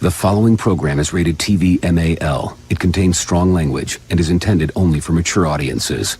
The following program is rated TV MAL. It contains strong language and is intended only for mature audiences.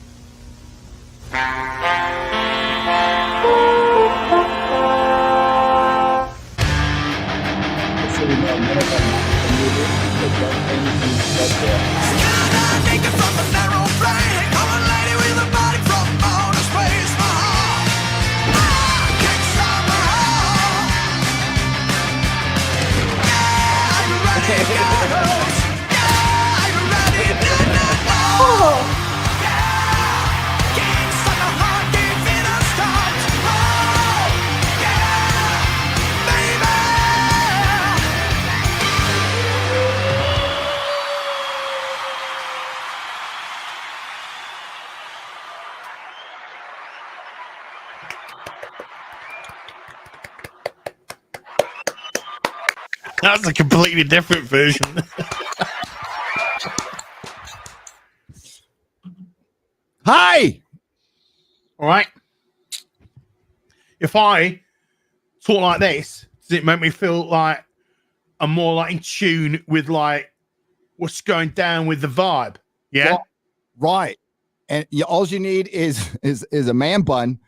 That's a completely different version. Hi! All right. If I talk like this, does it make me feel like I'm more like in tune with like what's going down with the vibe? Yeah. Right. And all you need is a man bun.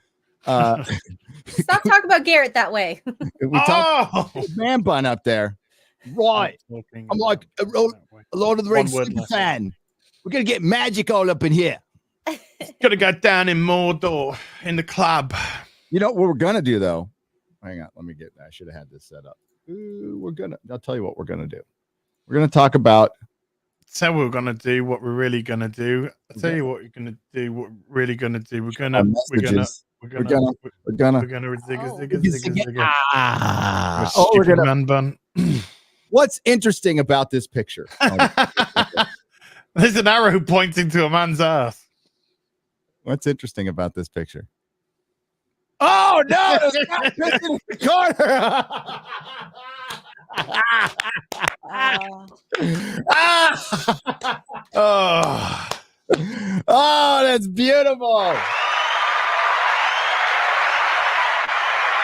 Stop talking about Garrett that way. We talk man bun up there. Right. I'm like a Lord of the Rings super fan. We're gonna get magic all up in here. Gonna go down in Mordor in the club. You know what we're gonna do though? Hang on, I should have had this set up. I'll tell you what we're gonna do. We're gonna talk about We're gonna do what we're really gonna do. I'll tell you what you're gonna do, what we're really gonna do. We're gonna man bun. What's interesting about this picture? There's an arrow pointing to a man's ass. What's interesting about this picture? Oh no! There's not in the corner. Oh, that's beautiful.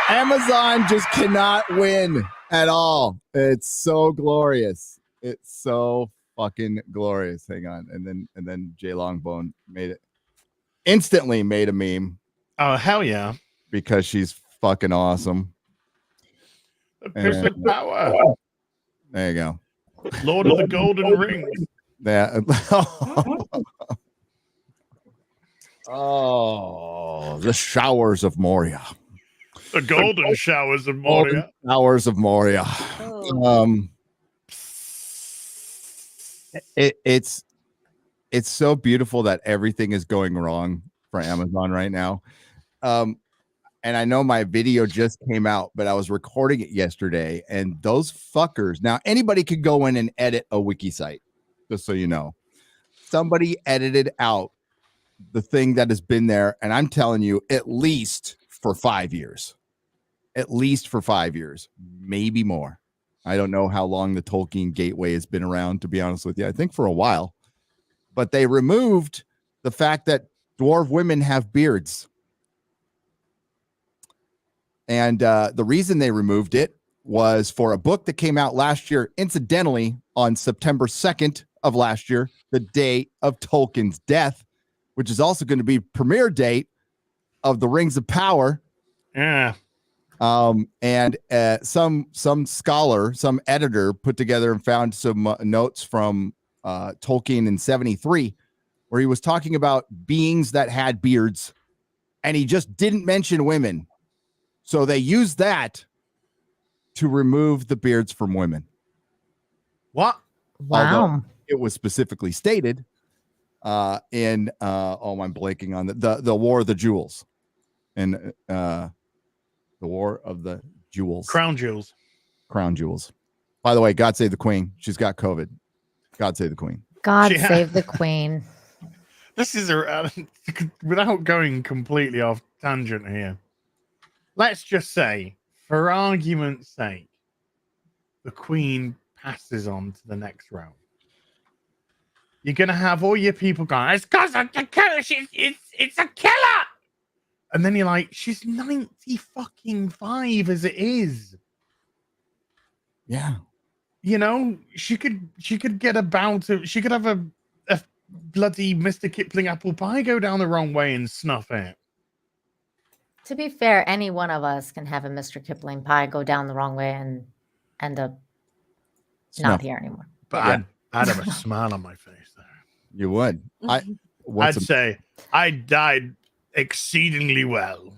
Amazon just cannot win at all. It's so glorious. It's so fucking glorious. Hang on. And then Jay Longbone instantly made a meme. Oh, hell yeah. Because she's fucking awesome. The Pistol Power. There you go. Lord of the Golden Rings. Yeah. Oh, the showers of Moria. The golden showers of Moria. Showers of Moria. Oh. It's so beautiful that everything is going wrong for Amazon right now. And I know my video just came out, but I was recording it yesterday, and those fuckers. Now anybody could go in and edit a wiki site, just so you know. Somebody edited out the thing that has been there, and I'm telling you, at least for 5 years. At least for 5 years, maybe more. I don't know how long the Tolkien Gateway has been around, to be honest with you. I think for a while. But they removed the fact that dwarf women have beards. And the reason they removed it was for a book that came out last year, incidentally, on September 2nd of last year, the day of Tolkien's death, which is also going to be premiere date of The Rings of Power. Yeah. And some scholar, some editor put together and found some notes from Tolkien in 73, where he was talking about beings that had beards, and he just didn't mention women. So they used that to remove the beards from women. What? Wow. Although it was specifically stated in I'm blanking on the War of the Jewels. And the War of the Jewels. Crown Jewels. Crown Jewels. By the way, God save the Queen. She's got COVID. God save the Queen. God save the Queen. This is without going completely off tangent here. Let's just say, for argument's sake, the Queen passes on to the next round. You're gonna have all your people going, it's because of the killer. It's a killer. And then you're like, she's 90 fucking 5 as it is. Yeah. you know, she could get a bout of, she could have a bloody Mr. Kipling apple pie go down the wrong way and snuff it. To be fair, any one of us can have a Mr. Kipling pie go down the wrong way and end up not here anymore. But Yeah. I'd have a smile on my face there. You would. I'd say I died exceedingly well.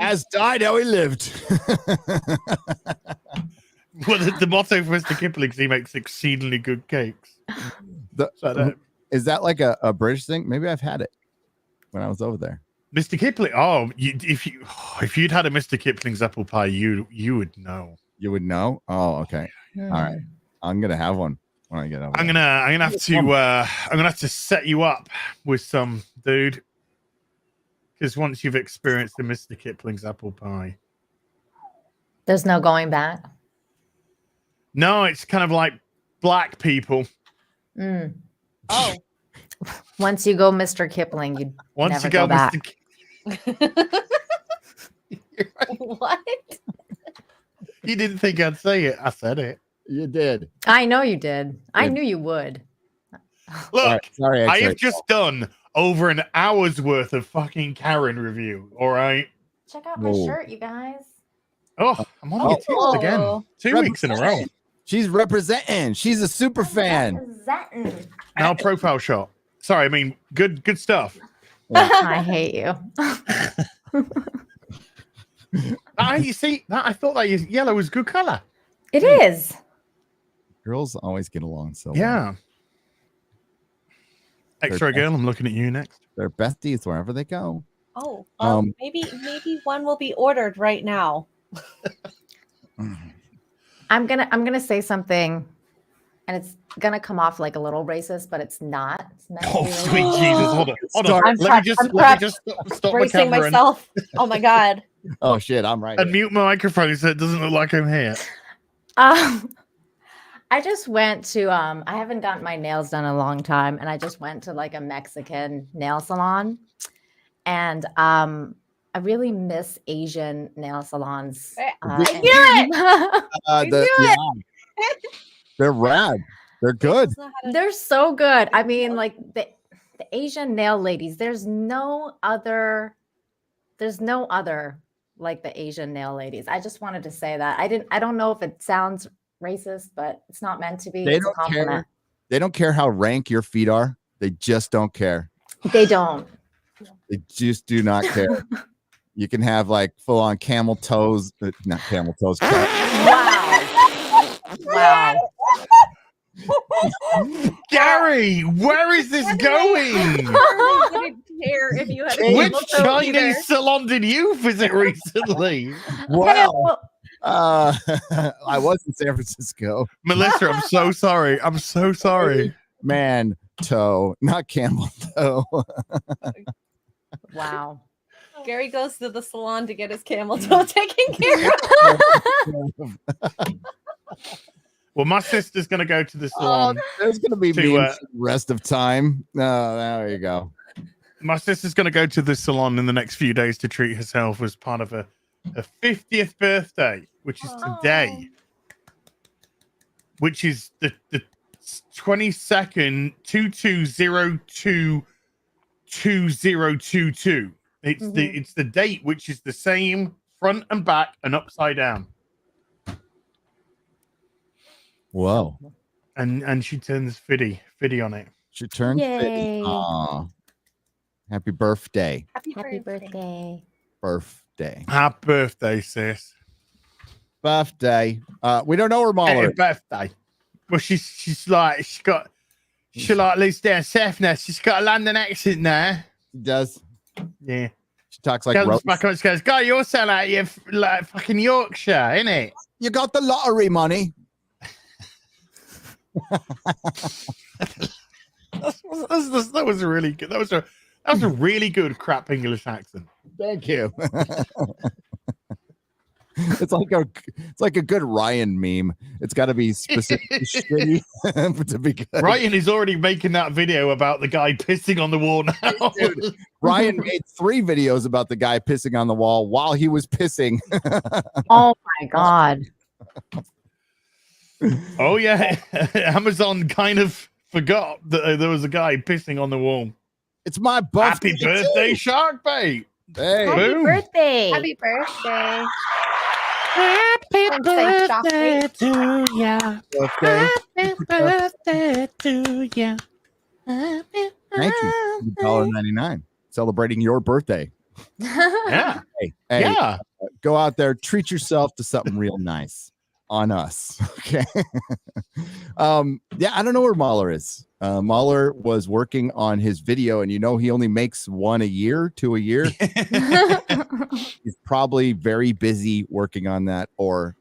As died how he lived. Well, the motto for Mr. Kipling is he makes exceedingly good cakes. Is that like a British thing? Maybe I've had it when I was over there. Mr. Kipling. Oh, if you'd had a Mr. Kipling's apple pie, you would know. You would know. Oh, okay. Yeah. All right. I'm gonna have one when I get over. I'm gonna have to set you up with some, dude. Because once you've experienced the Mr. Kipling's apple pie, There's no going back. no, it's kind of like black people. Mm. Oh, Once you go Mr. Kipling, you Once never you go, back. Mr. What? You didn't think I'd say it. I said it. You did. I know you did. I knew you would. Look, sorry, I have just done over an hour's worth of fucking Karen review. All right. Check out my Whoa. shirt, you guys. Oh, I'm on your tits again. 2 weeks in a row. She's representing. She's a super fan. Now profile shot. Sorry, I mean good stuff. I hate you. You see that I thought that yellow was good color. It is. Girls always get along so Yeah. well. Extra girl, I'm looking at you next. They're besties wherever they go. Oh, Um, maybe one will be ordered right now. I'm gonna say something, and it's gonna come off like a little racist, but it's not. It's meant to Oh, be sweet racist. Jesus. Hold on. I'm Let me just stop my bracing camera myself. Oh my god. Oh shit, I'm right. and mute my microphone so it doesn't look like I'm here. I just went to I haven't gotten my nails done in a long time, and I just went to like a Mexican nail salon, and I really miss Asian nail salons. They're rad. They're good. They're so good. I mean, like the Asian nail ladies, there's no other like the Asian nail ladies. I just wanted to say that. I don't know if it sounds racist, but it's not meant to be. They It's a don't care. compliment. They don't care how rank your feet are. They just don't care. They don't. They just do not care. You can have like full on camel toes, not camel toes. Wow. Gary, where is this going? I wouldn't care if you had a Which camel toe either. Chinese salon did you visit recently? Wow. I was in San Francisco. Melissa, I'm so sorry. I'm so sorry. Man toe, not camel toe. Wow. Gary goes to the salon to get his camel toe taken care of. Well, my sister's going to go to the salon. There's going to be to, memes the rest of time. Oh, there you go. My sister's going to go to the salon in the next few days to treat herself as part of her 50th birthday, which is today, which is the 22nd 22022022. It's the date, which is the same front and back and upside down. Whoa. And she turns 50 on it. She turned 50. Yay. Aw. Happy birthday. Happy Happy birthday. Birthday. Happy birthday, sis. Birthday. We don't know her MauLer. Happy birthday. Well, she's like she like lives down south now. She's got a London accent now. She does. Yeah. She talks like Comes Rose. back up, she goes, "God, you're sound like you're like fucking Yorkshire, innit?" You got the lottery money. That was really good. That was a really good crap English accent. Thank you. It's like a good Ryan meme. It's got to be specifically shitty to be good. Ryan is already making that video about the guy pissing on the wall now. Dude, Ryan made 3 videos about the guy pissing on the wall while he was pissing. Oh my God. Oh yeah, Amazon kind of forgot that there was a guy pissing on the wall. It's my birthday. Happy birthday, Shark Bait! Hey, Happy Boom. birthday. Happy birthday. Happy Don't say Shark Bait. to ya! birthday. Happy birthday to ya! Thank you. $1.99. Celebrating your birthday. Yeah, Hey, yeah. go out there, treat yourself to something real nice on us. Okay. Yeah, I don't know where MauLer is. MauLer was working on his video, and he only makes 1 a year, 2 a year. He's probably very busy working on that, or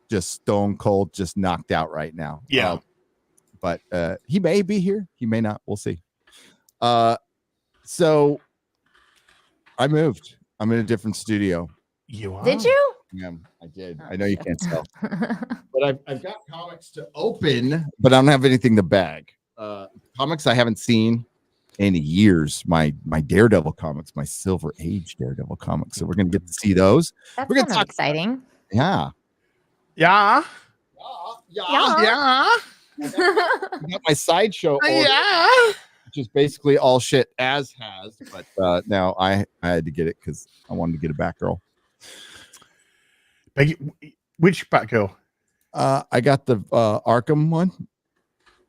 just stone cold, just knocked out right now. Yeah. But he may be here, he may not. We'll see. So I moved. I'm in a different studio. You are. Did you? Yeah, I did. Oh, I know you shit. can't tell, but I've got comics to open, but I don't have anything to bag. Comics I haven't seen in years. My Daredevil comics, my Silver Age Daredevil comics. So we're gonna get to see those. That's We're gonna kind of talk- exciting. Yeah. Yeah. Yeah. Yeah. I got my sideshow order, Yeah. which is basically all shit as has, but now I had to get it because I wanted to get a Batgirl. Which Batgirl? I got the Arkham one.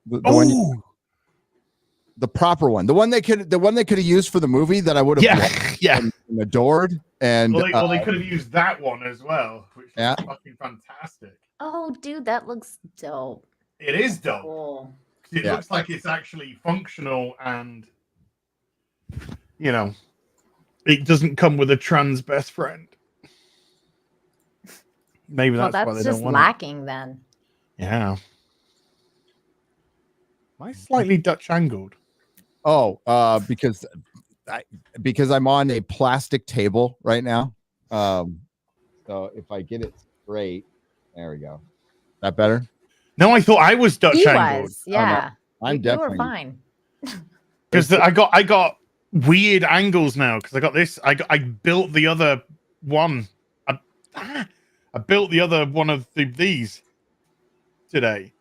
The one, the proper one, the one they could have used for the movie that I would have Yeah. and adored. And Well, they could have used that one as well, which Yeah. is fucking fantastic. Oh, dude, that looks dope. It is dope. Cool. It Yeah. looks like it's actually functional, and it doesn't come with a trans best friend. Maybe Well, that's why that's they just don't want lacking then. it. Yeah. Am I slightly Dutch angled? because I'm on a plastic table right now. So if I get it straight, there we go. That better? No, I thought I was Dutch He angled. was, yeah. I'm you definitely were fine. Because I got weird angles now. Because I got this. I built the other one. I built the other one of these today.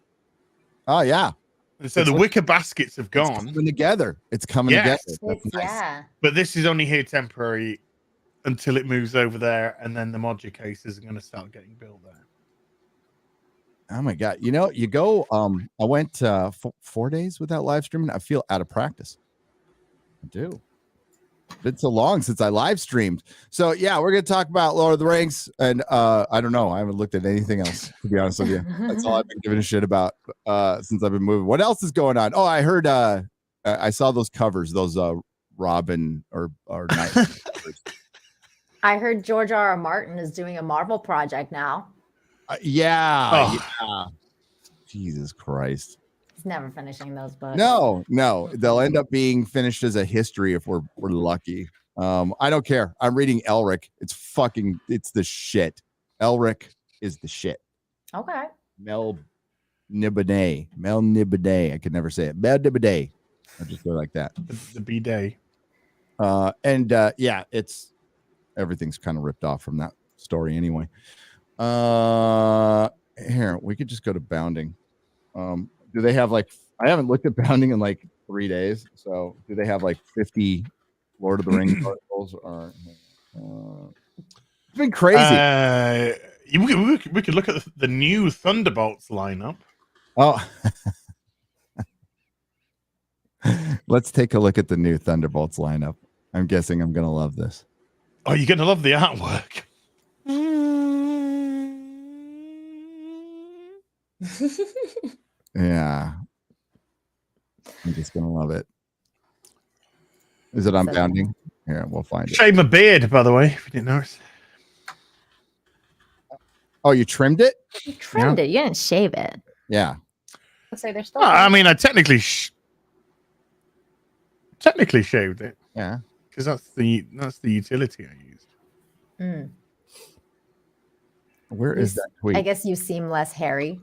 Oh yeah. And so It's the like- wicker baskets have It's gone. coming together. It's coming Yes. together. That's It's, nice. yeah. But this is only here temporary until it moves over there, and then the modular cases are going to start getting built there. Oh my god! You go. I went 4 days without live streaming. I feel out of practice. I do. Been so long since I live streamed. So yeah, we're gonna talk about Lord of the Rings, and I don't know. I haven't looked at anything else, to be honest with you. That's all I've been giving a shit about since I've been moving. What else is going on? Oh, I heard. I saw those covers. Those Robin or Knight. I heard George R.R. Martin is doing a Marvel project now. Yeah. Oh. Jesus Christ. He's never finishing those books. No, they'll end up being finished as a history if we're lucky. I don't care. I'm reading Elric. It's the shit. Elric is the shit. Okay. Mel Nibiday. I could never say it. Mel Nibiday. I just go like that. The B-Day. Yeah, everything's kind of ripped off from that story anyway. Here, we could just go to Bounding. Do they have I haven't looked at Bounding in 3 days. So do they have 50 Lord of the Rings articles? Or it's been crazy. We could look at the new Thunderbolts lineup. Oh, let's take a look at the new Thunderbolts lineup. I'm guessing I'm gonna love this. Oh, you're gonna love the artwork. Yeah, I'm just gonna love it. Is it on Bounding? Here, we'll find it. Shave my beard, by the way, if you didn't notice. Oh, you trimmed it? You trimmed it. You didn't shave it. Yeah. Let's say they're still. I mean, I technically shaved it Yeah. because that's the utility I used. Mm. Where is that tweet? I guess you seem less hairy.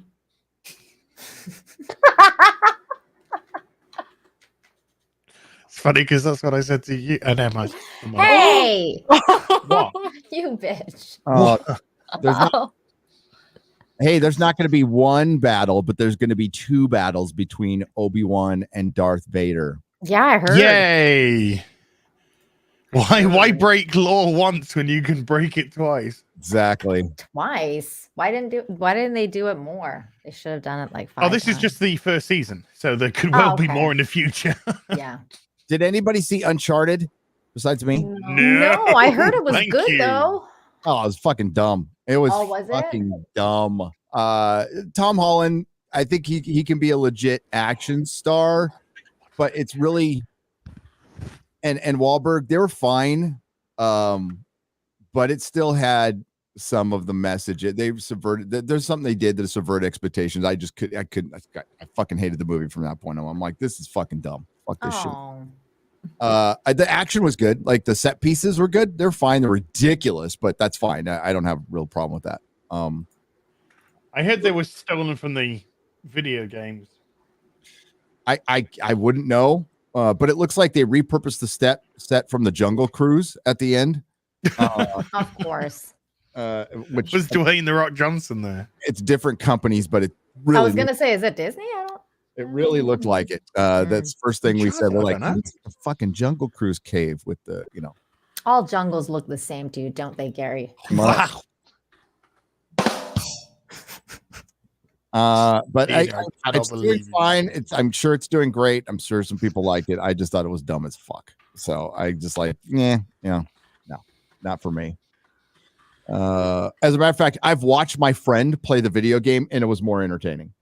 It's funny because that's what I said to you. And Emma. Hey, What? you bitch. Oh, there's not, Oh. hey, there's not going to be one battle, but there's going to be 2 battles between Obi-Wan and Darth Vader. Yeah, I heard. Yay! Why break law once when you can break it twice? Exactly. Twice. Why didn't they do it more? They should have done it like 5 Oh, this is times. just the first season, so there could well be okay. more in the future. Yeah. Did anybody see Uncharted besides me? No, I heard it was Thank good you. though. Oh, it was fucking dumb. It was, Oh, was it? fucking dumb. Tom Holland, I think he can be a legit action star, but it's really and Wahlberg, they were fine. But it still had some of the message. They've subverted. There's something they did to subvert expectations. I fucking hated the movie from that point on. I'm like, this is fucking dumb. Fuck this shit. The action was good. Like the set pieces were good. They're fine. They're ridiculous, but that's fine. I don't have a real problem with that. I heard they were stolen from the video games. I wouldn't know, but it looks like they repurposed the set from the Jungle Cruise at the end. Of course. Which was Dwayne the Rock Johnson there? It's different companies, but it really. I was gonna say, is it Disney? It really looked like it. That's the first thing we said. We're like, it's a fucking Jungle Cruise cave with the, All jungles look the same, dude, don't they, Gary? Wow. But it's doing believe you. fine. I'm sure it's doing great. I'm sure some people like it. I just thought it was dumb as fuck. So I just like, no, not for me. As a matter of fact, I've watched my friend play the video game, and it was more entertaining.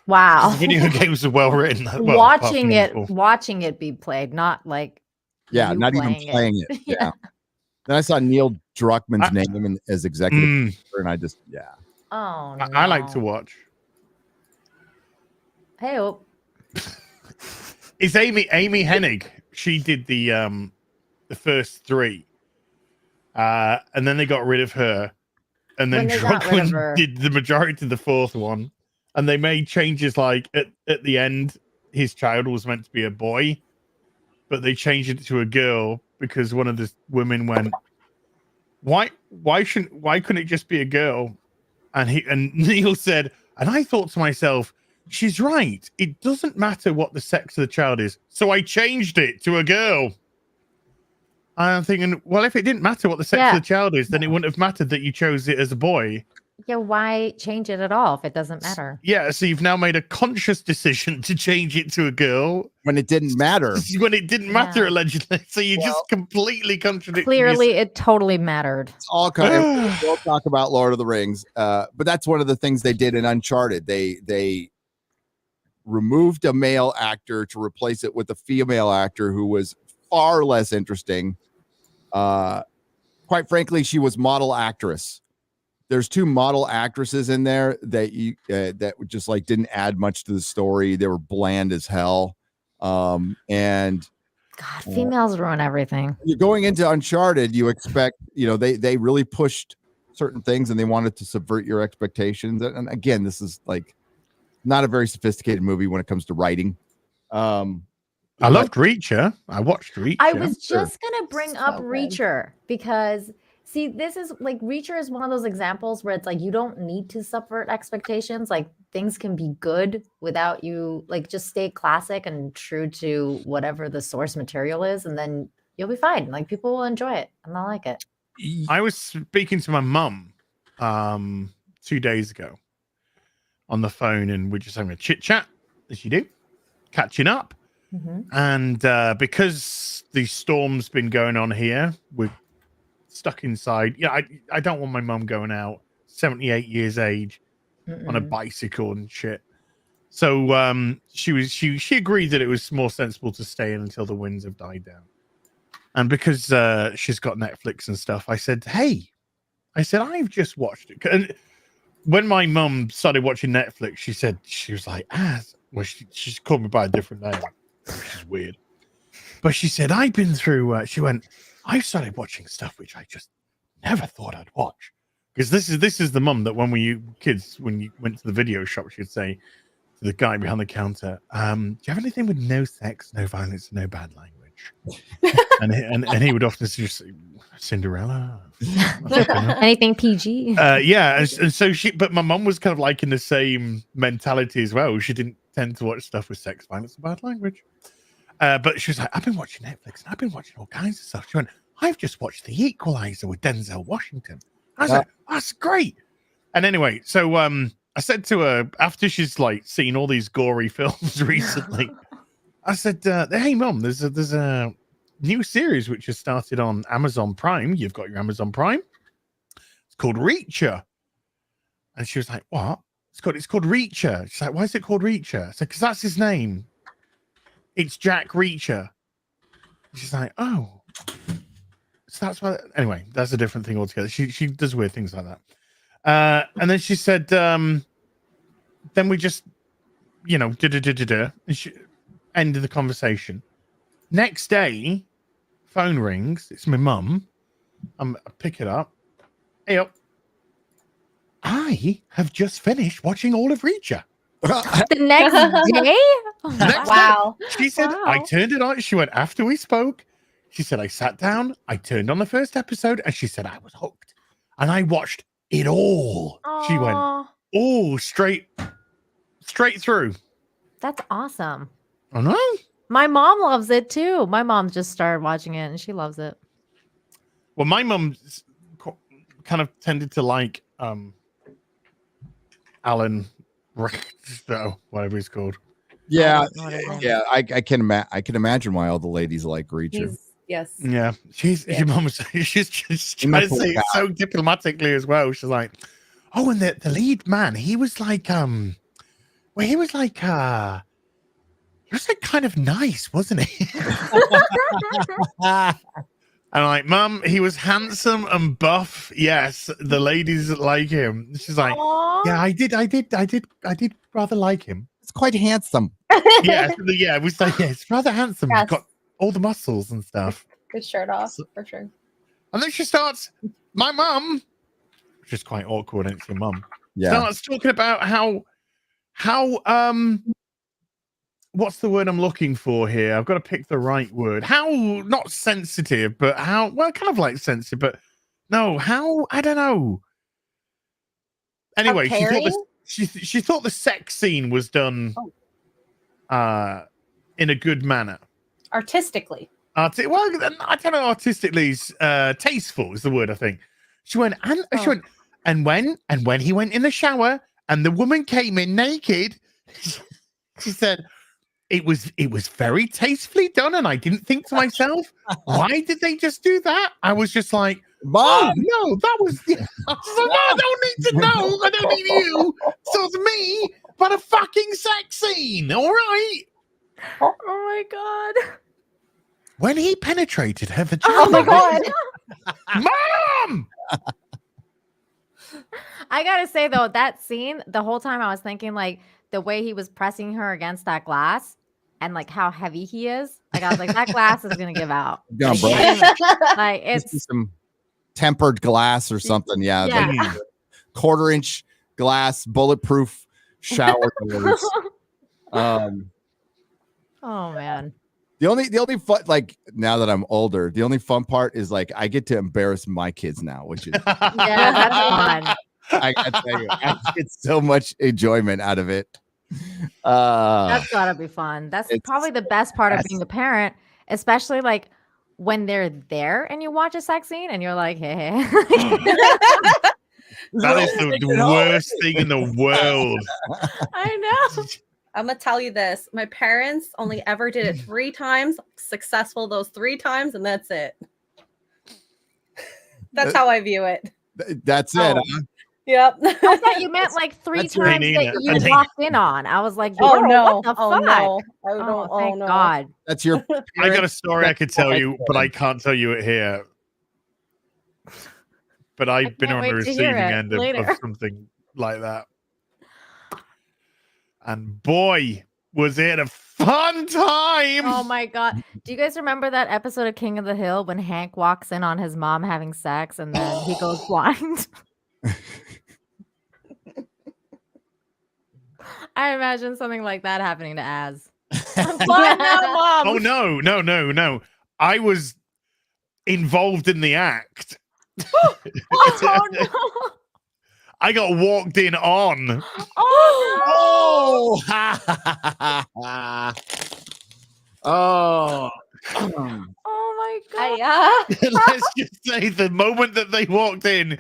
Wow. Video games are well written. Well, watching it be played, not like not even playing it. Yeah. Then I saw Neil Druckmann's name as executive producer, and I just Oh, no. I like to watch. Hey, It's Amy Hennig. She did the first 3, and then they got rid of her, and then Druckmann did the majority of the 4th one, and they made changes like at the end, his child was meant to be a boy, but they changed it to a girl because one of the women went, why couldn't it just be a girl? And Neil said, and I thought to myself, she's right. It doesn't matter what the sex of the child is. So I changed it to a girl. And I'm thinking, well, if it didn't matter what the sex of the child is, then it wouldn't have mattered that you chose it as a boy. Yeah, why change it at all if it doesn't matter? Yeah, so you've now made a conscious decision to change it to a girl. When it didn't matter. When it didn't matter, allegedly. So you just completely contradict. Clearly, it totally mattered. It's all kind we'll talk about Lord of the Rings. But that's one of the things they did in Uncharted. They removed a male actor to replace it with a female actor who was far less interesting. Quite frankly, she was model actress. There's 2 model actresses in there that that just like didn't add much to the story. They were bland as hell. And God, females ruin everything. You're going into Uncharted, you expect, they really pushed certain things and they wanted to subvert your expectations. And again, this is like not a very sophisticated movie when it comes to writing. I loved Reacher. I watched Reacher. I was just gonna bring up Reacher because see, this is like Reacher is one of those examples where it's like you don't need to subvert expectations. Like things can be good without you, like just stay classic and true to whatever the source material is, and then you'll be fine. Like people will enjoy it and they'll like it. I was speaking to my mum 2 days ago on the phone, and we're just having a chit chat, as you do, catching up. And because the storm's been going on here, we're stuck inside. Yeah, I don't want my mum going out, 78 years age, on a bicycle and shit. So she agreed that it was more sensible to stay in until the winds have died down. And because she's got Netflix and stuff, I said, I've just watched it. And when my mum started watching Netflix, she was like, well, she's called me by a different name, which is weird. But she said, I've been through, I started watching stuff which I just never thought I'd watch. Because this is the mum that when you went to the video shop, she'd say to the guy behind the counter, do you have anything with no sex, no violence, no bad language? watch. and he would often just say, Cinderella. Anything PG. Yeah, and so but my mum was kind of like in the same mentality as well. She didn't tend to watch stuff with sex, violence, and bad language. But she was like, I've been watching Netflix and I've been watching all kinds of stuff. She went, I've just watched The Equalizer with Denzel Washington. I was like, that's great. And anyway, so I said to her after she's like seen all these gory films recently, I said, hey mum, there's a new series which has started on Amazon Prime. You've got your Amazon Prime. It's called Reacher. And she was like, what? It's called Reacher. She's like, why is it called Reacher? I said, because that's his name. It's Jack Reacher. She's like, oh. So that's why. Anyway, that's a different thing altogether. She does weird things like that. And then she said, then we just, and she ended the conversation. Next day, phone rings. It's my mum. I pick it up. Hey up. I have just finished watching all of Reacher. The next day? Oh, Next Wow. day, she said, Wow. I turned it on. She went, after we spoke, she said, I sat down, I turned on the first episode, and she said, I was hooked. And I watched it all. She went, Aw, oh, straight through. that's awesome. I know. My mom loves it too. My mom just started watching it and she loves it. Well, my mum kind of tended to like Alan Richter, whatever he's called. Yeah, What is it? yeah. I can imagine why all the ladies like Reacher. Yes. Yeah, your mum was she's trying must to say look it so diplomatically as well. She's like, oh, and the lead man, he was like kind of nice, wasn't he? And I'm like, Mum, he was handsome and buff. Yes, the ladies like him. She's like, Aw. yeah, I did rather like him. It's quite handsome. Yeah, it was like, yeah, it's rather handsome. Yes. He's got all the muscles and stuff. Good shirt off for sure. And then she starts, my mum, which is quite awkward, and it's your mum, Yeah. starts talking about how what's the word I'm looking for here? I've got to pick the right word. How not sensitive, but kind of like sensitive, but no, how I don't know. Anyway, she thought the sex scene was done in a good manner. Artistically. Well, I don't know. Artistically, tasteful is the word. I think she went and when he went in the shower and the woman came in naked, she said it was very tastefully done, and I didn't think to myself, why did they just do that? I was just like, Mom, no, that was. I was like, no, I don't need to know. I don't need you. So it's me, but a fucking sex scene. All right. Oh my god. When he penetrated her vagina. Oh my god. Mom! I gotta say though, that scene, the whole time I was thinking like the way he was pressing her against that glass and like how heavy he is. Like I was like, that glass is gonna give out. Gonna Like, break. like Just it's some tempered glass or something. Yeah. Yeah. Like quarter-inch glass, bulletproof shower doors. oh man. The only fun, like now that I'm older, the only fun part is like I get to embarrass my kids now, which is Yeah, that's fun. I gotta tell you, I get so much enjoyment out of it. That's gotta be fun. That's it's- probably the best part of yes. being a parent, especially like when they're there and you watch a sex scene and you're like, hey. That is the worst thing in the world. I know. I'm gonna tell you this. My parents only ever did it 3 times, successful those 3 times, and that's it. That's how I view it. That's it. Oh. Huh? Yep. I thought you meant like 3 That's times Nina. that you Nina. walked in on. I was like, Oh girl, no. what the Oh fuck? no. Oh, thank no. God. That's your. I got a story I could tell you, but I can't tell you it here. But I've been can't on the wait to hear receiving it end of later. something like that. And boy, was it a fun time! Oh my God. Do you guys remember that episode of King of the Hill when Hank walks in on his mom having sex and then he goes blind? I imagine something like that happening to Az. I'm fine now, Mom. Oh no. I was involved in the act. Oh no. I got walked in on. Oh Oh, oh. no. Oh my god. Let's just say the moment that they walked in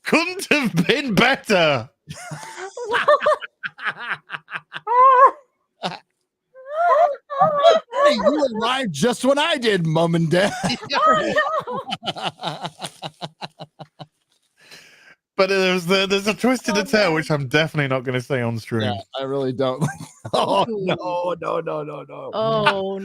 couldn't have been better. Hey, you arrived just when I did, Mom and Dad. But there's a twist to the tail, which I'm definitely not going to say on stream. Yeah, I really don't. Oh no. Oh no. Oh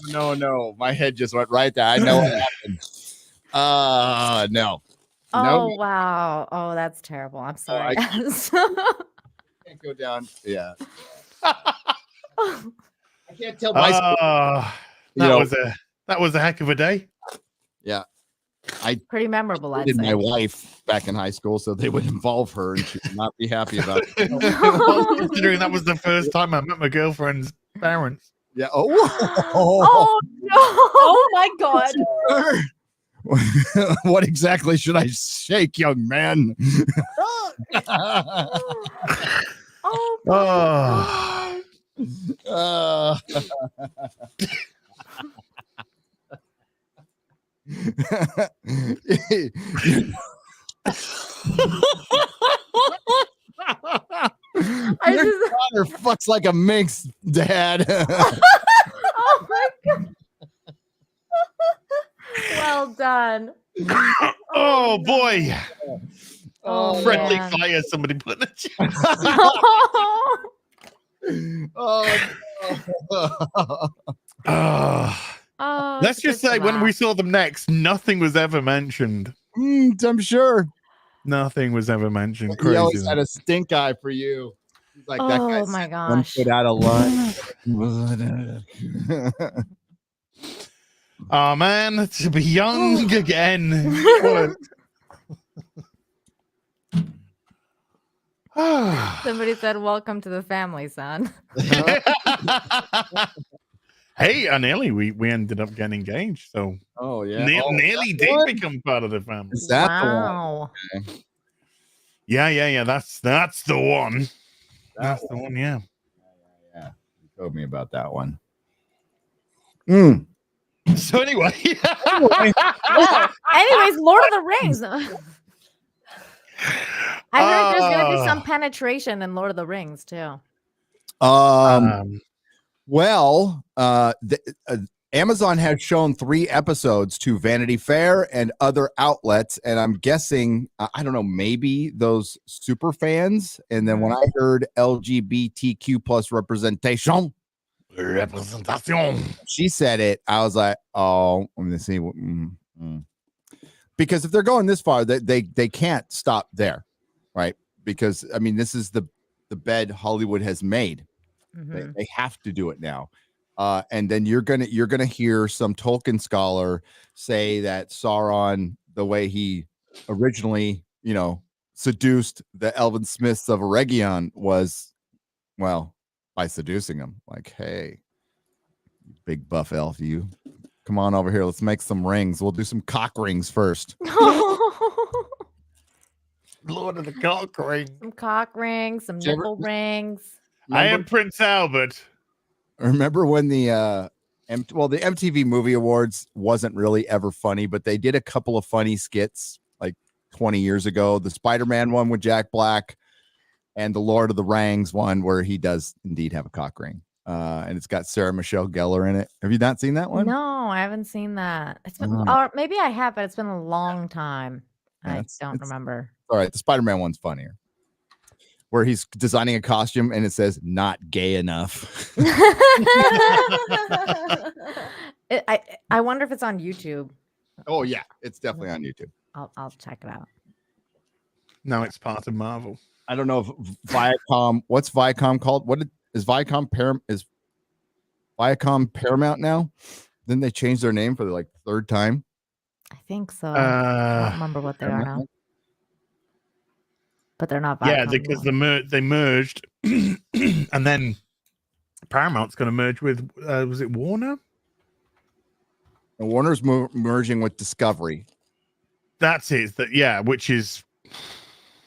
no. No. My head just went right there. I know what happened. No. Oh No. wow. Oh, that's terrible. I'm sorry. Can't go down. Yeah. I can't tell my That was a heck of a day. Yeah. Pretty memorable, I'd Did say. my wife back in high school, so they would involve her, and she would not be happy about it. Well, considering that was the first time I met my girlfriend's parents. Yeah. Oh no. Oh my god. What exactly should I shake, young man? Oh my Oh. god. Your daughter fucks like a minx, Dad. Oh my god. Well done. Oh boy. Oh, Friendly man. fire, somebody put in the chat. Oh. Oh, Let's it's just good to say when we laugh. saw them next, nothing was ever mentioned. I'm sure. Nothing was ever mentioned. He always Crazy. had a stink eye for you. He's like, that Oh guy's my 1 gosh. foot out of line. Oh man, to be young again. Somebody said, "Welcome to the family, son." Hey, nearly we ended up getting engaged, so Oh yeah. nearly did one? become part of the family. Is that Wow. the one? Yeah. That's the one. That's the one. one. Yeah. Yeah. You told me about that one. So anyway. Well, anyways, Lord of the Rings. I heard there's gonna be some penetration in Lord of the Rings too. Well, Amazon has shown 3 episodes to Vanity Fair and other outlets, and I'm guessing I don't know, maybe those super fans. And then when I heard LGBTQ plus representation, she said it. I was like, oh, I'm gonna see. Because if they're going this far, they can't stop there, right? Because I mean, this is the bed Hollywood has made. They have to do it now. And then you're gonna hear some Tolkien scholar say that Sauron, the way he originally, seduced the Elven Smiths of Eregion was, well, by seducing them. Like, hey, big buff elf, you come on over here. Let's make some rings. We'll do some cock rings first. Lord of the cock ring. Some cock rings, some nipple rings. I am Prince Albert. Remember when the MTV Movie Awards wasn't really ever funny, but they did a couple of funny skits like 20 years ago. The Spider-Man one with Jack Black and the Lord of the Rings one where he does indeed have a cock ring. And it's got Sarah Michelle Gellar in it. Have you not seen that one? No, I haven't seen that. It's been, or maybe I have, but it's been a long time. Yeah, I don't remember. All right, the Spider-Man one's funnier. Where he's designing a costume and it says "not gay enough." I wonder if it's on YouTube. Oh yeah, it's definitely on YouTube. I'll check it out. No, it's part of Marvel. I don't know if Viacom. What's Viacom called? Is Viacom Paramount now? Then they changed their name for the third time. I think so. I don't remember what they are now. but they're not. Yeah, Viacom because anymore. they merged, and then Paramount's going to merge with was it Warner? And Warner's merging with Discovery. That's it. Which is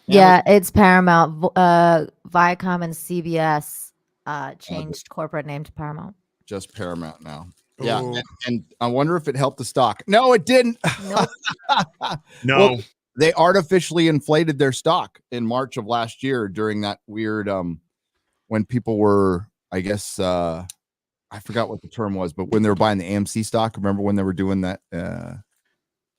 Yeah, it's Paramount. Viacom and CBS changed corporate name to Paramount. Just Paramount now. Yeah, Oh. and I wonder if it helped the stock. No, it didn't. Nope. no. Well, they artificially inflated their stock in March of last year during that weird when people were, I guess I forgot what the term was, but when they were buying the AMC stock, remember when they were doing that?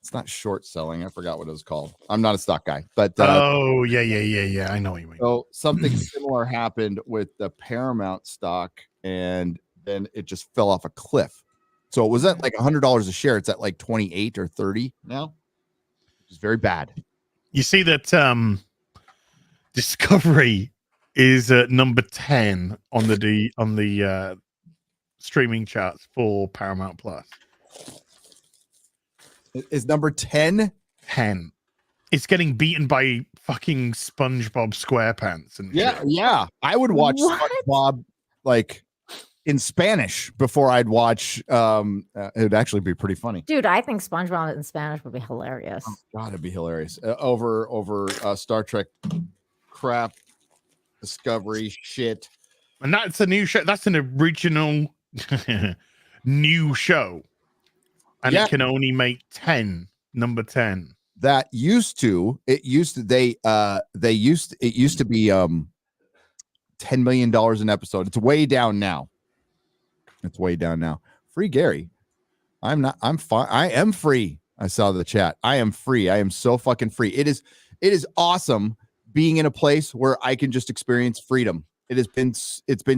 It's not short selling. I forgot what it was called. I'm not a stock guy, but oh yeah. I know what you mean. so something similar happened with the Paramount stock, and then it just fell off a cliff. So it was at like $100 a share. It's at like 28 or 30 now. It's very bad. You see that Discovery is at number 10 on the streaming charts for Paramount Plus. Is number 10? 10. It's getting beaten by fucking SpongeBob SquarePants and shit. Yeah. I would watch What? SpongeBob like in Spanish before I'd watch. It'd actually be pretty funny. Dude, I think SpongeBob in Spanish would be hilarious. Oh, God, it'd be hilarious. Over Star Trek crap, Discovery shit. And that's a new show. That's an original new show. And Yeah. it can only make 10, number 10. That used to be $10 million an episode. It's way down now. Free Gary. I'm fine. I am free. I saw the chat. I am free. I am so fucking free. It is awesome being in a place where I can just experience freedom. It's been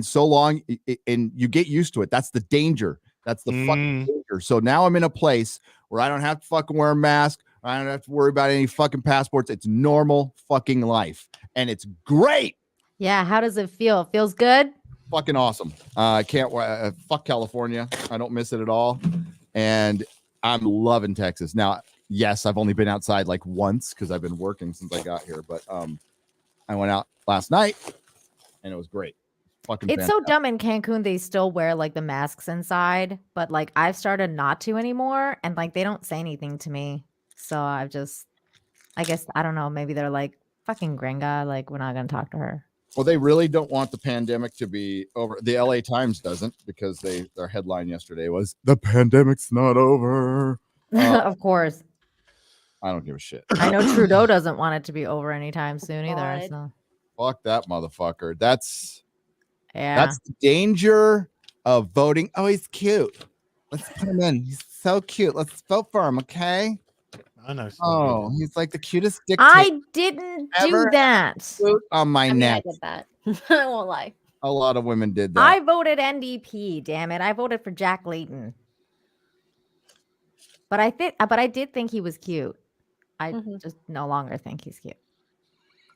so long, and you get used to it. That's the danger. That's the fucking danger. So now I'm in a place where I don't have to fucking wear a mask. I don't have to worry about any fucking passports. It's normal fucking life, and it's great. Yeah, how does it feel? Feels good? Fucking awesome. I can't fuck California. I don't miss it at all. And I'm loving Texas. Now, yes, I've only been outside like once because I've been working since I got here. But I went out last night and it was great. Fucking It's so fantastic. dumb in Cancun. They still wear like the masks inside, but like I've started not to anymore. And like they don't say anything to me. So I guess, I don't know. Maybe they're like, fucking gringa. Like we're not going to talk to her. Well, they really don't want the pandemic to be over. The LA Times doesn't, because their headline yesterday was "The pandemic's not over." Of course. I don't give a shit. I know Trudeau doesn't want it to be over anytime soon either. God. So Fuck that motherfucker. That's yeah. the danger of voting. Oh, he's cute. Let's put him in. He's so cute. Let's vote for him, okay? I know. Oh, he's like the cutest dictator I didn't do Ever- that. on my I mean, I neck. did that. I won't lie. A lot of women did that. I voted NDP, damn it. I voted for Jack Layton. But I did think he was cute. I Mhm. just no longer think he's cute.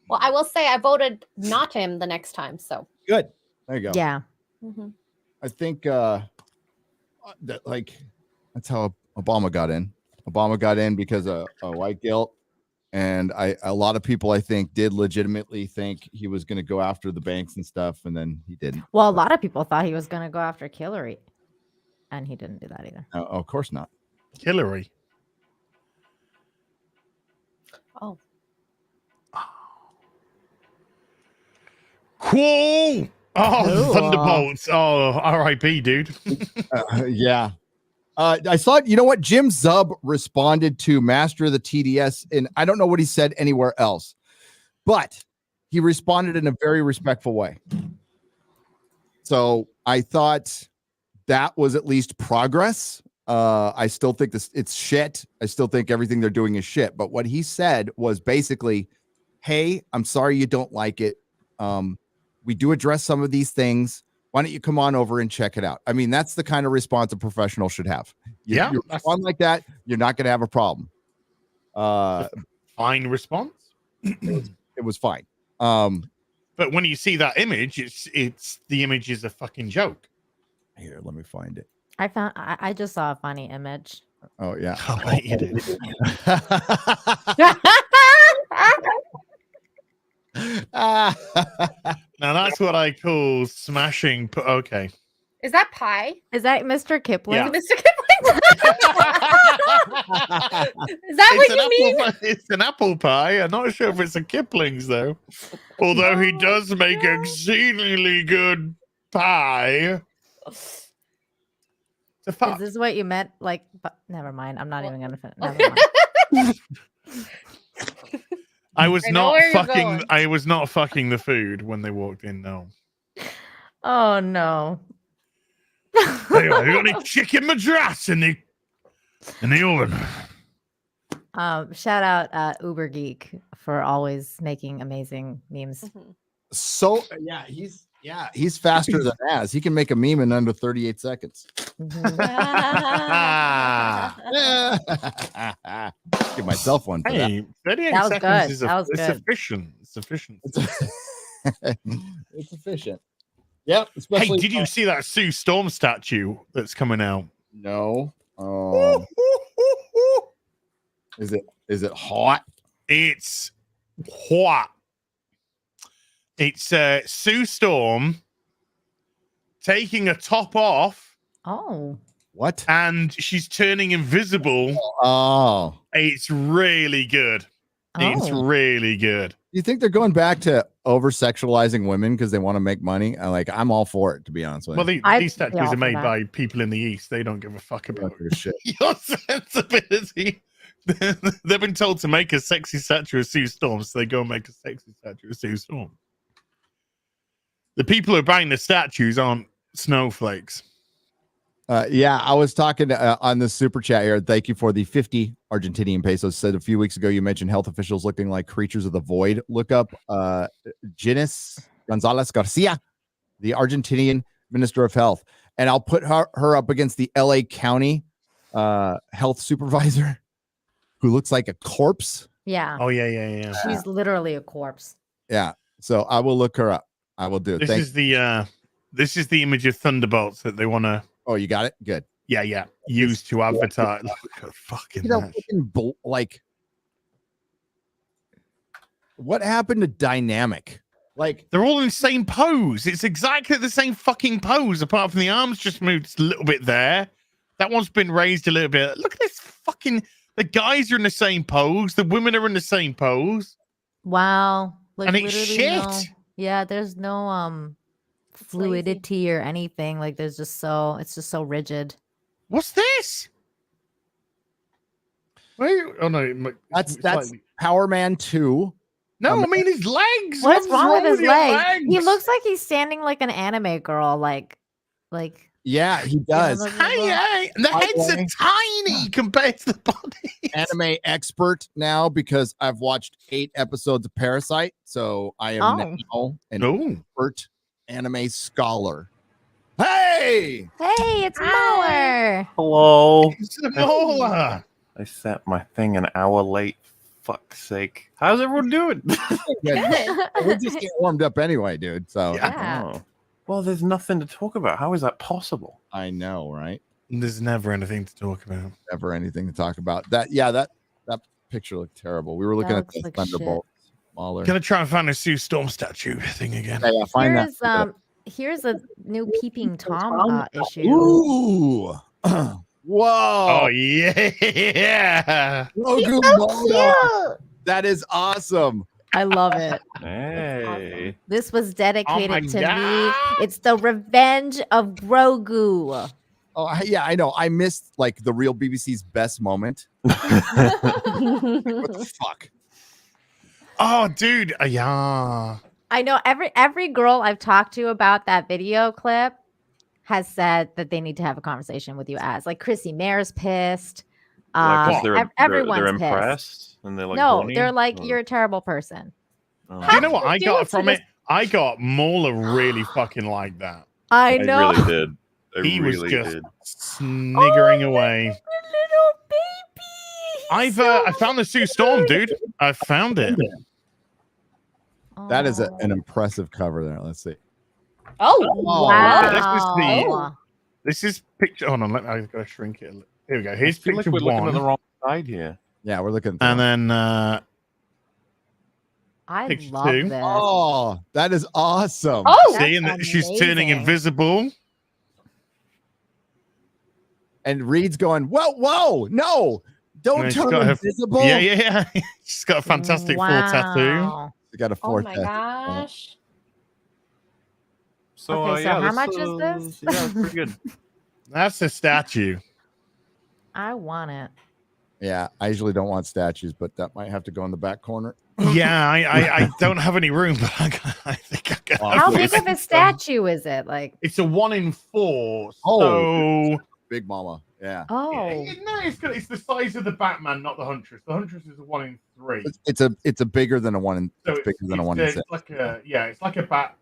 Well, I will say I voted not him the next time. So Good. There you go. Yeah. mhm. I think that's how Obama got in. Obama got in because of white guilt, and a lot of people I think did legitimately think he was going to go after the banks and stuff, and then he didn't. Well, a lot of people thought he was going to go after Hillary, and he didn't do that either. Of course not. Hillary. Oh, Cool. Oh, Cool. Thunderbolts. Oh, R.I.P., dude. Yeah. I saw, you know what? Jim Zub responded to Master of the TDS, and I don't know what he said anywhere else, but he responded in a very respectful way. So I thought that was at least progress. I still think it's shit. I still think everything they're doing is shit. But what he said was basically, hey, I'm sorry you don't like it. We do address some of these things. Why don't you come on over and check it out? I mean, that's the kind of response a professional should have. Yeah, You respond like that, you're not going to have a problem. Fine response. It was fine. But when you see that image, it's the image is a fucking joke. Here, let me find it. I just saw a funny image. Oh yeah. Oh, I hate it. Now that's what I call smashing. Okay. Is that pie? Is that Mr. Kipling? Yeah. Mr. Kipling? Is that what you mean? It's an apple pie. I'm not sure if it's a Kipling's though. Although he does make exceedingly good pie. It's a Is fuck. this what you meant? Like, but never mind. I'm not even gonna finish. Never mind. I was I know not where you're fucking. going. I was not fucking the food when they walked in. No. Oh no. Anyway, you got any chicken madras in the oven? Shout out Uber Geek for always making amazing memes. Mhm. So he's faster than Az. He can make a meme in under 38 seconds. Mhm. Give myself one for that. Hey, 38 That was seconds good. is That was it's good. sufficient. It's sufficient. It's efficient. Yep. Hey, Especially did you see that Sue Storm statue that's coming out? No. Is it hot? It's hot. It's Sue Storm taking a top off Oh. What? and she's turning invisible. Oh. It's really good. It's Oh. really good. You think they're going back to over sexualizing women because they want to make money? I'm all for it, to be honest with Well, you. these statues all are for made that. by people in the East. They don't give a fuck I don't about give a shit. your sensibility. They've been told to make a sexy statue of Sue Storm, so they go and make a sexy statue of Sue Storm. The people who are buying the statues aren't snowflakes. Yeah, I was talking on the super chat here. Thank you for the 50 Argentinian pesos. Said a few weeks ago you mentioned health officials looking like creatures of the void. Look up Ginés Gonzalez Garcia, the Argentinian Minister of Health, and I'll put her up against the LA County health supervisor, who looks like a corpse. Yeah. Oh yeah. She's literally a corpse. Yeah, so I will look her up. I will do it. This is the image of Thunderbolts that they want to. Oh, you got it. Good. Yeah. Use to advertise. Look at fucking that. What happened to dynamic? Like, They're all in the same pose. It's exactly the same fucking pose, apart from the arms just moved a little bit there. That one's been raised a little bit. Look at this fucking. The guys are in the same pose. The women are in the same pose. Wow. Like, And it's literally shit. yeah, there's no fluidity or anything. Like it's just so rigid. What's this? Wait, oh no, that's slightly- Power Man 2. No, I mean his legs. What's wrong with his your leg? He legs? looks like he's standing like an anime girl, like Yeah, he does. Hey, and the By the heads are way- tiny compared to the body. Anime expert now because I've watched 8 episodes of Parasite, so I am now an expert anime scholar. Hey, it's MauLer. Hello. It's a MauLer. I set my thing an hour late. Fuck's sake. How's everyone doing? we're just getting warmed up anyway, dude. So Yeah. Oh. Well, there's nothing to talk about. How is that possible? I know, right? There's never anything to talk about. Never anything to talk about. That picture looked terrible. We were looking at looks the like Thunderbolt MauLer. Gonna try and find a Sue Storm statue thing again. Yeah, find that. Here's a new Peeping Tom issue. Ooh. Whoa. Oh yeah. Grogu Moda. That is awesome. I love it. Hey. This was dedicated to God. me. It's the revenge of Grogu. Oh yeah, I know. I missed like the real BBC's best moment. What the fuck? Oh, dude. Yeah. I know every girl I've talked to about that video clip has said that they need to have a conversation with you as like Chrissy Mare's pissed. Like, 'cause Everyone's they're pissed. impressed and they're like, No, horny? they're like, Or- you're a terrible person. Oh. You know what I do got it to from this- it? I got MauLer really fucking like that. I I know. really did. I He was really just did. sniggering away. Little baby. I found the Sue Storm, dude. I found it. That is an impressive cover there. Let's see. Oh, Wow. This is picture. Hold on, I gotta shrink it. Here we go. Here's I feel like picture we're looking at the one, wrong side here. Yeah, we're looking. and then I Picture love 2. this. Oh, that is awesome. Oh, See, and that's she's turning amazing. invisible. And Reed's going, whoa, no, don't And she's turn got her- invisible. Yeah. She's got a Fantastic Four tattoo. Wow. You got a oh fourth my tattoo. gosh. So, Okay, so yeah, how much is this? Yeah, it's pretty good. That's a statue. I want it. Yeah, I usually don't want statues, but that might have to go in the back corner. Yeah, I don't have any room, but I think I can. How big of a statue is it? Like, It's a 1 in 4. Oh. So Big mama. Yeah. oh, no, it's good. It's the size of the Batman, not the Huntress. The Huntress is a 1 in 3. It's a bigger than a one in So it's bigger than a one in it's six. like it's like a Bat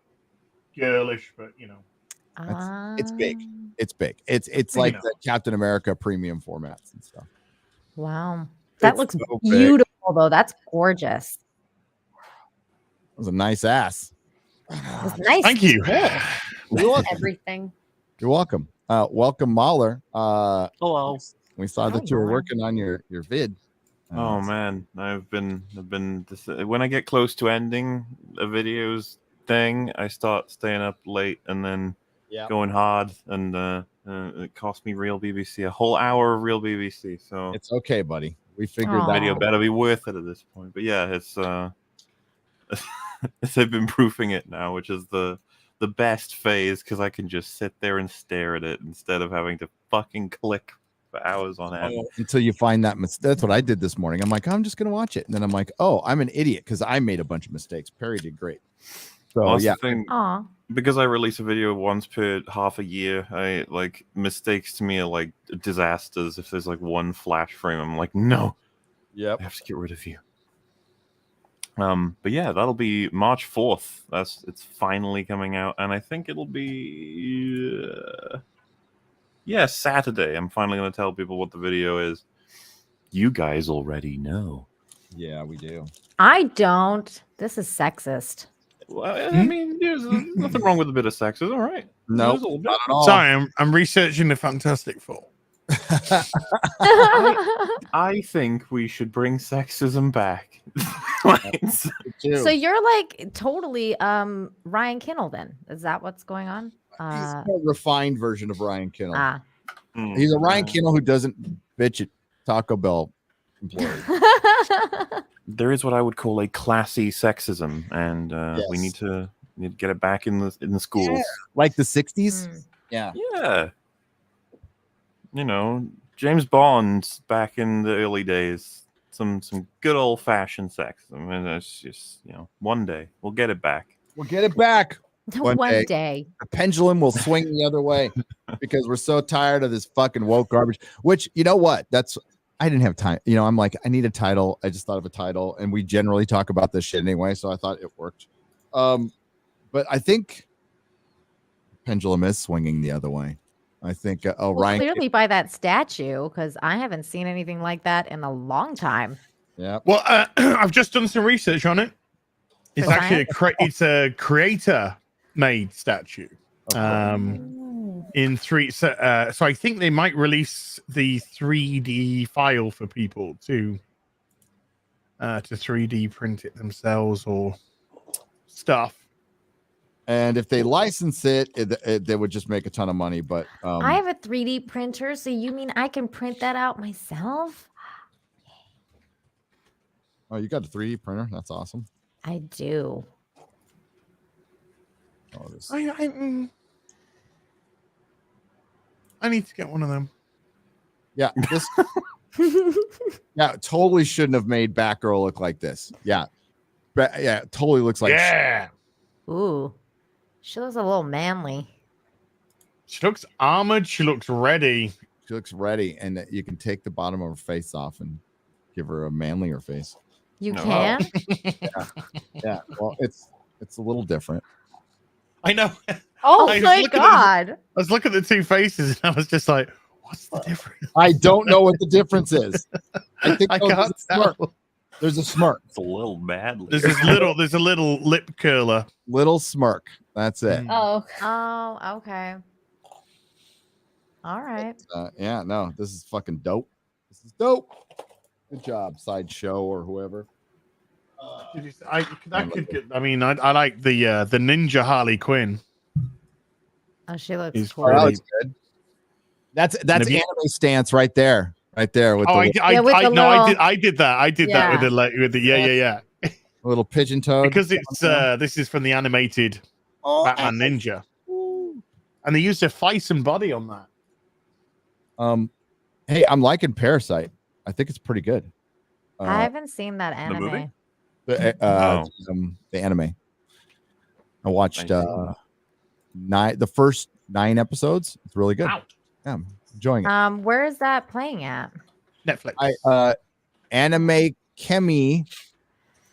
girlish, but It's big. um, It's big. It's Big like enough. the Captain America premium formats and stuff. wow. That It's looks so big. beautiful, though. That's gorgeous. It was a nice ass. It's nice. Thank you. You're welcome. Everything. You're welcome. Welcome, MauLer. Hello. We saw Hi, that you were MauLer. working on your vid. Oh man, I've been when I get close to ending a video's thing, I start staying up late and then Yeah. going hard, and it cost me real BBC a whole hour of real BBC. So It's okay, buddy. We figured Aw. that video out. better be worth it at this point. But yeah, it's I've been proofing it now, which is the best phase because I can just sit there and stare at it instead of having to fucking click for hours on end. Until you find that that's what I did this morning. I'm like, I'm just gonna watch it, and then I'm like, oh, I'm an idiot because I made a bunch of mistakes. Perry did great. So Well, that's yeah, the thing. Aw. Because I release a video once per half a year, I like mistakes to me are like disasters. If there's like one flash frame, I'm like, no, yep. I have to get rid of you. But yeah, that'll be March 4th. It's finally coming out, and I think it'll be Saturday. I'm finally gonna tell people what the video is. You guys already know. Yeah, we do. I don't. This is sexist. Well, I mean, there's nothing wrong with a bit of sexism, right? No, There's a little bit. not at all. Sorry, I'm researching the Fantastic Four. I think we should bring sexism back. Like, So you're like totally Ryan Kinnell then. Is that what's going on? He's a more refined version of Ryan Kinnell. Ah. He's a Ryan Kinnell who doesn't bitch at Taco Bell employees. there is what I would call a classy sexism, and we need to get it back in the schools. Yeah. Like the 60s. Mm. Yeah. Yeah. You know, James Bond back in the early days, some good old fashioned sexism, and it's just, you know, one day we'll get it back. We'll get it back. One day. day. The pendulum will swing the other way because we're so tired of this fucking woke garbage. Which, you know what? I didn't have time. You know, I'm like, I need a title. I just thought of a title, and we generally talk about this shit anyway, so I thought it worked. But I think pendulum is swinging the other way. I think Ryan. Clearly by that statue, because I haven't seen anything like that in a long time. Yeah. Well, I've just done some research on it. It's For actually it's a creator-made statue. In 3. So I think they might release the 3D file for people to 3D print it themselves or stuff. And if they license it, they would just make a ton of money. But I have a 3D printer, so you mean I can print that out myself? oh, you got a 3D printer? That's awesome. I do. Oh, this. I need to get one of them. Yeah, this. Yeah, totally shouldn't have made Batgirl look like this. Yeah, yeah, it totally looks like. Yeah, Ooh. She looks a little manly. she looks armored. She looks ready. She looks ready, and you can take the bottom of her face off and give her a manlier face. You No. can? Yeah, well, it's a little different. I know. Oh I was my looking at god. I was looking at the two faces, and I was just like, "What's the difference?" I don't know what the difference is. I think I there's can't a smirk. tell. There's a smirk, It's a little badly. There's a little lip curler. little smirk. That's it. Oh, Oh, okay. All right. Yeah, no, this is fucking dope. This is dope. Good job, Sideshow or whoever. I like the Ninja Harley Quinn. Oh, she looks He's cool. Oh, that really- looks good. That's have you- anime stance right there. Right there with Oh, the I did that. I did that Yeah. with the yeah. little pigeon toad. Because it's this is from the animated Batman Ninja, and they used a face and body on that. Hey, I'm liking Parasite. I think it's pretty good. I haven't seen that anime. movie? The anime. I watched the first 9 episodes. It's really good. Wow. Yeah, I'm enjoying it. Where is that playing at? Netflix. Anime Chemi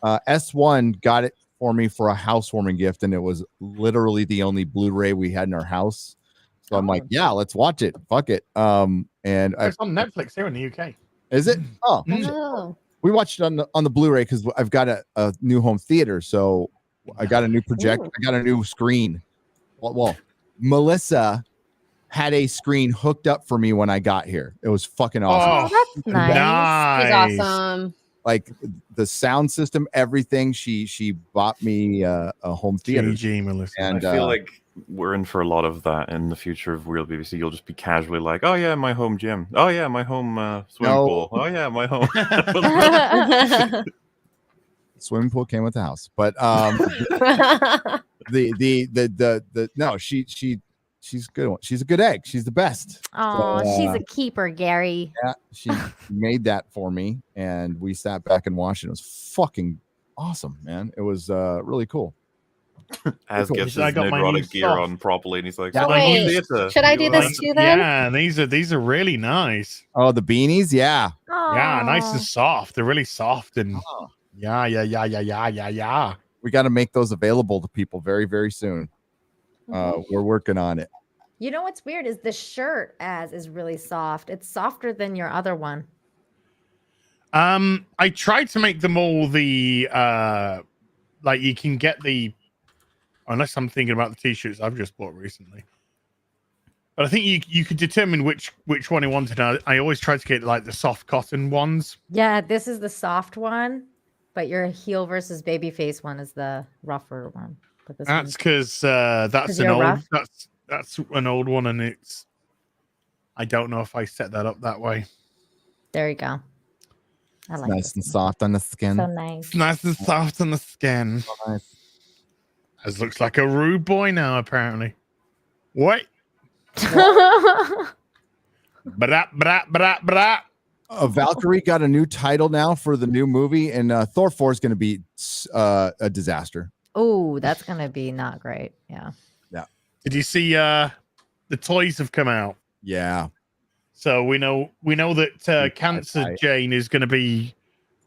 S1 got it for me for a housewarming gift, and it was literally the only Blu-ray we had in our house. So I'm like, yeah, let's watch it. Fuck it. And It's on Netflix here in the UK. is it? Oh, Oh. we watched it on the Blu-ray because I've got a new home theater, so I got a new projector. I got a new screen. Well, Melissa had a screen hooked up for me when I got here. It was fucking awesome. Oh, that's nice. He's awesome. Like the sound system, everything. She bought me a home theater. GG, Melissa. And I feel like we're in for a lot of that in the future of Real BBC. You'll just be casually like, "Oh yeah, my home gym. Oh yeah, my home swimming pool. Oh yeah, my home." swimming pool came with the house, but no, she's good. She's a good egg. She's the best. Oh, she's a keeper, Gary. Yeah, she made that for me, and we sat back and watched it. It was fucking awesome, man. It was really cool. As gets his I got my new Nerdrotic gear sock. on properly, and he's like, Yeah, "So wait, home theater. should I You do wanna-" this too then? Yeah, these are really nice. Oh, the beanies, yeah. Yeah, nice Aw. and soft. They're really soft and yeah. We got to make those available to people very, very soon. We're working on it. You know what's weird is the shirt is really soft. It's softer than your other one. I tried to make them all the like you can get the unless I'm thinking about the t-shirts I've just bought recently. But I think you could determine which one you wanted. I always try to get like the soft cotton ones. Yeah, this is the soft one, but your heel versus babyface one is the rougher one. But this That's one's- because that's 'Cause an you're old rough? that's an old one, and I don't know if I set that up that way. there you go. I It's like nice this and one. soft on the skin. So nice. It's nice and soft on the skin. So nice. As looks like a rude boy now, apparently. What? Brat. Valkyrie got a new title now for the new movie, and Thor 4 is going to be a disaster. Oh, that's gonna be not great. Yeah. Did you see the toys have come out? Yeah. So we know that Cancer Jane is going to be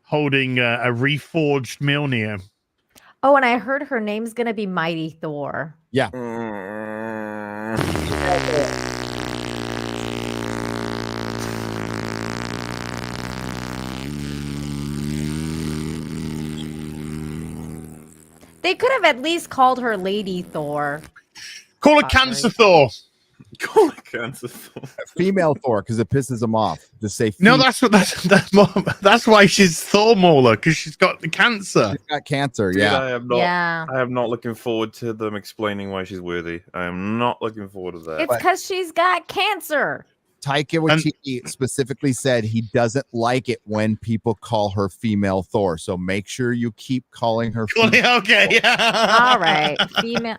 holding a reforged Mjolnir. Oh, and I heard her name's gonna be Mighty Thor. They could have at least called her Lady Thor. Call it Fuck, Cancer right. Thor. Call it cancer. Female Thor, because it pisses him off. Just say No, female. that's why she's Thor MauLer, because she's got the cancer. She's got cancer. Dude, Yeah. I am not. Yeah. I am not looking forward to them explaining why she's worthy. I am not looking forward to that. It's because she's got cancer. Taika Waititi specifically said he doesn't like it when people call her female Thor. So make sure you keep calling her Okay, yeah. All right. Female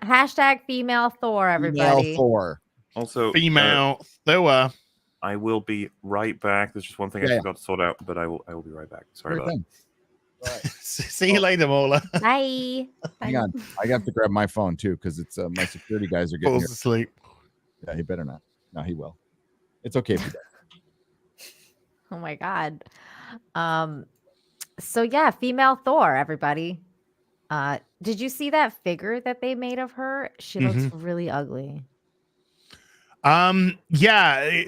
#female Thor, everybody. female Thor. Also, Female Thor. I will be right back. There's just one thing I Yeah. forgot to sort out, but I will be right back. Sorry Sure about thing. See you later, MauLer. Bye. Hang on. I have to grab my phone too because it's my security guys are getting Falls here. asleep. Yeah, he better not. No, he will. It's okay if he does. Oh my god. So yeah, female Thor, everybody. Did you see that figure that they made of her? She looks really ugly. Yeah.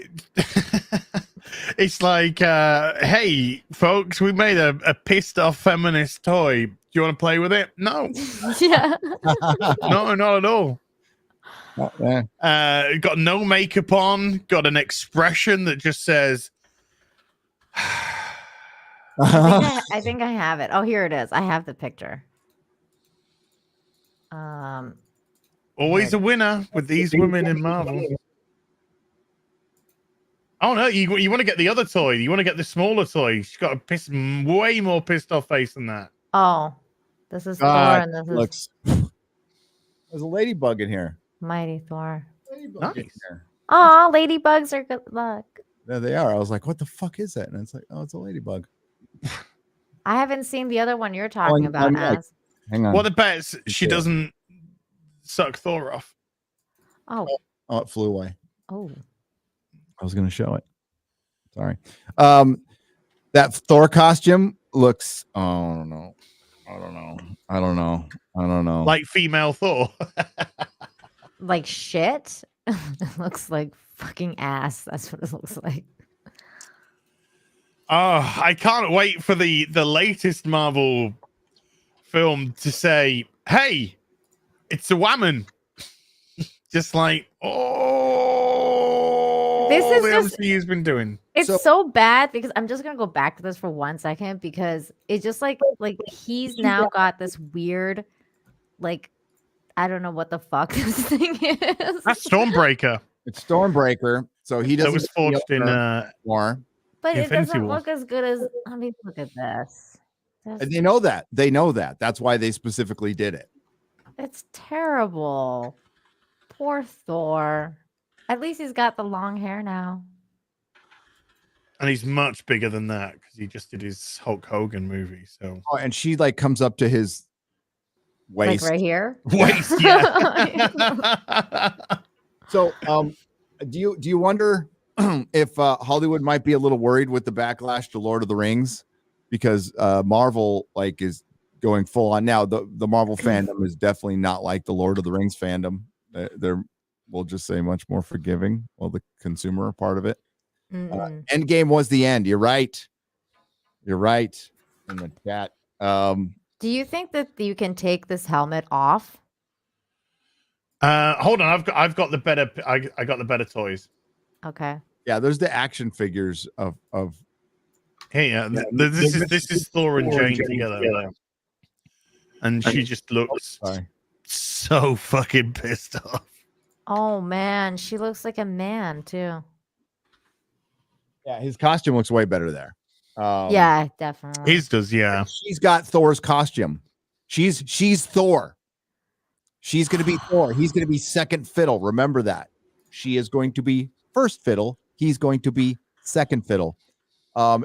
It's like, hey, folks, we made a pissed off feminist toy. Do you want to play with it? No, Yeah. no, not at all. Yeah. Got no makeup on, got an expression that just says, I think I have it. Oh, here it is. I have the picture. Always a winner with these women in Marvel. Oh no, you want to get the other toy. You want to get the smaller toy. She's got a way more pissed off face than that. Oh, this is Thor God, and this is looks. There's a ladybug in here. Mighty Thor. Ladybug in Nice. here. Oh, ladybugs are good luck. There they are. I was like, what the fuck is that? And it's like, oh, it's a ladybug. I haven't seen the other one you're talking I'm about. like- As Hang on. What the bets she Yeah. doesn't suck Thor off. oh Oh, it flew away. oh. I was going to show it. Sorry. That Thor costume looks. Oh no. I don't know. Like female Thor. Like shit. It looks like fucking ass. That's what it looks like. Oh, I can't wait for the latest Marvel film to say, "Hey, it's a woman." Just like, oh, This is the just- MCU's been doing. It's So- so bad because I'm just gonna go back to this for 1 second because it's just like he's now got this weird, like, I don't know what the fuck this thing is. That's Stormbreaker. It's Stormbreaker, so he That doesn't was forged in more. But it Infinity doesn't War. look as good as. I mean, look at this. And they know that. They know that. That's why they specifically did it. It's terrible. Poor Thor. At least he's got the long hair now. And he's much bigger than that because he just did his Hulk Hogan movie. So Oh, and she like comes up to his waist. Like right here. waste, yeah. So, do you wonder if Hollywood might be a little worried with the backlash to Lord of the Rings because Marvel like is going full on now? The Marvel fandom is definitely not like the Lord of the Rings fandom. They're we'll just say much more forgiving. Well, the consumer part of it. Mm-mm. Endgame was the end. You're right. You're right. In the chat. Do you think that you can take this helmet off? Hold on, I've got the better. I got the better toys. Okay. Yeah, there's the action figures of Hey, this is Thor and Jane together, and she just looks sorry. so fucking pissed off. Oh man, she looks like a man too. Yeah, his costume looks way better there. Yeah, definitely. His does, yeah. She's got Thor's costume. She's Thor. She's going to be Thor. He's going to be second fiddle. Remember that. She is going to be first fiddle. He's going to be second fiddle.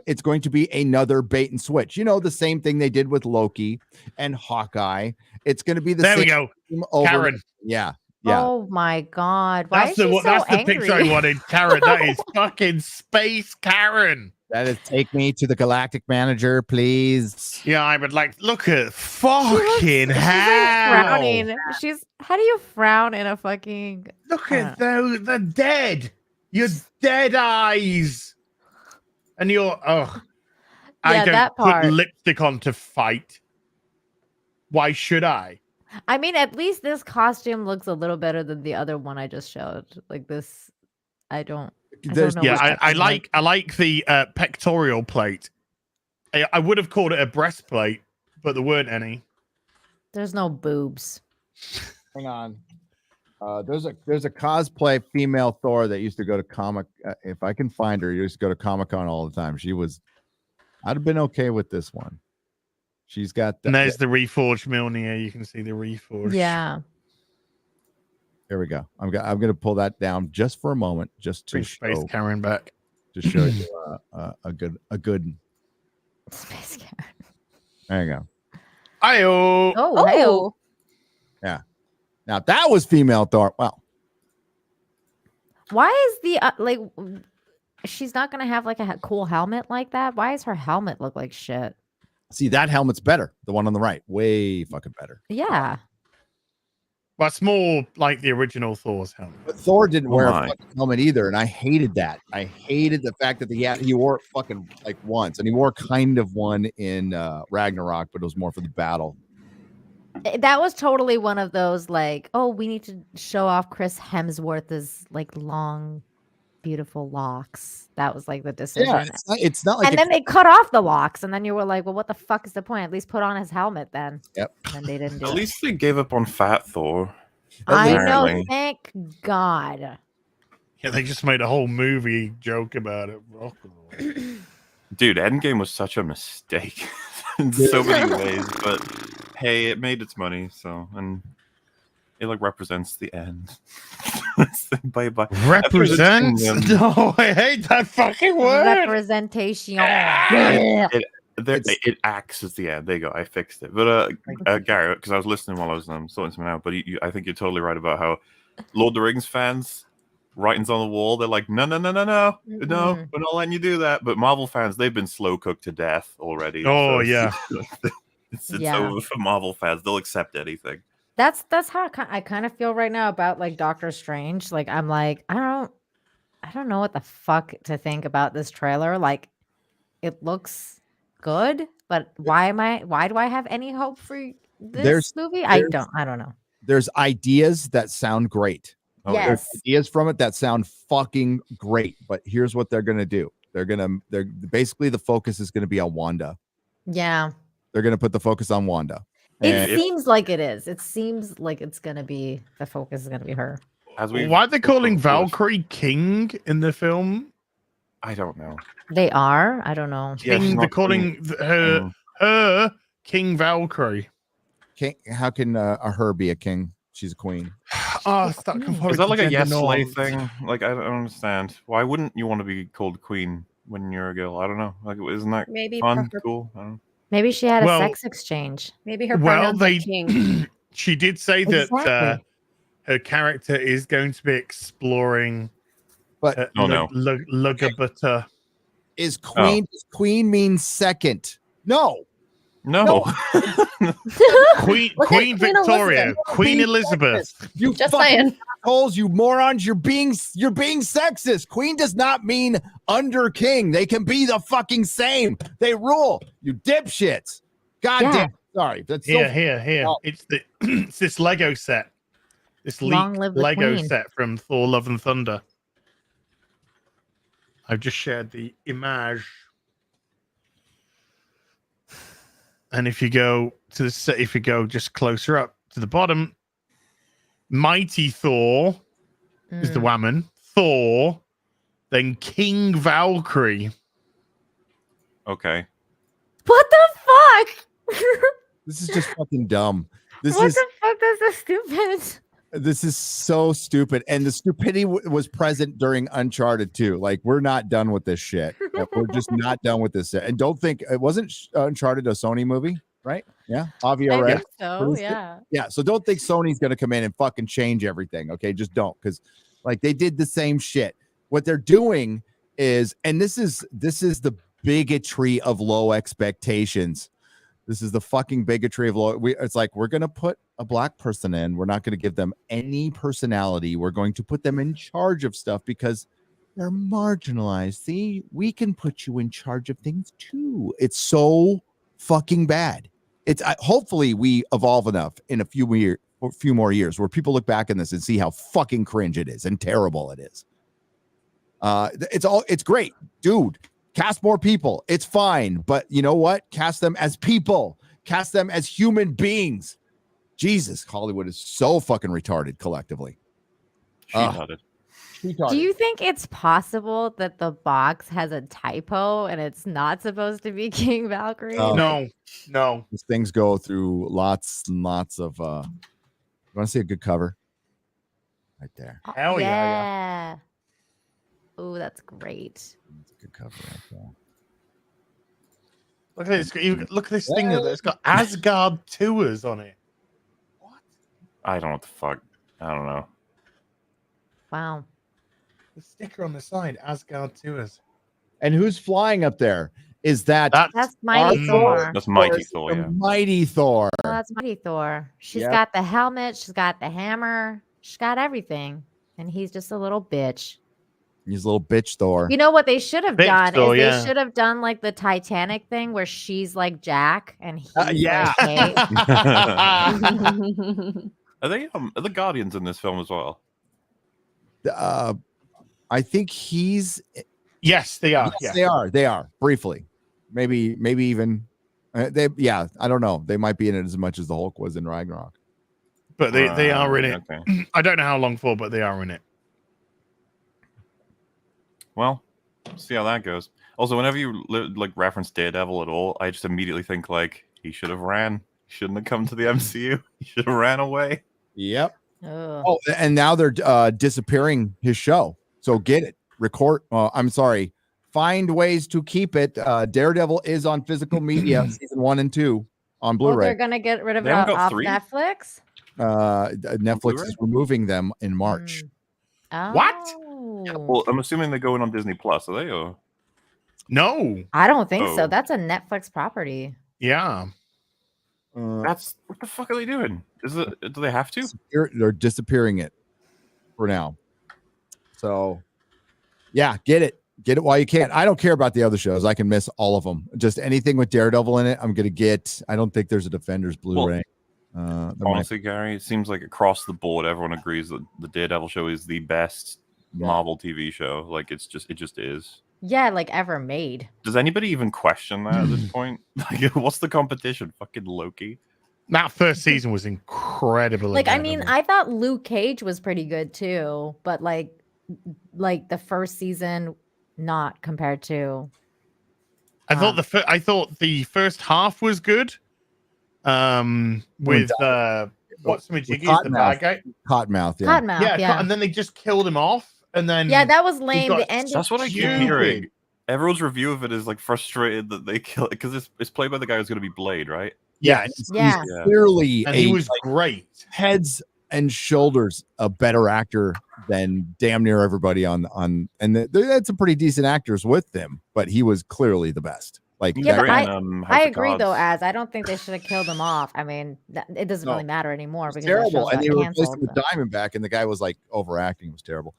It's going to be another bait and switch. You know, the same thing they did with Loki and Hawkeye. It's going to be the There same we go. theme over. Karen. Yeah. Yeah. Oh my god. Why That's is she the so that's the angry? picture I wanted. Karen, that is fucking space Karen. That is take me to the galactic manager, please. Yeah, I would like look at She looks- fucking she's like hell. frowning. How do you frown in a fucking Look at the dead. Your dead eyes. And you're Yeah, I don't that put part. lipstick on to fight. Why should I? I mean, at least this costume looks a little better than the other one I just showed. Like this, I don't There's know Yeah, what that I is like the pectoral plate. I would have called it a breastplate, but there weren't any. There's no boobs. Hang on. There's a cosplay female Thor that used to go to comic. If I can find her, used to go to Comic-Con all the time. I'd have been okay with this one. She's got. And there's the reforged Mjolnir. You can see the reforged. Yeah. Here we go. I'm gonna pull that down just for a moment, just to Bring space show Karen back. you a good. Space Karen. There you go. Ayo. Oh, hey. Oh, Now that was female Thor. Well, Why is the she's not gonna have like a cool helmet like that? Why does her helmet look like shit? see that helmet's better. The one on the right, way fucking better. Yeah. Well, it's more like the original Thor's helmet. But Thor didn't Oh wear my. a fucking helmet either, and I hated that. I hated the fact that he wore it fucking like once, and he wore kind of one in Ragnarok, but it was more for the battle. That was totally one of those like, oh, we need to show off Chris Hemsworth's like long beautiful locks. That was like the decision. Yeah, it's not like And then they cut off the locks, and then you were like, well, what the fuck is the point? At least put on his helmet then. Yep. And then they didn't do At it. least they gave up on Fat Thor. I know, Apparently. thank God. Yeah, they just made a whole movie joke about it. Dude, Endgame was such a mistake in so many ways, but hey, it made its money, so and it like represents the end. Bye bye. Represents? No, I hate that fucking word. Representation. It acts as the end. There you go. I fixed it. But Gary, because I was listening while I was sorting something out. But I think you're totally right about how Lord of the Rings fans, writings on the wall, they're like, no, we're not letting you do that. But Marvel fans, they've been slow cooked to death already. Oh, so yeah. it's over for Marvel fans. They'll accept anything. That's how I kind of feel right now about like Doctor Strange. Like I'm like I don't know what the fuck to think about this trailer. Like it looks good, but why do I have any hope for this movie? I don't know. There's ideas that sound great. Oh, yes. There's ideas from it that sound fucking great, but here's what they're gonna do. They're basically the focus is gonna be on Wanda. Yeah. They're gonna put the focus on Wanda. It seems like it is. It seems like it's gonna be the focus is gonna be her. Why are they calling Valkyrie King in the film? I don't know. They are. I don't know. Yeah, she's King, they're not calling her King Valkyrie. King, how can her be a king? She's a queen. Oh, stop Is that like a yes slay thing? Like I don't understand. Why wouldn't you want to be called queen when you're a girl? I don't know. Like isn't that Maybe fun? Cool. I don't know. Maybe she had a sex exchange. Maybe her pronouns are king. She did say that her character is going to be exploring. But Lugabutta. Is queen? Does queen mean second? No. Queen Victoria, Queen Elizabeth. You just saying. Holes, you morons! You're being sexist. Queen does not mean under king. They can be the fucking same. They rule. You dipshits. God damn. Sorry. That's here. Oh. It's this Lego set. This Lego set from Thor: Love and Thunder. I've just shared the image. And if you go to the set, if you go just closer up to the bottom, Mighty Thor is the woman. Thor, then King Valkyrie. Okay. What the fuck? This is just fucking dumb. The fuck? This is stupid. This is so stupid, and the stupidity was present during Uncharted too. Like we're not done with this shit. We're just not done with this. And don't think it wasn't Uncharted a Sony movie, right? Yeah, Avi, I right? think so. Yeah. Yeah. So don't think Sony's gonna come in and fucking change everything. Okay, just don't, because like they did the same shit. What they're doing is, and this is the bigotry of low expectations. This is the fucking bigotry of low. It's like we're gonna put a black person in. We're not gonna give them any personality. We're going to put them in charge of stuff because they're marginalized. See, we can put you in charge of things too. It's so fucking bad. It's hopefully we evolve enough in a few more years where people look back on this and see how fucking cringe it is and terrible it is. It's great, dude. Cast more people. It's fine. But you know what? Cast them as people. Cast them as human beings. Jesus, Hollywood is so fucking retarded collectively. Retarded. Do you think it's possible that the box has a typo and it's not supposed to be King Valkyrie? No. These things go through lots and lots of. You want to see a good cover? Right there. Hell yeah. Oh, that's great. That's a good cover right there. Look at this. Look at this thing. It's got Asgard Tours on it. What? I don't know what the fuck. I don't know. Wow. The sticker on the side, Asgard Tours. And who's flying up there? Is that's Mighty Thor? That's Mighty Thor, yeah. Mighty Thor. Oh, that's Mighty Thor. She's got the helmet. She's got the hammer. She's got everything. And he's just a little bitch. He's a little bitch Thor. You know what they should have done is they should have done like the Titanic thing where she's like Jack and he's like Kate. Are the Guardians in this film as well? I think he's. Yes, they are. Yes, Yeah. they are briefly, maybe even. They I don't know. They might be in it as much as the Hulk was in Ragnarok. But they are in it. Okay. I don't know how long for, but they are in it. Well, see how that goes. Also, whenever you like reference Daredevil at all, I just immediately think like he should have ran. He shouldn't have come to the MCU. He should have ran away. Yep. Ugh. Oh, and now they're disappearing his show. So get it. Record. I'm sorry. Find ways to keep it. Daredevil is on physical media, season 1 and 2 on Oh, Blu-ray. they're gonna get rid of They it haven't got off 3? Netflix. Netflix Blu-ray? is removing them in March. What? Oh. Well, I'm assuming they're going on Disney Plus, are they? Or No. I don't think so. Oh. That's a Netflix property. Yeah. that's what the fuck are they doing? Is it? Do they have to? They're disappearing it for now. So, yeah, get it while you can. I don't care about the other shows. I can miss all of them. Just anything with Daredevil in it, I'm gonna get. I don't think there's a Defenders Blu-ray. Honestly, Gary, it seems like across the board, everyone agrees that the Daredevil show is the best Marvel TV show. Like it just is. Yeah, like ever made. Does anybody even question that at this point? Like, what's the competition? Fucking Loki. That first season was incredible. Like, I mean, I thought Luke Cage was pretty good too, but like the first season, not compared to. I thought the first half was good. With what's the Majiggy, the bad guy? Cottonmouth, yeah. Cottonmouth, yeah. And then they just killed him off, and then Yeah, that was lame. got- The ending. That's what I keep Stupid. hearing. Everyone's review of it is like frustrated that they kill it because it's played by the guy who's going to be Blade, right? Yeah, Yes. Yeah. he's clearly And he a, was great. heads and shoulders a better actor than damn near everybody on and they had some pretty decent actors with them, but he was clearly the best. Like Yeah, but Great I in, House I of agree though, Cards. I don't think they should have killed him off. I mean, it doesn't No. really matter anymore it was because that terrible, show's and they got replaced him canceled. with but- Diamondback, and the guy was like overacting. It was terrible.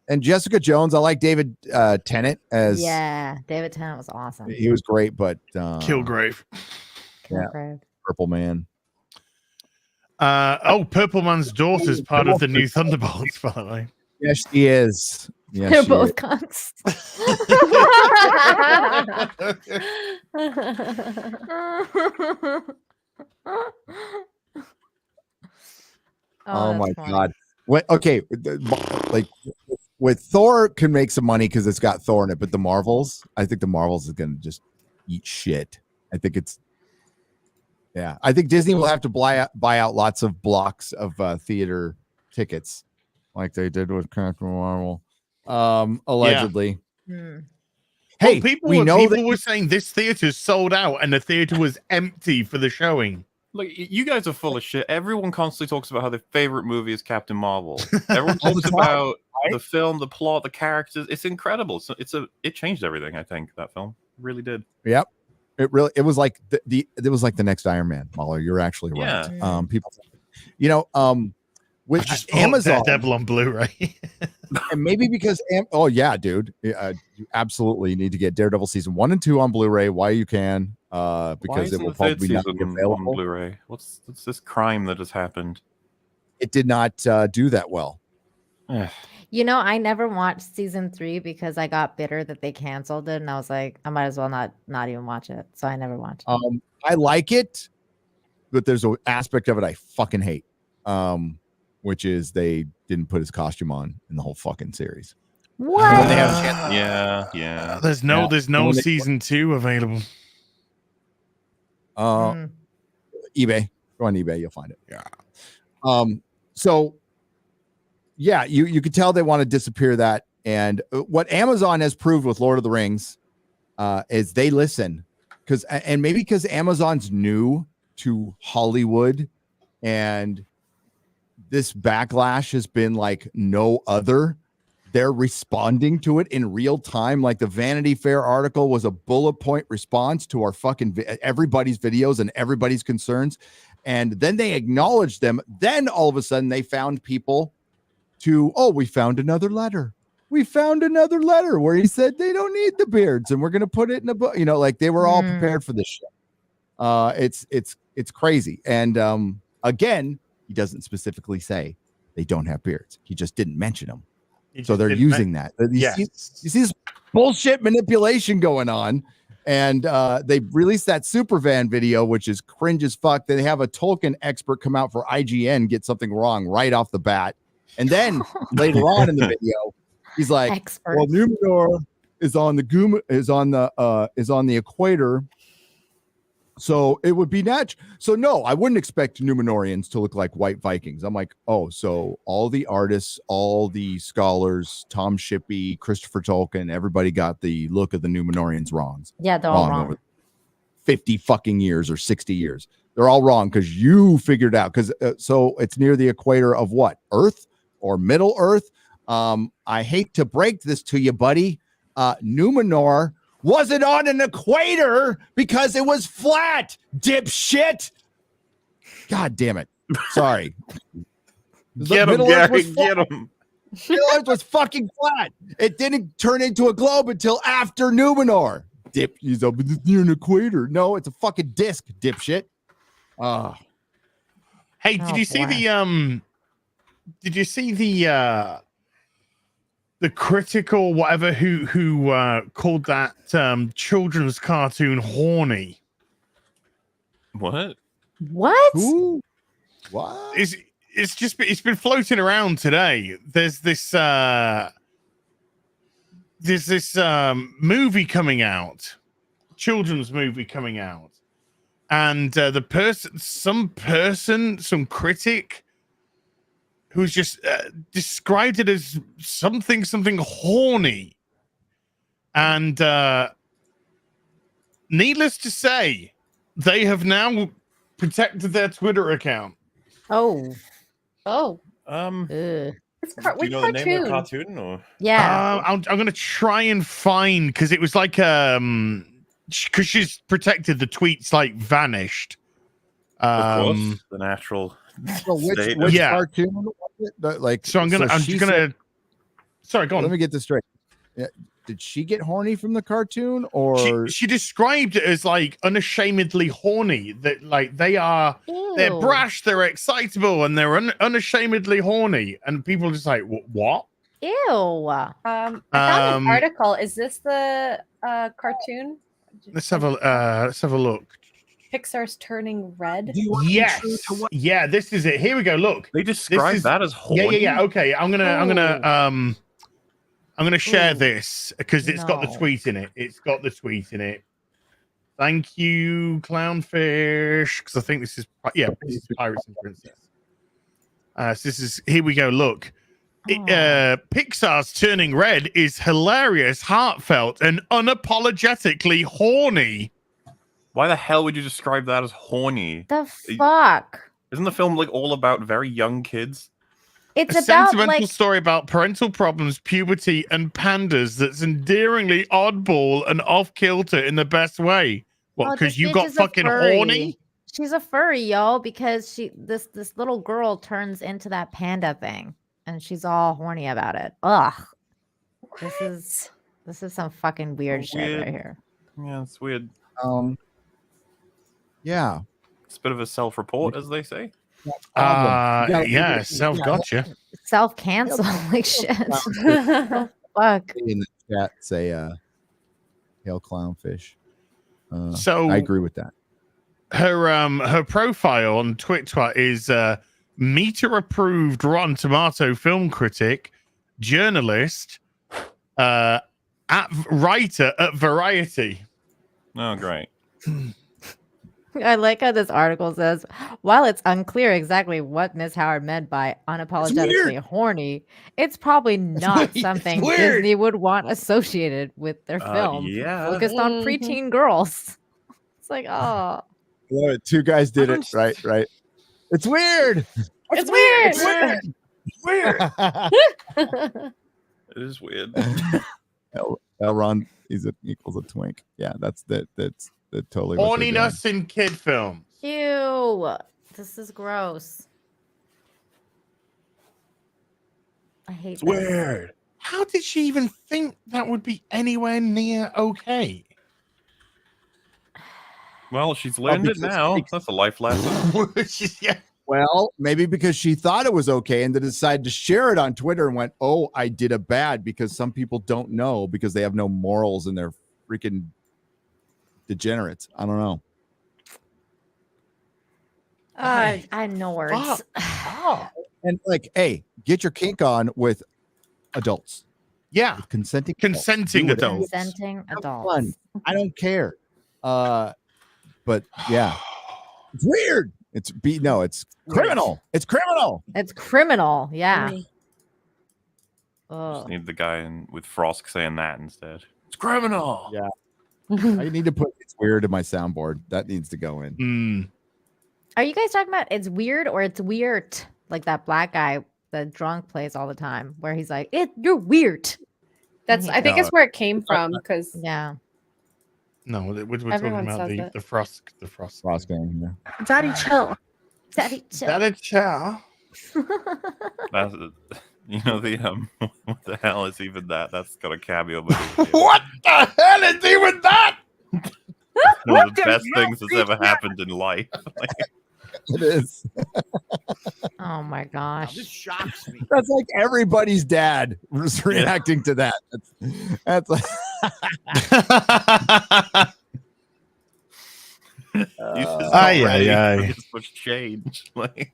And Jessica Jones, I like David Tennant as Yeah, David Tennant was awesome. he was great, but Kilgrave. Kilgrave. Purple Man. Purple Man's daughter's part of the new Thunderbolts, by the way. Yes, she is. Yes, They're she both is. cunts. Oh my that's funny. god. Okay, like with Thor can make some money because it's got Thor in it, but the Marvels, I think the Marvels is gonna just eat shit. I think it's I think Disney will have to buy out lots of blocks of theater tickets like they did with Captain Marvel. Allegedly. Hmm. Hey, people we know people were saying this theater's sold out and the theater was empty for the showing. Look, you guys are full of shit. Everyone constantly talks about how their favorite movie is Captain Marvel. Everyone All the talks time, about right? the film, the plot, the characters. It's incredible. So it changed everything. I think that film it really did. Yep. It was like it was like the next Iron Man, MauLer. You're actually right. Yeah. People, with Just Amazon, Devil on Blu-ray. and maybe because oh yeah, dude, you absolutely need to get Daredevil season 1 and 2 on Blu-ray while you can, Why because it isn't will the third probably not be season on available. Blu-ray? What's this crime that has happened? It did not do that well. You know, I never watched season 3 because I got bitter that they canceled it, and I was like, I might as well not even watch it. So I never watched it. I like it, but there's an aspect of it I fucking hate, which is they didn't put his costume on in the whole fucking series. What? When they have a chance- Yeah. There's no When they- season 2 available. Mm. eBay. Go on eBay, you'll find it. Yeah. So yeah, you could tell they want to disappear that. And what Amazon has proved with Lord of the Rings is they listen, and maybe because Amazon's new to Hollywood, and this backlash has been like no other. They're responding to it in real time. Like the Vanity Fair article was a bullet point response to our fucking everybody's videos and everybody's concerns. And then they acknowledged them. Then all of a sudden they found people we found another letter. We found another letter where he said they don't need the beards and we're going to put it in a book. Like they were all prepared for this shit. It's crazy. And again, he doesn't specifically say they don't have beards. He just didn't mention them. He So just they're didn't using that. Yes. You see this bullshit manipulation going on. And they released that Supervan video, which is cringe as fuck. They have a Tolkien expert come out for IGN, get something wrong right off the bat. And then later on in the video, he's like, Expert. well, Numenor is on the equator. So it would be natural. So no, I wouldn't expect Numenorians to look like white Vikings. I'm like, oh, so all the artists, all the scholars, Tom Shippey, Christopher Tolkien, everybody got the look of the Numenorians wrong. Yeah, they're all wrong. Over 50 fucking years or 60 years. They're all wrong because you figured out. Because so it's near the equator of what? Earth or Middle Earth? I hate to break this to you, buddy. Numenor wasn't on an equator because it was flat, dipshit. God damn it. Sorry. Get him, Gary. Get him. Middle Earth was fucking flat. It didn't turn into a globe until after Numenor. He's up near an equator. No, it's a fucking disc, dipshit. Hey, did you see the critical whatever who called that children's cartoon horny? What? What? Who? What? It's been floating around today. There's this movie coming out, children's movie coming out, and some critic who's just described it as something horny, and needless to say, they have now protected their Twitter account. Oh. Ugh. Do Which you know the name of the cartoon? cartoon? Or? Yeah. I'm gonna try and find, because it was like because she's protected, the tweets like vanished. Of course, the natural. So which Yeah. cartoon was it? Like, So I'm just gonna. Sorry, go on. Let me get this straight. Yeah. Did she get horny from the cartoon, or She described it as like unashamedly horny. That like they're Ew. brash, they're excitable, and they're unashamedly horny. And people are just like, what? Ew. I found an article. Is this the cartoon? Let's have a look. Pixar's Turning Red. Yes. Yeah, this is it. Here we go. Look. They describe that as horny. Yeah. Okay, I'm gonna share this because it's got the No. tweet in it. It's got the tweet in it. Thank you, Clownfish. Because I think this is Pirates and Princess. So this is, here we go. Look, Pixar's Turning Red is hilarious, heartfelt, and unapologetically horny. Why the hell would you describe that as horny? The fuck? Isn't the film like all about very young kids? It's A about sentimental like story about parental problems, puberty, and pandas that's endearingly oddball and off-kilter in the best way. What, oh, because this you bitch got is a fucking furry. horny? She's a furry, y'all, because this little girl turns into that panda thing, and she's all horny about it. Ugh. This is some fucking weird shit right here. Yeah, it's weird. yeah. It's a bit of a self-report, as they say. Yeah, self-gotcha. Self-cancel like shit. Fuck. In the chat, say, "Hail Clownfish." So I agree with that. Her profile on Twitter is meter-approved Rotten Tomato film critic, journalist, writer at Variety. Oh, great. I like how this article says, while it's unclear exactly what Miss Howard meant by unapologetically horny, it's probably not something Disney would want associated with their film yeah. focused on preteen girls. It's like, oh. Love it. Two guys did it. Right. It's weird. It's weird. It's weird. It is weird. Elrond equals a twink. Yeah, that's totally what they're doing. Horniness in kid films. Ew. This is gross. I hate It's weird. How did she even think that would be anywhere near okay? Well, she's learned it now. That's a life lesson. Yeah. Well, maybe because she thought it was okay and then decided to share it on Twitter and went, "Oh, I did a bad," because some people don't know because they have no morals and they're freaking degenerates. I don't know. I had no words. And like, hey, get your kink on with adults. Yeah. With consenting Consenting adults. adults. Consenting Have adults. fun. I don't care. But yeah, it's weird. It's criminal. It's criminal. It's criminal. Yeah. Really. Just Oh. need the guy with Frosk saying that instead. It's criminal. Yeah. I need to put it's weird in my soundboard. That needs to go in. Mm. Are you guys talking about it's weird or it's weird? Like that black guy that drunk plays all the time, where he's like, "You're weird." That's I think No. it's where it came from because Yeah. No, we're talking Everyone about says it. the frost. The frost. Frost gang, yeah. Daddy, chill. Daddy, chill. That a chow. That's the what the hell is even that? That's got a cameo. But What the hell is even that? one of the best things that's ever happened in life. It is. Oh my gosh. This shocks me. That's like everybody's dad was reacting to that. That's like This much change. Like,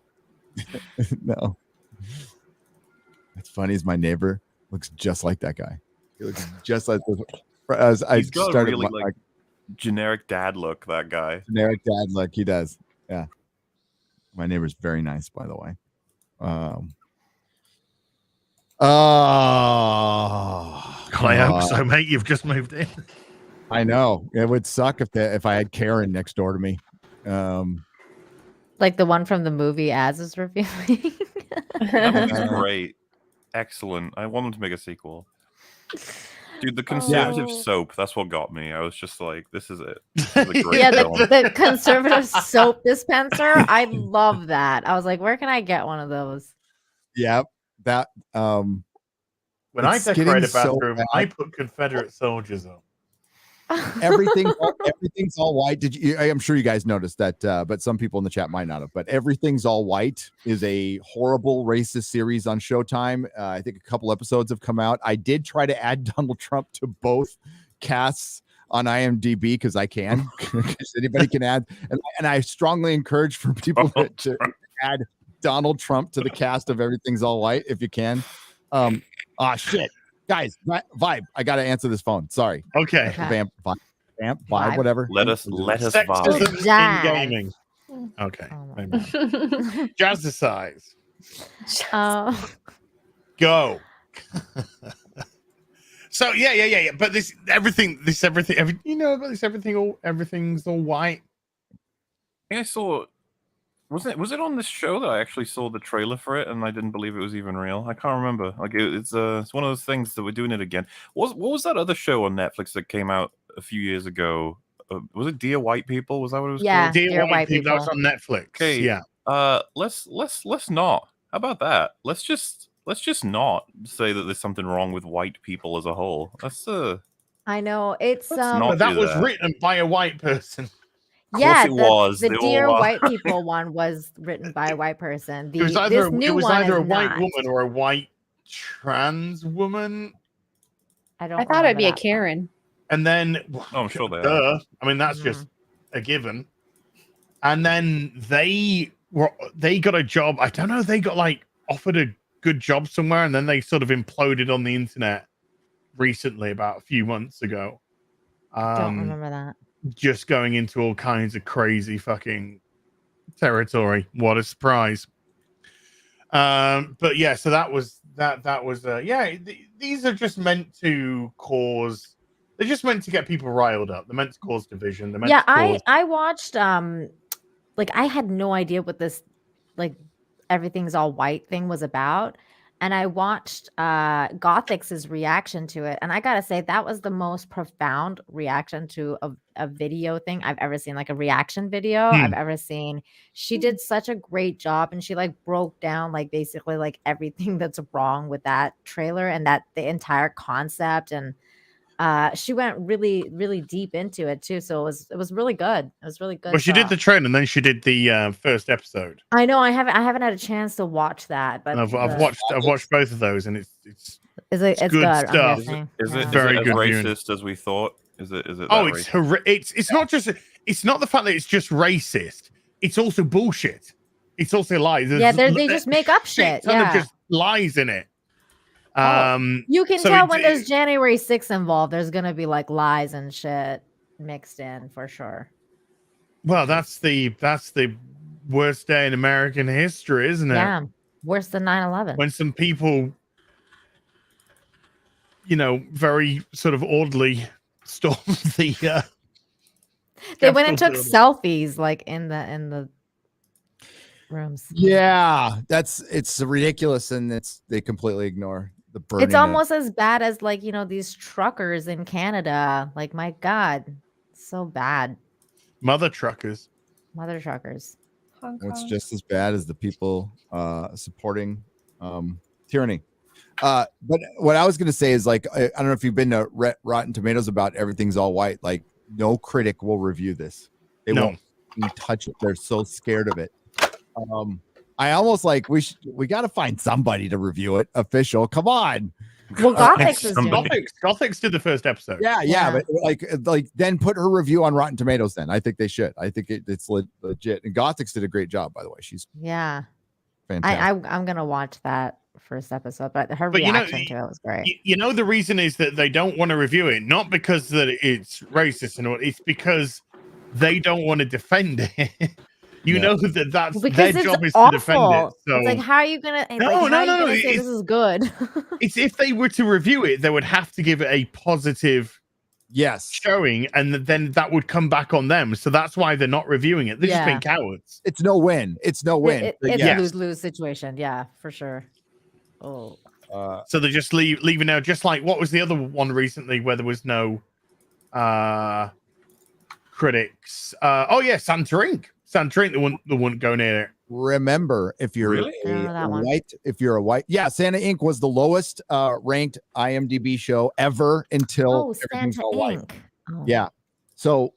no. It's funny as my neighbor looks just like that guy. He looks just like this. As I he's got a started really like generic dad look. That guy. generic dad look. He does. Yeah. My neighbor's very nice, by the way. I hope so, mate. You've just moved in. I know it would suck if I had Karen next door to me. Like the one from the movie Az is revealing. That was great. Excellent. I want them to make a sequel. Dude, the conservative soap, that's what got me. I was just like, this is it. This is a great Yeah, film. the conservative soap dispenser. I love that. I was like, where can I get one of those? Yep. That When I It's decorate getting a so bathroom, bad. I put Confederate soldiers up. everything's all white. I'm sure you guys noticed that, but some people in the chat might not have. But Everything's All White is a horrible racist series on Showtime. I think a couple episodes have come out. I did try to add Donald Trump to both casts on IMDb because I can. Because anybody can add, and I strongly encourage for people to add Donald Trump to the cast of Everything's All White if you can. Shit. Guys, Vibe, I got to answer this phone. Sorry. Okay. Vamp, Vibe, whatever. Let us Sexism vibe. in Jazz. gaming. Okay. Oh my maybe. Jazzercise. Go. So yeah. But everything's all white. I think I saw. Was it on this show that I actually saw the trailer for it and I didn't believe it was even real? I can't remember. Like it's one of those things that we're doing it again. What was that other show on Netflix that came out a few years ago? Was it Dear White People? Was that what it was Yeah. called? Dear White White People. That was People. on Netflix. Okay. Yeah. Let's not. How about that? Let's just not say that there's something wrong with white people as a whole. I know it's Let's not But that do was that. written by a white person. Of yeah, course it was. the They all Dear are. White People one was written by a white person. It was either this new a one is white not. woman or a white trans woman. I don't. I thought it'd be a remember that. Karen. And then, Oh, I'm sure they are. duh. I mean, that's just a given. And then they got a job. I don't know. They got like offered a good job somewhere, and then they sort of imploded on the internet recently, about a few months ago. Don't remember that. Just going into all kinds of crazy fucking territory. What a surprise. But yeah, so that was these are just meant to cause. They're just meant to get people riled up. They're meant to cause division. They're meant Yeah, to cause... I watched like I had no idea what this like Everything's All White thing was about. And I watched Gothix's reaction to it. And I gotta say, that was the most profound reaction to a video thing I've ever seen, like a reaction video I've ever seen. She did such a great job, and she like broke down like basically like everything that's wrong with that trailer and that the entire concept. And she went really, really deep into it too. So it was really good. It was really good. Well, she did the trailer and then she did the first episode. I know I haven't had a chance to watch that, but And I've watched both of those, and it's it's good good. stuff. I'm guessing. Is it Very as good racist as we thought? Is it? Oh, that it's racist? it's not just it's not the fact that it's just racist. It's also bullshit. It's also lies. Yeah, they just make up shit. Ton of Yeah. just lies in it. You can so tell it- when there's January 6th involved, there's gonna be like lies and shit mixed in for sure. Well, that's the worst day in American history, isn't it? Yeah, worse than 9/11. When some people, very sort of orderly stormed the. They went and took Capitol selfies like in the rooms. Yeah, it's ridiculous, and they completely ignore the burning. It's almost as bad as like these truckers in Canada. Like my God, so bad. Mother truckers. Mother truckers. Hong It's Kong. just as bad as the people supporting tyranny. But what I was going to say is, like, I don't know if you've been to Rotten Tomatoes about everything's all white. Like, no critic will review this. They No. won't even touch it. They're so scared of it. I almost like we got to find somebody to review it. Official, come on. Well, Gothics is doing it. Gothics did the first episode. Yeah, but like then put her review on Rotten Tomatoes. Then I think they should. I think it's legit. And Gothics did a great job, by the way. She's Yeah. fantastic. I'm gonna watch that first episode, but her But reaction to it was great. The reason is that they don't want to review it, not because that it's racist and all. It's because they don't want to defend it. Know that's Well, their because job it's is awful. to defend it. So It's like, how are you gonna? No, like, how are no, you no, gonna say it's- this is good. it's if they were to review it, they would have to give it a positive Yes, showing, and then that would come back on them. So that's why they're not reviewing it. They're just being cowards. it's no win. It's no win. But It's yes, a lose-lose situation. Yeah, for sure. Oh, So they're just leaving out. Just like what was the other one recently where there was no critics? Santorini. Santorini, they wouldn't go near it. remember, if you're Really? Oh, that one. white, Santa Inc. was the lowest ranked IMDb show ever until everything's Santa all white. Inc. Oh. Yeah. So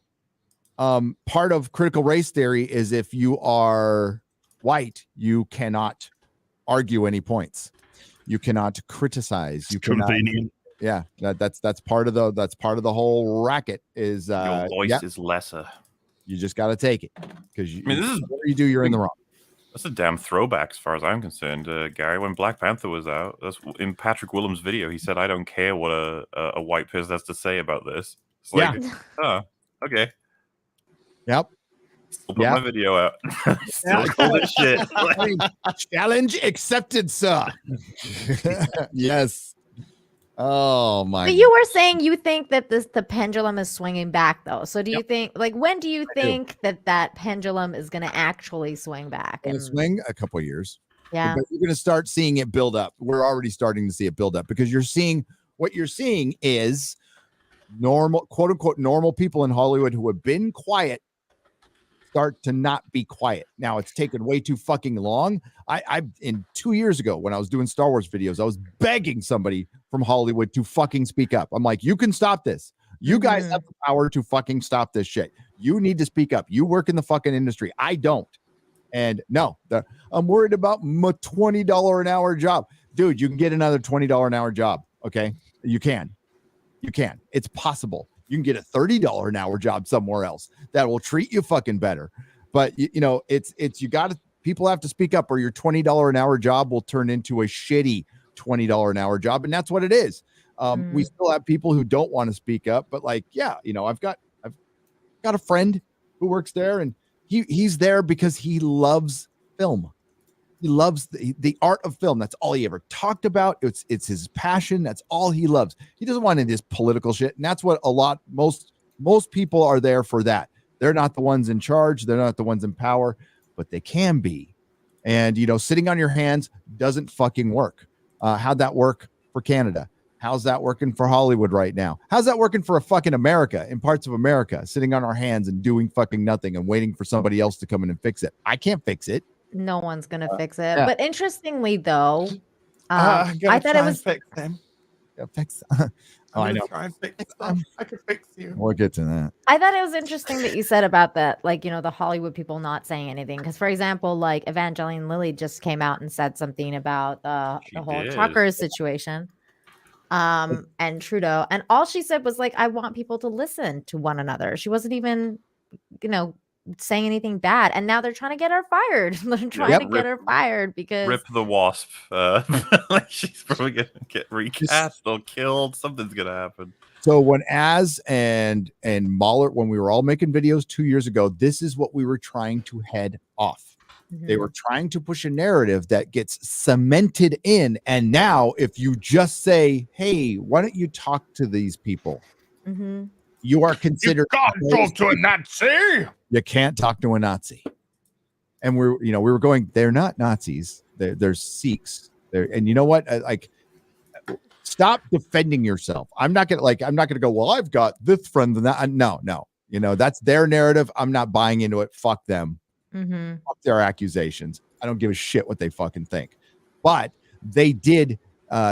part of critical race theory is if you are white, you cannot argue any points. You cannot criticize. You cannot. Convenient. Yeah, that's part of the whole racket. Is Your voice is lesser. you just got to take it because I mean, this is whatever you do, you're in the wrong. That's a damn throwback as far as I'm concerned, Gary. When Black Panther was out, that's in Patrick Willem's video. He said, "I don't care what a white person has to say about this." It's like, oh, okay. Yep. I'll put my video out. Still called it shit. Challenge accepted, sir. Yes. Oh my. But you were saying you think that the pendulum is swinging back, though. So do you think, like, when do you I do. think that pendulum is going to actually swing back? Gonna swing a couple of years. Yeah. But you're going to start seeing it build up. We're already starting to see it build up because what you're seeing is normal, quote unquote, normal people in Hollywood who have been quiet start to not be quiet. Now it's taken way too fucking long. I in 2 years ago when I was doing Star Wars videos, I was begging somebody from Hollywood to fucking speak up. I'm like, you can stop this. You guys have the power to fucking stop this shit. You need to speak up. You work in the fucking industry. I don't. And no, I'm worried about my $20 an hour job. Dude, you can get another $20 an hour job. Okay. You can. It's possible. You can get a $30 an hour job somewhere else that will treat you fucking better. But people have to speak up or your $20 an hour job will turn into a shitty $20 an hour job. And that's what it is. We still have people who don't want to speak up, but like, I've got a friend who works there and he's there because he loves film. He loves the art of film. That's all he ever talked about. It's his passion. That's all he loves. He doesn't want any of this political shit. And that's what most people are there for that. They're not the ones in charge. They're not the ones in power, but they can be. And, sitting on your hands doesn't fucking work. How'd that work for Canada? How's that working for Hollywood right now? How's that working for a fucking America in parts of America, sitting on our hands and doing fucking nothing and waiting for somebody else to come in and fix it? I can't fix it. No one's going to fix it. yeah. But interestingly, though, I I thought it was. fix them. Fix. I'm I gonna know. try and fix stuff. I can fix you. We'll get to that. I thought it was interesting that you said about that, like, the Hollywood people not saying anything. Because, for example, like Evangeline Lilly just came out and said something about She the whole did. truckers situation, and Trudeau, and all she said was like, "I want people to listen to one another." She wasn't even, saying anything bad, and now they're trying to get her fired. They're trying to get her fired because Rip the Wasp. Like she's probably gonna get recast or killed. Something's gonna happen. So when and MauLer, when we were all making videos 2 years ago, this is what we were trying to head off. They were trying to push a narrative that gets cemented in. And now if you just say, hey, why don't you talk to these people? You are considered. You can't talk to a Nazi. You can't talk to a Nazi. And we were going, they're not Nazis. They're Sikhs. And you know what? Stop defending yourself. I'm not gonna go, well, I've got this friend and that. No. That's their narrative. I'm not buying into it. Fuck them. Fuck their accusations. I don't give a shit what they fucking think. But they did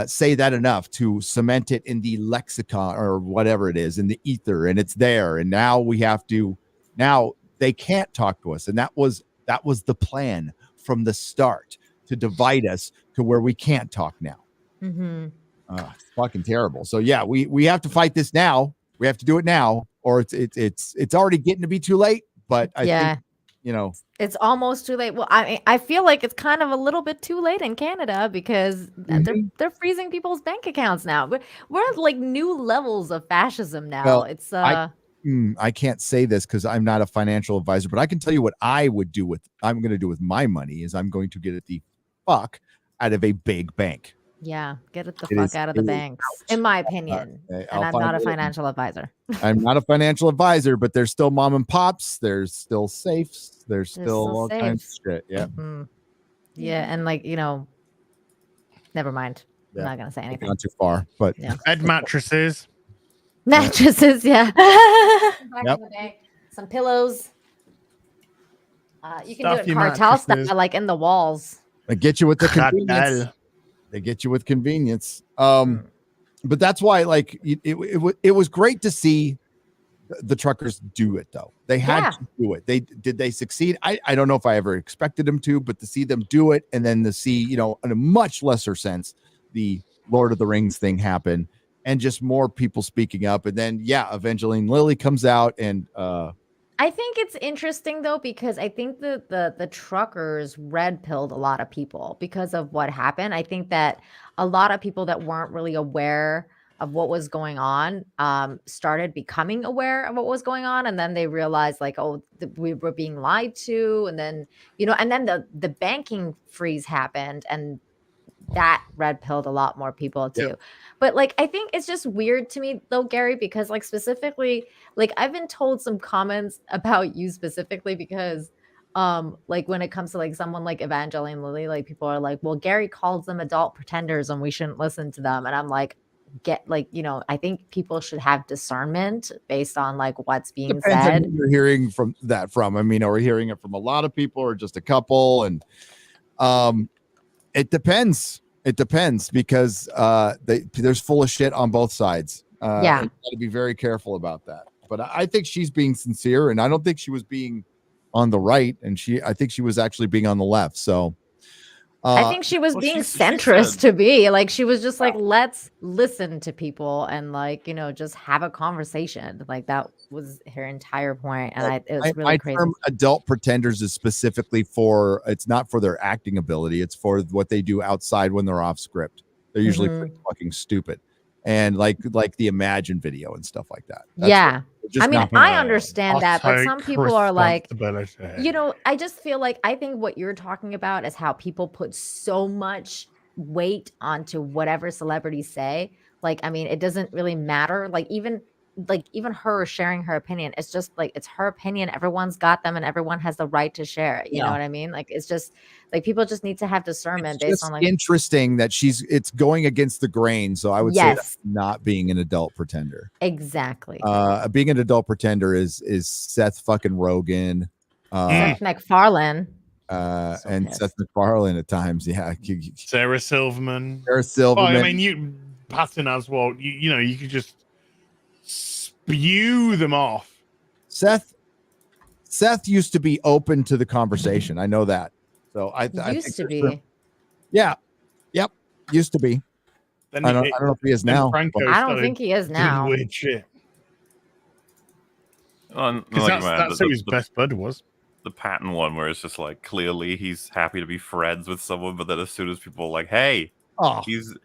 say that enough to cement it in the lexicon or whatever it is, in the ether, and it's there. And now they can't talk to us. And that was the plan from the start, to divide us to where we can't talk now. It's fucking terrible. So yeah, we have to fight this now. We have to do it now, or it's already getting to be too late. But I think, it's almost too late. Well, I feel like it's kind of a little bit too late in Canada because they're freezing people's bank accounts now. We're at like new levels of fascism now. Well, it's I can't say this because I'm not a financial advisor, but I can tell you what I'm going to do with my money is I'm going to get it the fuck out of a big bank. Yeah, get it the fuck out of the banks, in my opinion. And I'm not a financial advisor. I'm not a financial advisor, but there's still mom and pops. There's still safes. There's still all kinds of shit. Yeah. Yeah, and never mind. I'm not gonna say anything. Not too far, but Bed mattresses. Mattresses, yeah. Back in the day. Some pillows. You can do it cartel style, like in the walls. They get you with the convenience. They get you with convenience. But that's why, it was great to see the truckers do it, though. They had to do it. Did they succeed? I don't know if I ever expected them to, but to see them do it, and then to see, in a much lesser sense, the Lord of the Rings thing happen, and just more people speaking up. And then, Evangeline Lilly comes out and I think it's interesting though, because I think the truckers red pilled a lot of people because of what happened. I think that a lot of people that weren't really aware of what was going on started becoming aware of what was going on, and then they realized we were being lied to, and then and then the banking freeze happened, and that red pilled a lot more people too. Yeah. But I think it's just weird to me though, Gary, because specifically, I've been told some comments about you specifically because when it comes to someone like Evangeline Lilly, people are like, well, Gary calls them adult pretenders and we shouldn't listen to them. And I'm like, I think people should have discernment based on what's being said. You're hearing from. I mean, are we hearing it from a lot of people or just a couple? And it depends. It depends because there's full of shit on both sides. You got to be very careful about that. But I think she's being sincere, and I don't think she was being on the right, and I think she was actually being on the left. So I think she was being centrist to be she was just let's listen to people and just have a conversation. That was her entire point. And it was really crazy. Term adult pretenders is specifically it's not for their acting ability. It's for what they do outside when they're off script. They're usually pretty fucking stupid. And like the Imagine video and stuff like that. I mean, I understand that, but some people are I just feel I think what you're talking about is how people put so much weight onto whatever celebrities say. I mean, it doesn't really matter. Even her sharing her opinion, it's just it's her opinion. Everyone's got them and everyone has the right to share it. You know what I mean? It's just people just need to have discernment based on interesting that it's going against the grain. So I would say that's not being an adult pretender. Exactly. Being an adult pretender is Seth fucking Rogen, Seth MacFarlane. And Seth MacFarlane at times. Yeah. Sarah Silverman. Well, I mean, Patton Oswalt, you know, you could just spew them off. Seth used to be open to the conversation. I know that. So I Used think to there's be. Yeah. Yep. Used to be. Then I don't know if he is then now. Franco but- I don't started think he is doing now. weird shit. Because Because that's who his best bud was. the Patton one where it's just like clearly he's happy to be friends with someone, but then as soon as people are like, "Hey, Oh, he's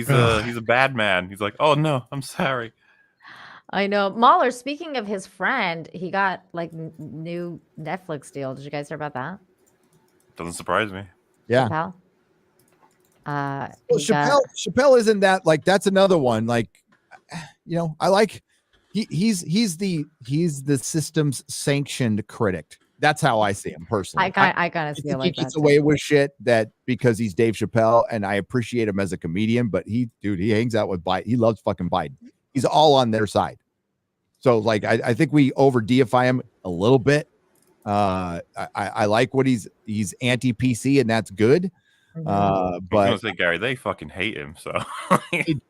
a bad man," he's like, "Oh no, I'm sorry." I know. MauLer, speaking of his friend, he got like new Netflix deal. Did you guys hear about that? Doesn't surprise me. yeah. Chappelle? Well, He got- Chappelle isn't that like that's another one. Like, you know, I like he's the system's sanctioned critic. That's how I see him personally. I kind I of feel think like he that. gets too. away with shit that because he's Dave Chappelle, and I appreciate him as a comedian, but he hangs out with Biden. He loves fucking Biden. He's all on their side. So like I think we over deify him a little bit. I like what he's anti PC, and that's good. Mhm. I was But gonna say, Gary, they fucking hate him. So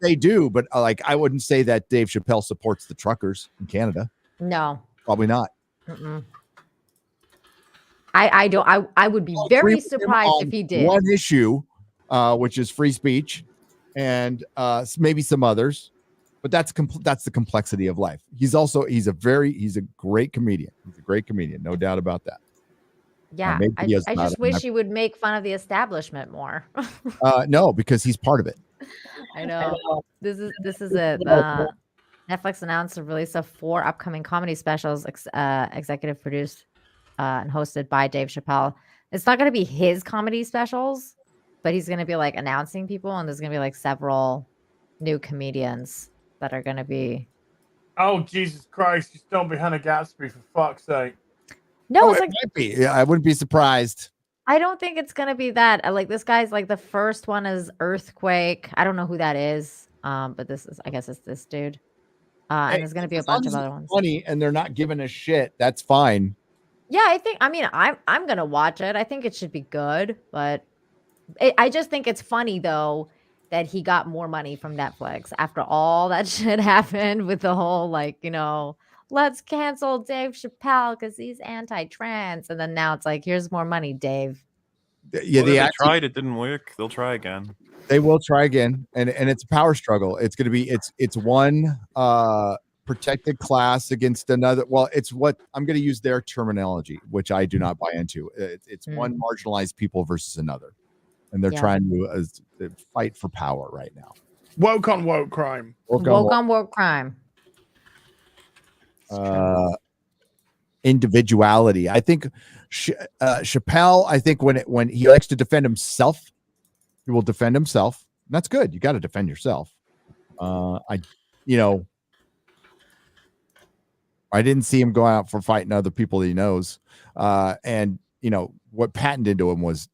they do, but like I wouldn't say that Dave Chappelle supports the truckers in Canada. No. Probably not. Mm-mm. I don't. I would be very Agree with him surprised on if he did. one issue, which is free speech, and maybe some others, but that's the complexity of life. He's a great comedian. He's a great comedian, no doubt about that. Yeah, maybe he is I not just a wish Netflix. he would make fun of the establishment more. No, because he's part of it. I know. This is it. Netflix announced the release of 4 upcoming comedy specials, executive produced and hosted by Dave Chappelle. It's not going to be his comedy specials, but he's going to be like announcing people, and there's going to be like several new comedians that are going to be. Oh, Jesus Christ. He's still behind a Gatsby, for fuck's sake. No, it's it like might be. Yeah, I wouldn't be surprised. I don't think it's gonna be that. Like this guy's like the first one is Earthquake. I don't know who that is. But I guess it's this dude. And there's gonna be a bunch of other ones. Funny, and they're not giving a shit. That's fine. Yeah, I'm gonna watch it. I think it should be good, but I just think it's funny though that he got more money from Netflix after all that shit happened with the whole like, let's cancel Dave Chappelle because he's anti-trans, and then now it's like, here's more money, Dave. Yeah, they tried, it didn't work. They'll try again. They will try again, and it's a power struggle. It's going to be it's one protected class against another. Well, it's what I'm going to use their terminology, which I do not buy into. It's one marginalized people versus another, and they're trying to fight for power right now. Woke on woke crime. Woke on woke crime. Individuality. I think Chappelle. I think when he likes to defend himself, he will defend himself. And that's good. You got to defend yourself. I didn't see him go out for fighting other people that he knows. And what Patton did to him was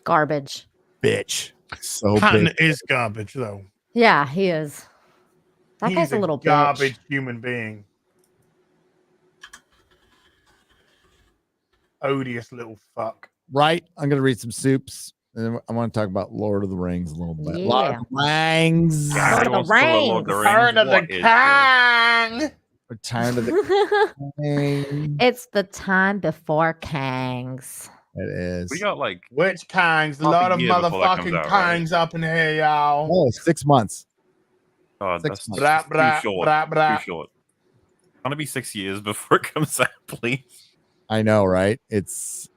Garbage. bitch. So Patton big. is garbage, though. Yeah, he is. That guy's He's a little garbage bitch. human being. Odious little fuck. Right. I'm going to read some soups. And I want to talk about Lord of the Rings a little bit. Yeah. Lord of the Rings. Lord of the Rings. Turn of the Kang. Return to the King. It's the time before Kangs. It is. We got like Which Kangs? A Half a lot of year before that comes motherfucking out, right? Kangs up in here, y'all. Oh, 6 months. God, 6 that's months. Brap, brap, too short. brap, brap. Too short. Want to be 6 years before it comes out, please. I know, right? It's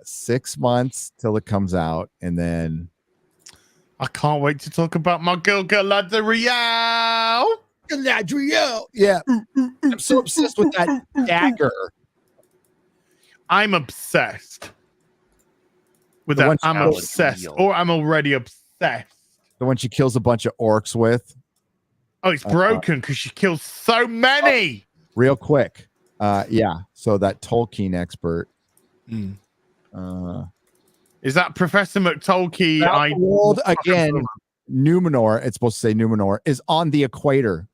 6 months till it comes out, and then I can't wait to talk about my girl Galadriel. Galadriel. Yeah, I'm so obsessed with that dagger. I'm obsessed with The one that. I'm Galadriel. obsessed, or I'm already obsessed. The one she kills a bunch of orcs with, Oh, it's broken because she kills so many. real quick. Yeah. So that Tolkien expert. Is that Professor McTolkien? The world again. Numenor. It's supposed to say Numenor is on the equator.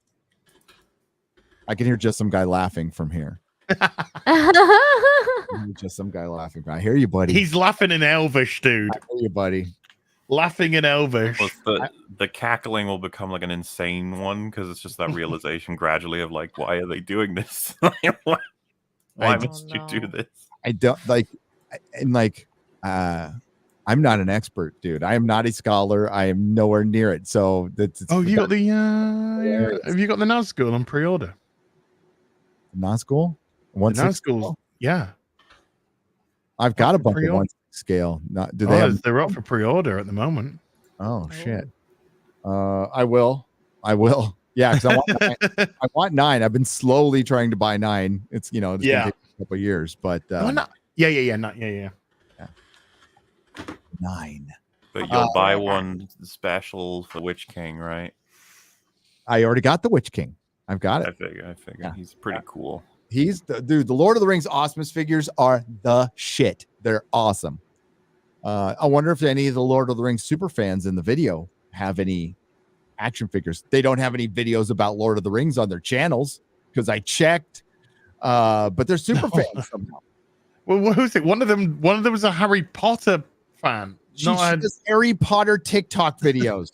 I can hear just some guy laughing from here. Just some guy laughing. I hear you, buddy. He's laughing in Elvish, dude. I hear you, buddy. laughing in Elvish. Well, the cackling will become like an insane one because it's just that realization gradually of like, why are they doing this? Why must you do this? I don't like, and like, I'm not an expert, dude. I am not a scholar. I am nowhere near it. So that's. You got the have you got the Nazgul on pre-order? Nazgul? The Nazgul, yeah. I've got a bunch of 1/6 scale. Not do they have? They're up for pre-order at the moment. Oh shit. I will. Yeah, because I want 9. I've been slowly trying to buy 9. It's it's gonna take a couple of years, but not 9. But you'll buy one special for Witch King, right? I already got the Witch King. I've got it. I figure Yeah. He's pretty cool. He's the Lord of the Rings Awesomeness figures are the shit. They're awesome. I wonder if any of the Lord of the Rings super fans in the video have any action figures. They don't have any videos about Lord of the Rings on their channels because I checked. But they're super fans somehow. Well, who's it? One of them was a Harry Potter fan. She does Harry Potter TikTok videos.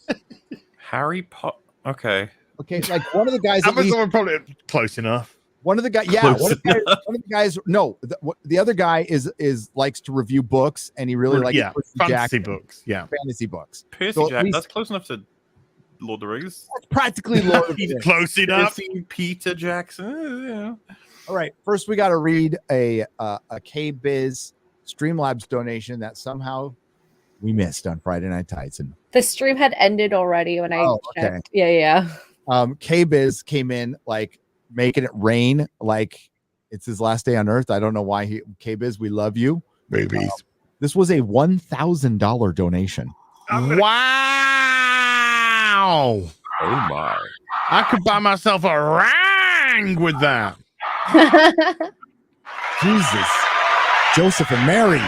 Harry Potter. Okay. Okay, like one of the guys. Amazon probably close enough. One of the guys, yeah. One of the guys. No, the other guy is likes to review books, and he really likes fantasy books. Yeah, fantasy books. Percy Jackson. That's close enough to Lord of the Rings. That's practically Lord of the Rings. Close enough. Peter Jackson. Yeah. All right. First, we got to read a K-Biz Streamlabs donation that somehow we missed on Friday Night Tights. And The stream had ended already when I checked. Yeah. K-Biz came in like making it rain like it's his last day on earth. I don't know why K-Biz, we love you. Babies. This was a $1,000 donation. Wow. Oh my. I could buy myself a ring with that. Jesus. Joseph and Mary.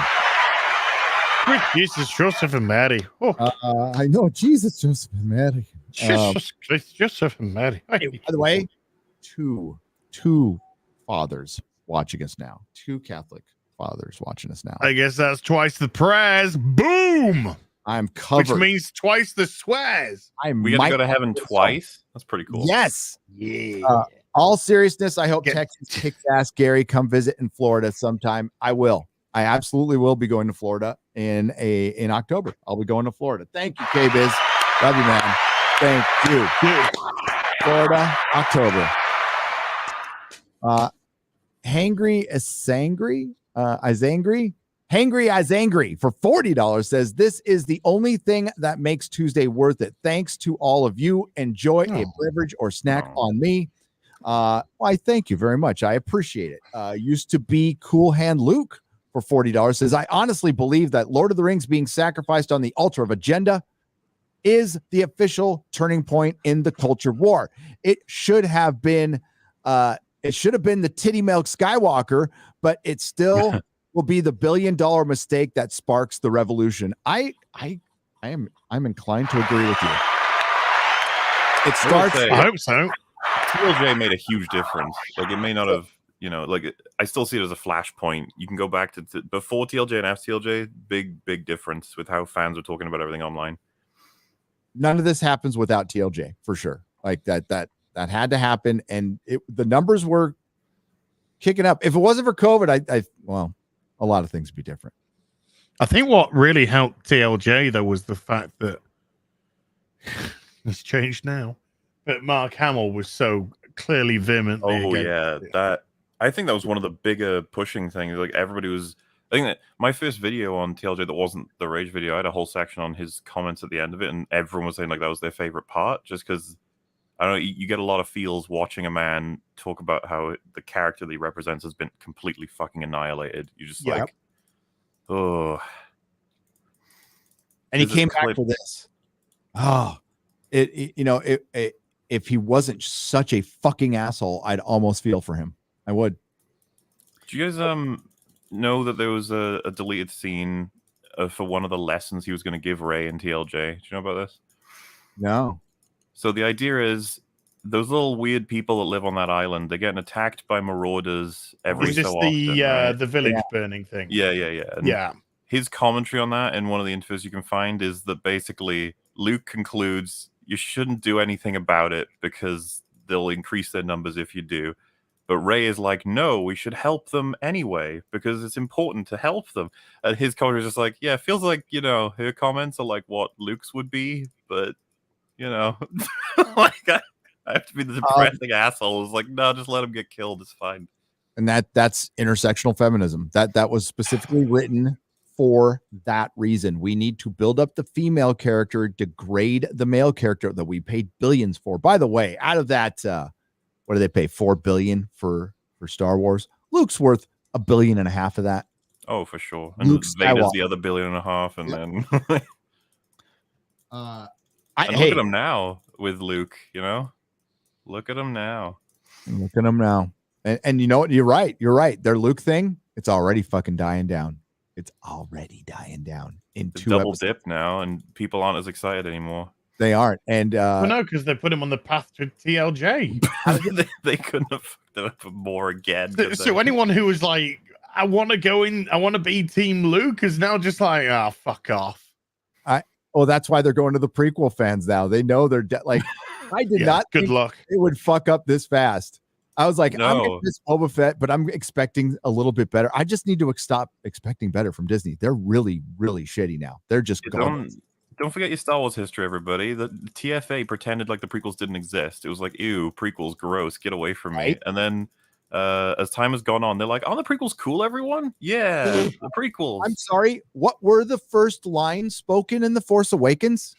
Quick, Jesus, Joseph and Mary. Oh. I know. Jesus, Joseph and Mary. Jesus Christ, Joseph and Mary. By the way, two fathers watching us now. 2 Catholic fathers watching us now. I guess that's twice the prayers. Boom. I'm covered. Which means twice the swears. We gotta go to heaven twice. That's pretty cool. Yes. Yeah. All seriousness, I hope Texas kicks ass. Gary, come visit in Florida sometime. I will. I absolutely will be going to Florida in October. I'll be going to Florida. Thank you, K-Biz. Love you, man. Thank you. Florida, October. Hangry as angry for $40 says this is the only thing that makes Tuesday worth it. Thanks to all of you. Enjoy a beverage or snack on me. I thank you very much. I appreciate it. Used to be Cool Hand Luke for $40 says I honestly believe that Lord of the Rings being sacrificed on the altar of agenda is the official turning point in the culture war. It should have been the Titty Milk Skywalker, but it still will be the $1 billion mistake that sparks the revolution. I'm inclined to agree with you. It starts. I hope so. TLJ made a huge difference. Like it may not have, I still see it as a flashpoint. You can go back to before TLJ and after TLJ. Big difference with how fans are talking about everything online. None of this happens without TLJ for sure. Like that had to happen, and the numbers were kicking up. If it wasn't for COVID, a lot of things would be different. I think what really helped TLJ though was the fact that it's changed now. But Mark Hamill was so clearly vehemently against it. I think that was one of the bigger pushing things. Like everybody was. I think that my first video on TLJ that wasn't the Rage video, I had a whole section on his comments at the end of it, and everyone was saying like that was their favorite part, just because I don't know. You get a lot of feels watching a man talk about how the character that he represents has been completely fucking annihilated. You just like, oh. And he came back for this. Oh, if he wasn't such a fucking asshole, I'd almost feel for him. I would. Do you guys know that there was a deleted scene for one of the lessons he was going to give Ray in TLJ? Do you know about this? No. So the idea is those little weird people that live on that island, they're getting attacked by marauders every so often. Is this the village burning thing? Yeah. And his commentary on that in one of the interviews you can find is that basically Luke concludes you shouldn't do anything about it because they'll increase their numbers if you do. But Rey is like, no, we should help them anyway because it's important to help them. And his commentary is just like, yeah, it feels like, her comments are like what Luke's would be, but, like I have to be the depressing asshole. It's like, no, just let him get killed. It's fine. And that's intersectional feminism. That was specifically written for that reason. We need to build up the female character, degrade the male character that we paid billions for. By the way, out of that, what do they pay? $4 billion for Star Wars. Luke's worth $1.5 billion of that. Oh, for sure. And Vader's the other $1.5 billion, and then look at him now with Luke. Look at him now. Look at him now. And you know what? You're right. Their Luke thing, it's already fucking dying down. It's already dying down in It's 2 double episodes. dip now, and people aren't as excited anymore. They aren't. And well, no, because they put him on the path to TLJ. they couldn't have fucked it up more again. So anyone who was like, I want to be Team Luke is now just like, fuck off. That's why they're going to the prequel fans now. They know they're like, I did not Good think luck. it would fuck up this fast. I was like, No. I'm going to miss Boba Fett, but I'm expecting a little bit better. I just need to stop expecting better from Disney. They're really, really shitty now. They're just gone. Don't forget your Star Wars history, everybody. The TFA pretended like the prequels didn't exist. It was like, ew, prequels, gross, get away from me. And then as time has gone on, they're like, the prequels cool, everyone? Yeah, the prequels. I'm sorry. What were the first lines spoken in The Force Awakens?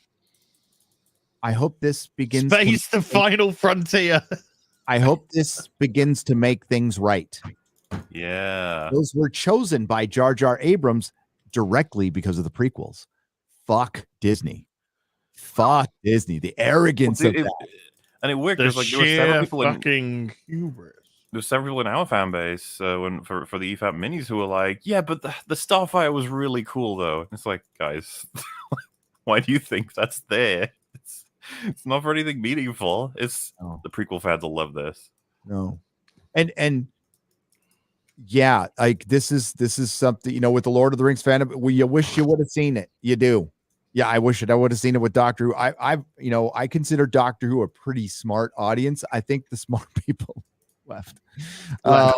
I hope this begins. Space the final frontier. I hope this begins to make things right. Yeah. Those were chosen by Jar Jar Abrams directly because of the prequels. Fuck Disney. Fuck Disney. The arrogance of that. And it worked. The There were several people fucking hubris. There's several in our fan base for the EFAP minis who were like, yeah, but the Starfire was really cool though. It's like, guys, why do you think that's there? It's not for anything meaningful. The prequel fans will love this. No. And yeah, like this is something, with the Lord of the Rings fandom, you wish you would have seen it. You do. Yeah, I wish I would have seen it with Doctor Who. I consider Doctor Who a pretty smart audience. I think the smart people left. I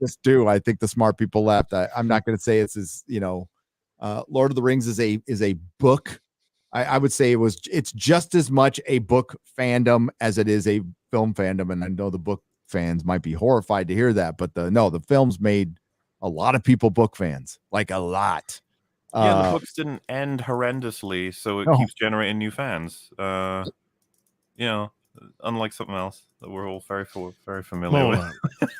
just do. I think the smart people left. I'm not going to say it's as Lord of the Rings is a book. I would say it's just as much a book fandom as it is a film fandom, and I know the book fans might be horrified to hear that, but the films made a lot of people book fans, like a lot. Yeah, the books didn't end horrendously, so it keeps generating new fans. Unlike something else that we're all very familiar with.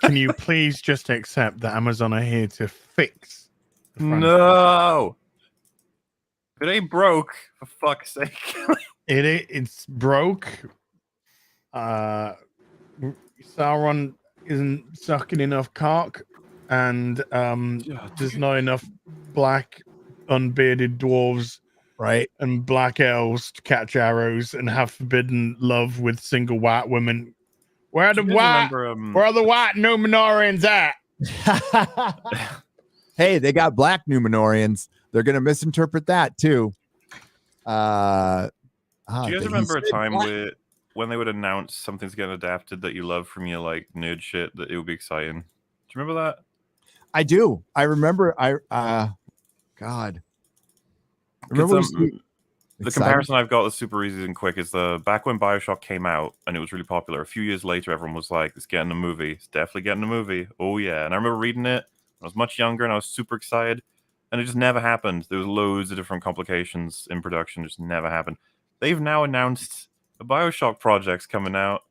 Can you please just accept that Amazon are here to fix the franchise? No, it ain't broke, for fuck's sake. It's broke. Sauron isn't sucking enough cock, and there's not enough black unbearded dwarves, right, and black elves to catch arrows and have forbidden love with single white women. Where are the white Numenorians at? Hey, they got black Numenorians. They're gonna misinterpret that too. Do you guys remember a time when they would announce something's getting adapted that you love from your like nerd shit, that it would be exciting? Do you remember that? I do. I remember. God. Remember the comparison I've got is super easy and quick. Is back when BioShock came out and it was really popular. A few years later, everyone was like, "It's getting a movie. It's definitely getting a movie." Oh yeah! And I remember reading it. I was much younger and I was super excited, and it just never happened. There was loads of different complications in production. Just never happened. They've now announced a BioShock project's coming out,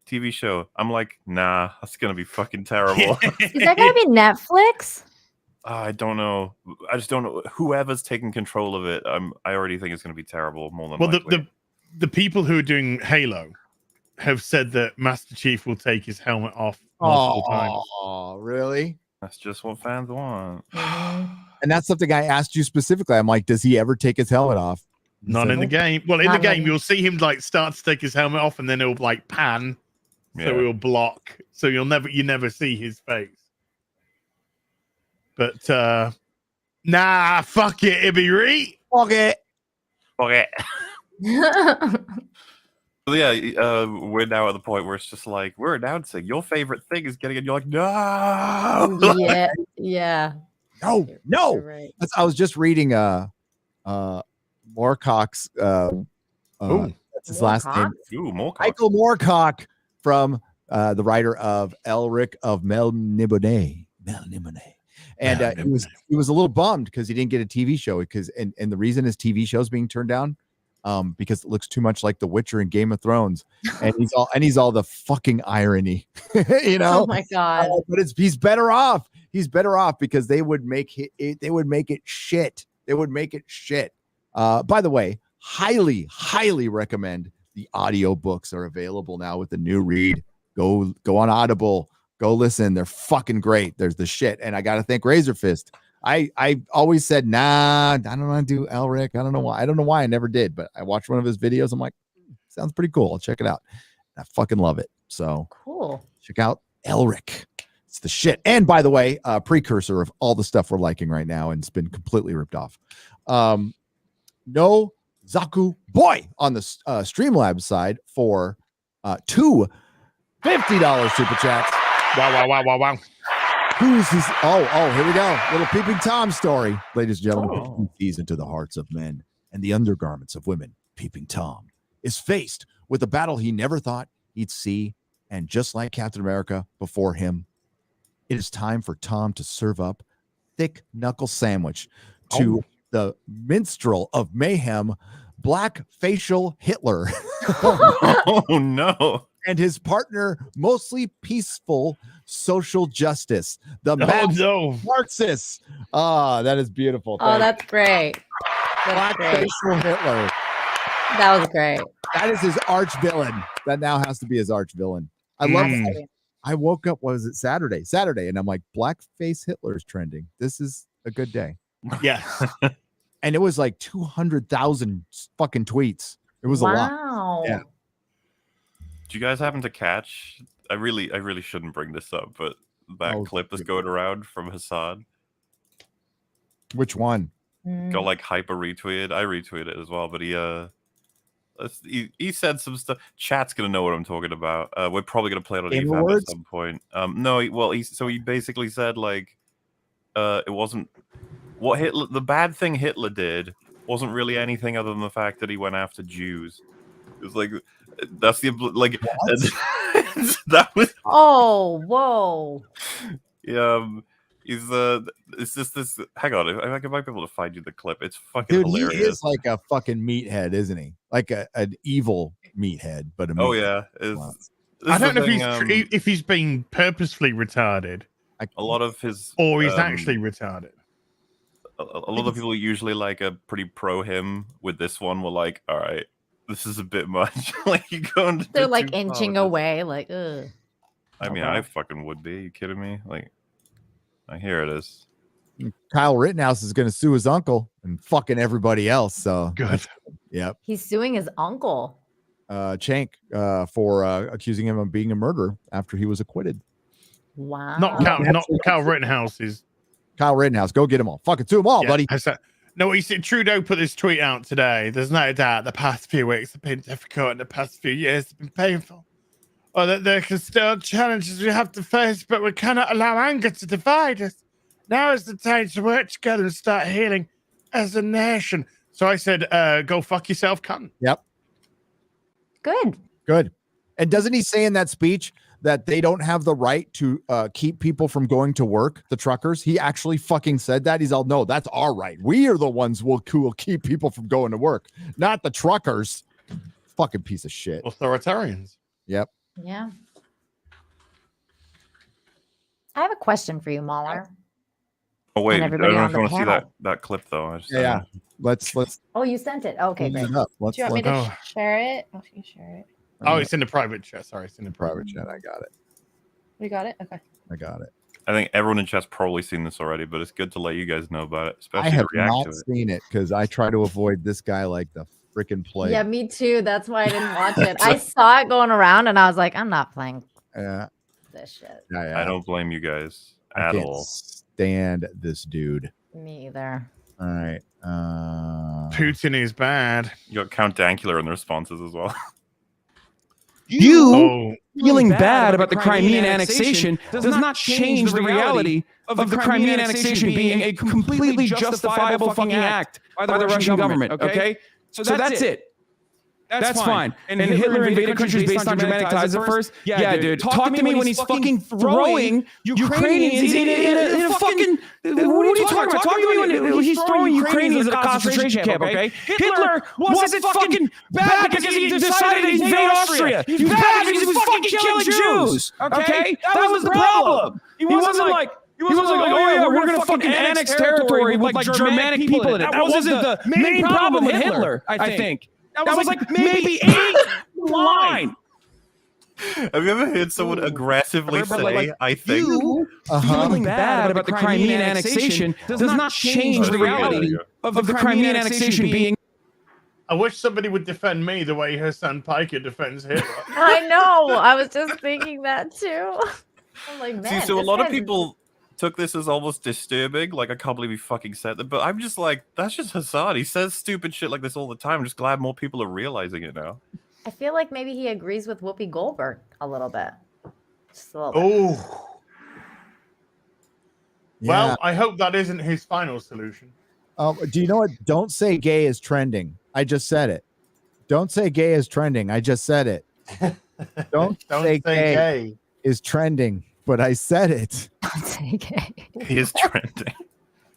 TV show. I'm like, nah, that's gonna be fucking terrible. Is that gonna be Netflix? I don't know. I just don't know. Whoever's taking control of it, I already think it's going to be terrible. More than likely. the people who are doing Halo have said that Master Chief will take his helmet off multiple times. Oh, really? That's just what fans want. And that's something I asked you specifically. I'm like, does he ever take his helmet off? Not in the game. Well, in the game, you'll see him like start to take his helmet off, and then it'll like pan, so it'll block, so you never see his face. But Nah, fuck it, Ibby. Okay. Okay. So yeah, we're now at the point where it's just like we're announcing your favorite thing is getting it. You're like, no. Yeah, yeah. No, no. You're right. I was just reading Moorcock's that's his last name. Ooh, more Michael Moorcock from the writer of Elric of Melniboné. And he was a little bummed because he didn't get a TV show and the reason his TV show is being turned down because it looks too much like The Witcher and Game of Thrones, and he's all the fucking irony, you know. Oh my god! But he's better off. He's better off because they would make it. They would make it shit. They would make it shit. By the way, highly recommend the audiobooks are available now with the new read. Go on Audible. Go listen. They're fucking great. There's the shit, and I gotta thank Razor Fist. I always said, nah, I don't want to do Elric. I don't know why. I don't know why I never did, but I watched one of his videos. I'm like, sounds pretty cool. I'll check it out. I fucking love it. So Cool. check out Elric. It's the shit. And by the way, precursor of all the stuff we're liking right now, and it's been completely ripped off. No Zaku Boy on the Streamlabs side for two $50 super chats. Wow. Who's this? Oh, here we go. Little Peeping Tom story. Ladies and gentlemen, who sees into the hearts of men and the undergarments of women, Peeping Tom is faced with a battle he never thought he'd see. And just like Captain America before him, it is time for Tom to serve up thick knuckle sandwich to the minstrel of mayhem, Black Facial Hitler. Oh no. And his partner, mostly peaceful social justice, the Marxists. That is beautiful. Oh, that's great. That's great. Facial Hitler. That was great. That is his arch villain. That now has to be his arch villain. I love it. I woke up, what was it, Saturday, and I'm like, Blackface Hitler is trending. This is a good day. Yeah. And it was like 200,000 fucking tweets. It was a lot. Yeah. Do you guys happen to catch? I really shouldn't bring this up, but that clip that's going around from Hassan. Which one? Got like hyper retweeted. I retweeted it as well, but he said some stuff. Chat's gonna know what I'm talking about. We're probably gonna play it on EVAP at some point. He basically said like, it wasn't what Hitler. The bad thing Hitler did wasn't really anything other than the fact that he went after Jews. It was like. That's the like that was whoa it's just this hang on I might be able to find you the clip. It's fucking hilarious. He is like a fucking meathead, isn't he? Like an evil meathead, but I don't know if he's been purposefully retarded. A lot of his or he's actually retarded. A lot of people usually like a pretty pro him. With this one, were like, all right, this is a bit much. Like you going they're like inching away, like ugh. I mean, I fucking would be. Are you kidding me? Like, here it is. Kyle Rittenhouse is going to sue his uncle and fucking everybody else. So good. Yep. He's suing his uncle, Chank, for accusing him of being a murderer after he was acquitted. Wow. Not Kyle Rittenhouse. Is Kyle Rittenhouse. Go get them all. Fucking sue them all, buddy. No, he said Trudeau put this tweet out today. There's no doubt the past few weeks have been difficult and the past few years have been painful. Or that there can still challenges we have to face, but we cannot allow anger to divide us. Now is the time to work together and start healing as a nation. So I said, go fuck yourself, cunt. Yep. Good. And doesn't he say in that speech that they don't have the right to keep people from going to work, the truckers? He actually fucking said that. He's all, no, that's our right. We are the ones who will keep people from going to work, not the truckers. Fucking piece of shit. Authoritarians. Yep. Yeah. I have a question for you, MauLer. Oh wait, I don't know if you want to see panel. that clip though. Yeah. Let's. Oh, you sent it. Okay, great. It up. Do you want me to share it? Oh, you share it. Oh, it's in the private chat. Sorry, it's in the private chat. I got it. We got it? Okay. I got it. I think everyone in chat's probably seen this already, but it's good to let you guys know about it. Especially I have react not to it. seen it because I try to avoid this guy like the freaking plague. Yeah, me too. That's why I didn't watch it. I saw it going around and I was like, I'm not playing this shit. Yeah. I don't blame you guys I at can't all. stand this dude. Me either. All right. Putin is bad. You got Count Dankula in the responses as well. You Oh, feeling bad about the Crimean annexation does not change the reality of the Crimean annexation being a completely justifiable fucking act by the Russian government, okay? So that's it. That's fine. And Hitler invaded countries based on Germanic ties at first? Yeah, dude. Talk to me when he's fucking throwing Ukrainians in a fucking... What are you talking about? Talk to me when he's throwing Ukrainians in a concentration camp, okay? Hitler wasn't fucking bad because he decided to invade Austria. He's bad because he was fucking killing Jews, okay? That was the problem. He wasn't like, oh yeah, we're gonna fucking annex territory with like Germanic people in it. That wasn't the main problem with Hitler, I think. That was like maybe 8 line. Have you ever heard someone aggressively say, I think? Feeling bad about the Crimean annexation does not change the reality of the Crimean annexation being... I wish somebody would defend me the way Hassan Piker defends Hitler. I know. I was just thinking that too. I'm like, man. See, so a this lot of guy's- people took this as almost disturbing. Like, I can't believe he fucking said that. But I'm just like, that's just Hassan. He says stupid shit like this all the time. I'm just glad more people are realizing it now. I feel like maybe he agrees with Whoopi Goldberg a little bit. Just a little bit. Oh. Well, I hope that isn't his final solution. Do you know what? Don't say gay is trending. I just said it. Don't say gay is trending. I just said it. Don't say gay is trending, but I said it. Don't say gay. He is trending.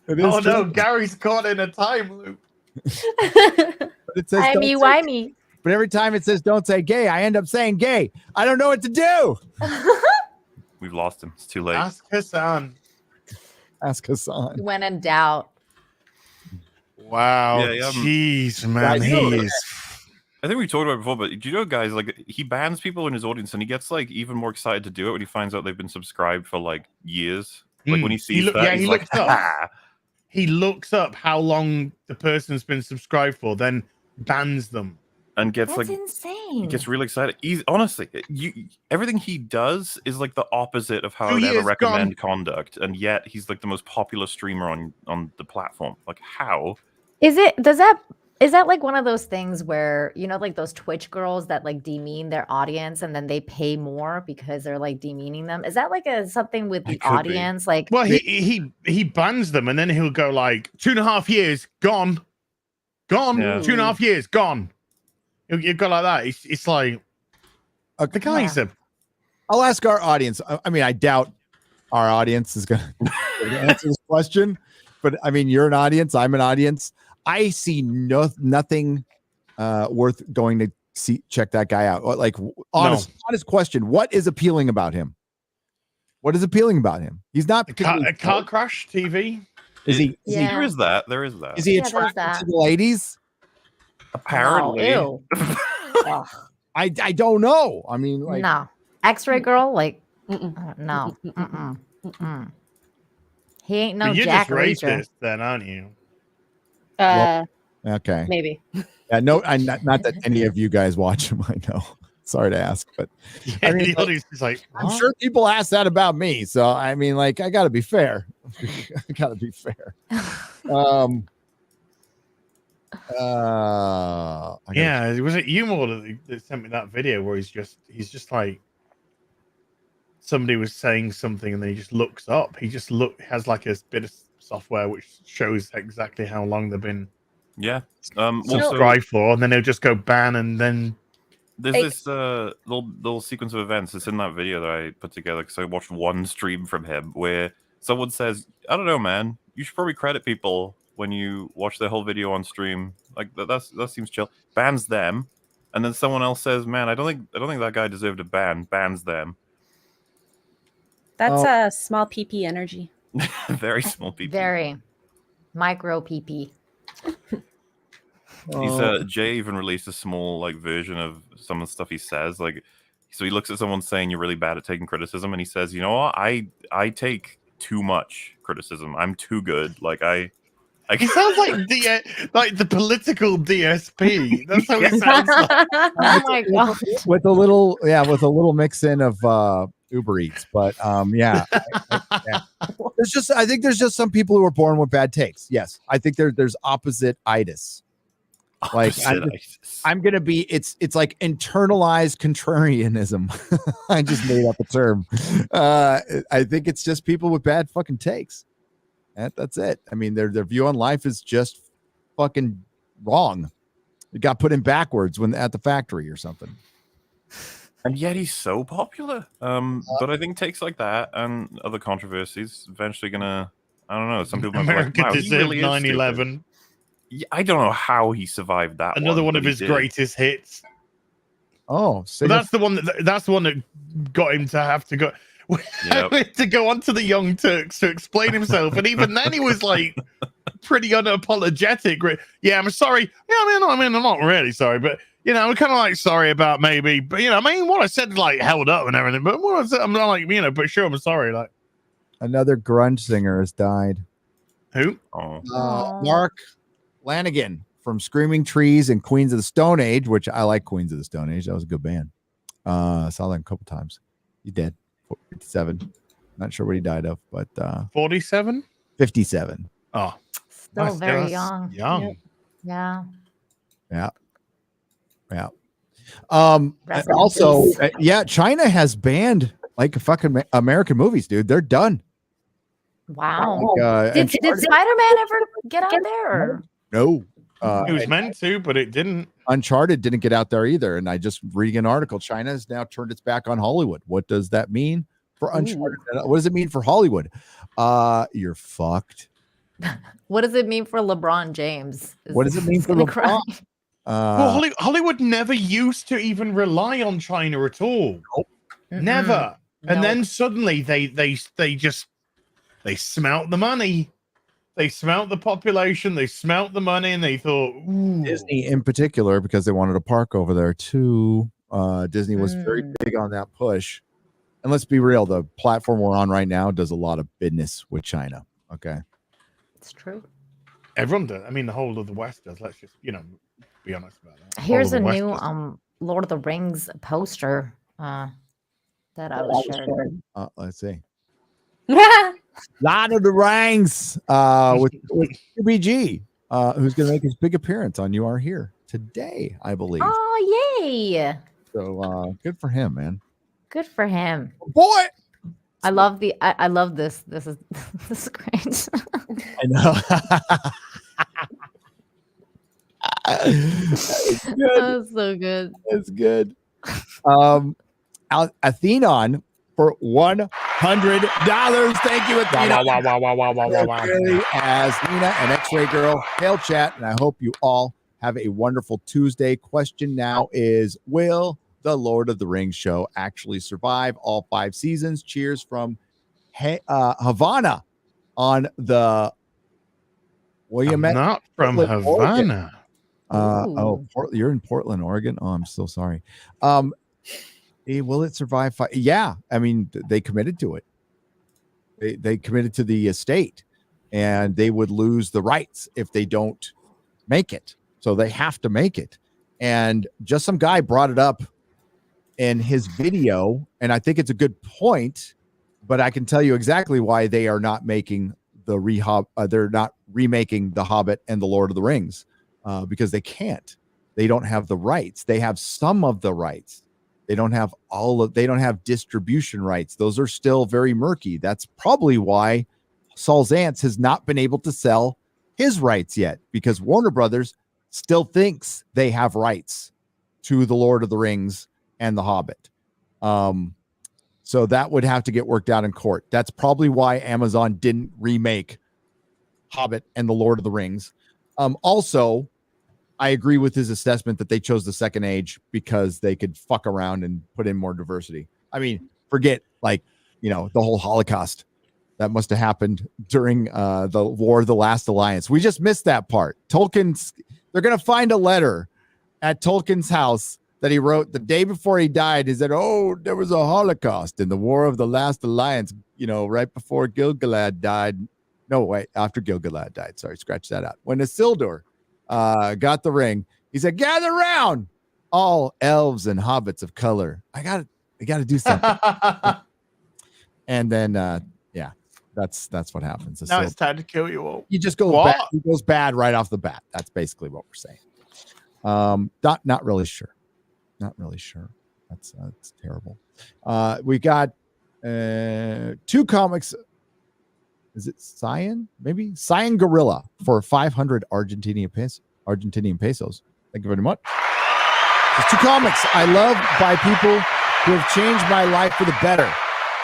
It is Oh no, trending. Gary's caught in a time loop. But it says don't say- Why me? But every time it says don't say gay, I end up saying gay. I don't know what to do. We've lost him. It's too late. Ask Hassan. Ask Hassan. When in doubt. Wow. Yeah, Jeez, man. He is. I think we talked about it before, but do you know, guys, like, he bans people in his audience and he gets, like, even more excited to do it when he finds out they've been subscribed for, like, years. Like, when he sees that, he's like, ah. He looks up how long the person's been subscribed for, then bans them. And gets, That's like, insane. he gets really excited. He's honestly, everything he does is like the opposite of how I 2 would ever years recommend conduct, and yet he's like the most popular streamer on the platform. Like, how? Is that like one of those things where, you know, like those Twitch girls that like demean their audience and then they pay more because they're like demeaning them? Is that like something with the It could be. audience? Like, Well, he bans them and then he'll go like 2.5 years gone. Yeah. 2.5 years gone. You've got like that. It's like the guy's a... I'll ask our audience. I mean, I doubt our audience is going to answer this question, but I mean, you're an audience. I'm an audience. I see nothing worth going to check that guy out. Like, honest question. What is appealing about him? What is appealing about him? He's not a car crash TV. Is he? There is that. There is that. Is he Yeah, there's attracted that. to the ladies? Apparently. Oh, ew. Ugh. I don't know. I mean, like, No. X-ray girl, like, Mm-mm. no. Mm-mm. Mm-mm. He ain't no But you're Jack just Reacher. racist then, aren't you? okay. Maybe. Yeah, no, not that any of you guys watch him. I know. Sorry to ask, but Yeah, I mean, the audience is like, I'm what? sure people ask that about me. So I mean, like, I got to be fair. I got to be fair. Yeah, was it you more that sent me that video where he's just like somebody was saying something and then he just looks up. He just has like a bit of software which shows exactly how long they've been Yeah. Also, subscribed for, and then they'll just go ban and then there's this little sequence of events. It's in that video that I put together because I watched one stream from him where someone says, "I don't know, man. You should probably credit people when you watch their whole video on stream. Like that seems chill." Bans them, and then someone else says, "Man, I don't think that guy deserved a ban." Bans them. That's a small PP energy. Very small people. Very micro PP. He's Jay even released a small like version of some of the stuff he says. Like, so he looks at someone saying you're really bad at taking criticism, and he says, "You know what? I take too much criticism. I'm too good. Like he sounds like the political DSP. That's how he sounds like. Oh my god. with a little mix in of Uber Eats, but yeah. I think there's just some people who are born with bad takes. Yes, I think there's opposite itis. Like I'm gonna be. It's like internalized contrarianism. I just made up a term. I think it's just people with bad fucking takes. That's it. I mean, their view on life is just fucking wrong. It got put in backwards when at the factory or something. And yet he's so popular. But I think takes like that and other controversies eventually gonna. I don't know. Some people might be America like, wow, he deserved really is 9/11. stupid. Yeah, I don't know how he survived that. Another one but of he his did. greatest hits. Oh, so But that's the one that got him to have to go to go onto the Young Turks to explain himself, and even then he was like pretty unapologetic. Yeah, I'm sorry. Yeah, I mean, I'm not really sorry, but I'm kind of like sorry about maybe, but I mean, what I said like held up and everything, but what I said, I'm not like but sure, I'm sorry. Like another grunge singer has died. Who? Mark Lanigan from Screaming Trees and Queens of the Stone Age, which I like. Queens of the Stone Age, that was a good band. I saw them a couple times. He's dead. 57. Not sure what he died of, but 47, 57. Oh, Still very young. Young. Yeah. Rest in Also, peace. China has banned like fucking American movies, dude. They're done. Wow. Like, Did Spider-Man ever get out there? Or? No. It was meant to, but it didn't. Uncharted didn't get out there either. And I just reading an article, China has now turned its back on Hollywood. What does that mean for Uncharted? What does it mean for Hollywood? You're fucked. What does it mean for LeBron James? What does it mean for LeBron? Well, Hollywood never used to even rely on China at all. Nope. Never. And then suddenly they smelt the money. They smelt the population, they smelt the money, and they thought, ooh. Disney in particular, because they wanted a park over there too. Disney was very big on that push. And let's be real, the platform we're on right now does a lot of business with China. Okay. It's true. Everyone does. I mean, the whole of the West does. Let's just, be honest about that. Here's a new Lord of the Rings poster that I was sharing. Let's see. Lord of the Rings with BG, who's going to make his big appearance on You Are Here today, I believe. Oh, yay. So good for him, man. Good for him. Boy. I love I love this. This is great. I know. That was so good. It's good. Athenon for $100. Thank you, Athena. Wow. As Nina and X-Ray Girl, hail chat, and I hope you all have a wonderful Tuesday. Question now is, will the Lord of the Rings show actually survive all 5 seasons? Cheers from Havana on the Not from Portland, Havana. You're in Portland, Oregon. Oh, I'm so sorry. Will it survive? Yeah, I mean, they committed to it. They committed to the estate, and they would lose the rights if they don't make it. So they have to make it. And just some guy brought it up in his video, and I think it's a good point. But I can tell you exactly why they are not making the they're not remaking The Hobbit and The Lord of the Rings, because they can't. They don't have the rights. They have some of the rights. They don't have they don't have distribution rights. Those are still very murky. That's probably why Saul Zaentz has not been able to sell his rights yet, because Warner Brothers still thinks they have rights to The Lord of the Rings and The Hobbit. So that would have to get worked out in court. That's probably why Amazon didn't remake Hobbit and The Lord of the Rings. Also, I agree with his assessment that they chose the Second Age because they could fuck around and put in more diversity. I mean, forget the whole Holocaust that must have happened during the War of the Last Alliance. We just missed that part. They're going to find a letter at Tolkien's house that he wrote the day before he died. He said, "Oh, there was a Holocaust in the War of the Last Alliance, right before Gil-galad died." No, wait, after Gil-galad died. Sorry, scratch that out. When Isildur got the ring, he said, "Gather round, all elves and hobbits of color. I got to do something." And then, That's what happens. Now it's time to kill you all. You just go What? bad. He goes bad right off the bat. That's basically what we're saying. Not really sure. Not really sure. That's terrible. We got 2 comics. Is it Cyan? Maybe Cyan Gorilla for 500 Argentinian pesos. Thank you very much. There's 2 comics I love by people who have changed my life for the better.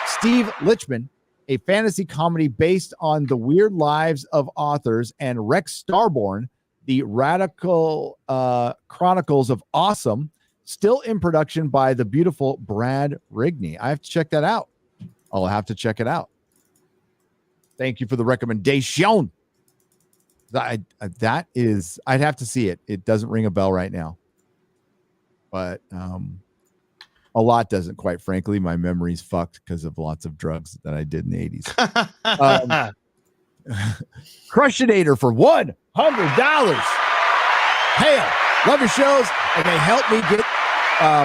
Steve Lichtman, a fantasy comedy based on the weird lives of authors, and Rex Starborn, the radical chronicles of awesome, still in production by the beautiful Brad Rigney. I have to check that out. I'll have to check it out. Thank you for the recommendation. I'd have to see it. It doesn't ring a bell right now. But a lot doesn't, quite frankly. My memory's fucked because of lots of drugs that I did in the 80s. Crushinator for $100. Hail, love your shows, and they helped me get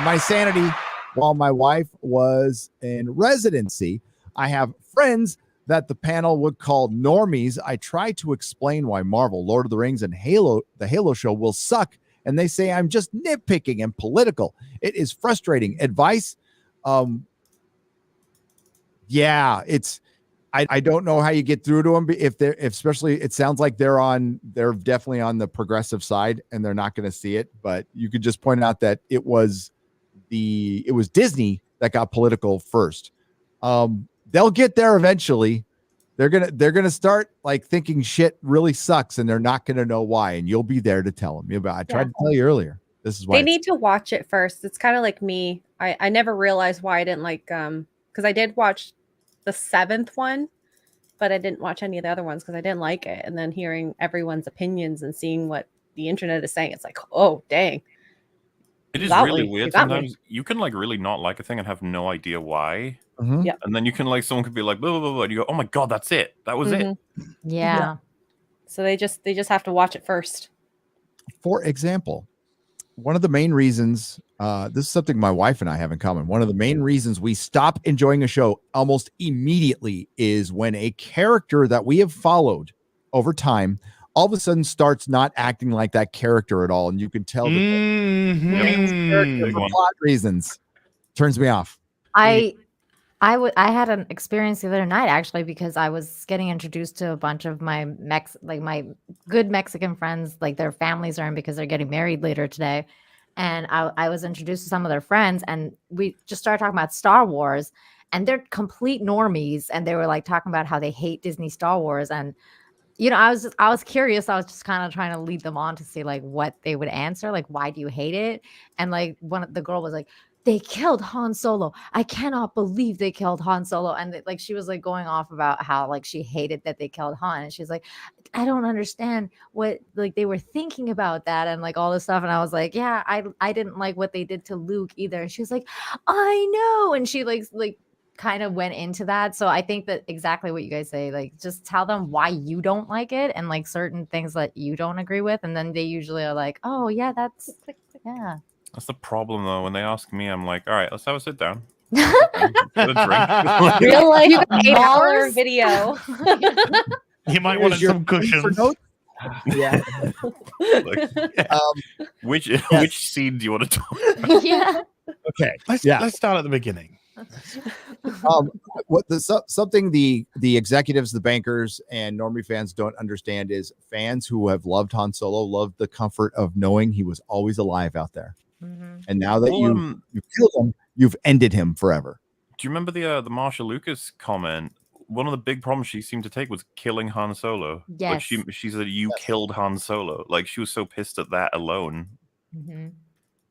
my sanity while my wife was in residency. I have friends that the panel would call normies. I try to explain why Marvel, Lord of the Rings, and the Halo show will suck, and they say I'm just nitpicking and political. It is frustrating. Advice? Yeah, it's. I don't know how you get through to them especially it sounds like they're definitely on the progressive side and they're not going to see it. But you could just point out that it was Disney that got political first. They'll get there eventually. They're gonna start like thinking shit really sucks, and they're not gonna know why. And you'll be there to tell them. I tried to tell you earlier. This is why they need to watch it first. It's kind of like me. I never realized why I didn't like because I did watch the 7th one, but I didn't watch any of the other ones because I didn't like it. And then hearing everyone's opinions and seeing what the internet is saying, it's like, oh dang. It is really weird. Sometimes you can like really not like a thing and have no idea why. Mm-hmm. Yeah. And then you can someone could be like, blah, blah, blah, blah, and you go, oh my God, that's it. That was it. Yeah. So they just have to watch it first. For example, one of the main reasons, this is something my wife and I have in common. One of the main reasons we stop enjoying a show almost immediately is when a character that we have followed over time all of a sudden starts not acting like that character at all. And you can tell that for plot reasons turns me off. I had an experience the other night actually because I was getting introduced to a bunch of my my good Mexican friends, like their families are in because they're getting married later today. And I was introduced to some of their friends and we just started talking about Star Wars and they're complete normies. And they were like talking about how they hate Disney Star Wars. And, I was curious. I was just kind of trying to lead them on to see like what they would answer. Like, why do you hate it? And like the girl was like, they killed Han Solo. I cannot believe they killed Han Solo. And like she was like going off about how like she hated that they killed Han. And she's like, I don't understand what like they were thinking about that and like all this stuff. And I was like, yeah, I didn't like what they did to Luke either. And she was like, I know. And she like kind of went into that. So I think that exactly what you guys say, like just tell them why you don't like it and like certain things that you don't agree with. And then they usually are like, oh yeah, that's yeah. That's the problem, though. When they ask me, I'm like, all right, let's have a sit down. Real life 8-hour video. You might want some cushions. Yeah. Which scene do you want to talk about? Yeah. Okay. Let's start at the beginning. Something the executives, the bankers, and normie fans don't understand is fans who have loved Han Solo love the comfort of knowing he was always alive out there. Mm-hmm. And now that you killed him, you've ended him forever. Do you remember the Marsha Lucas comment? One of the big problems she seemed to take was killing Han Solo. Yes. Like she said, you killed Han Solo. Like she was so pissed at that alone. Mm-hmm.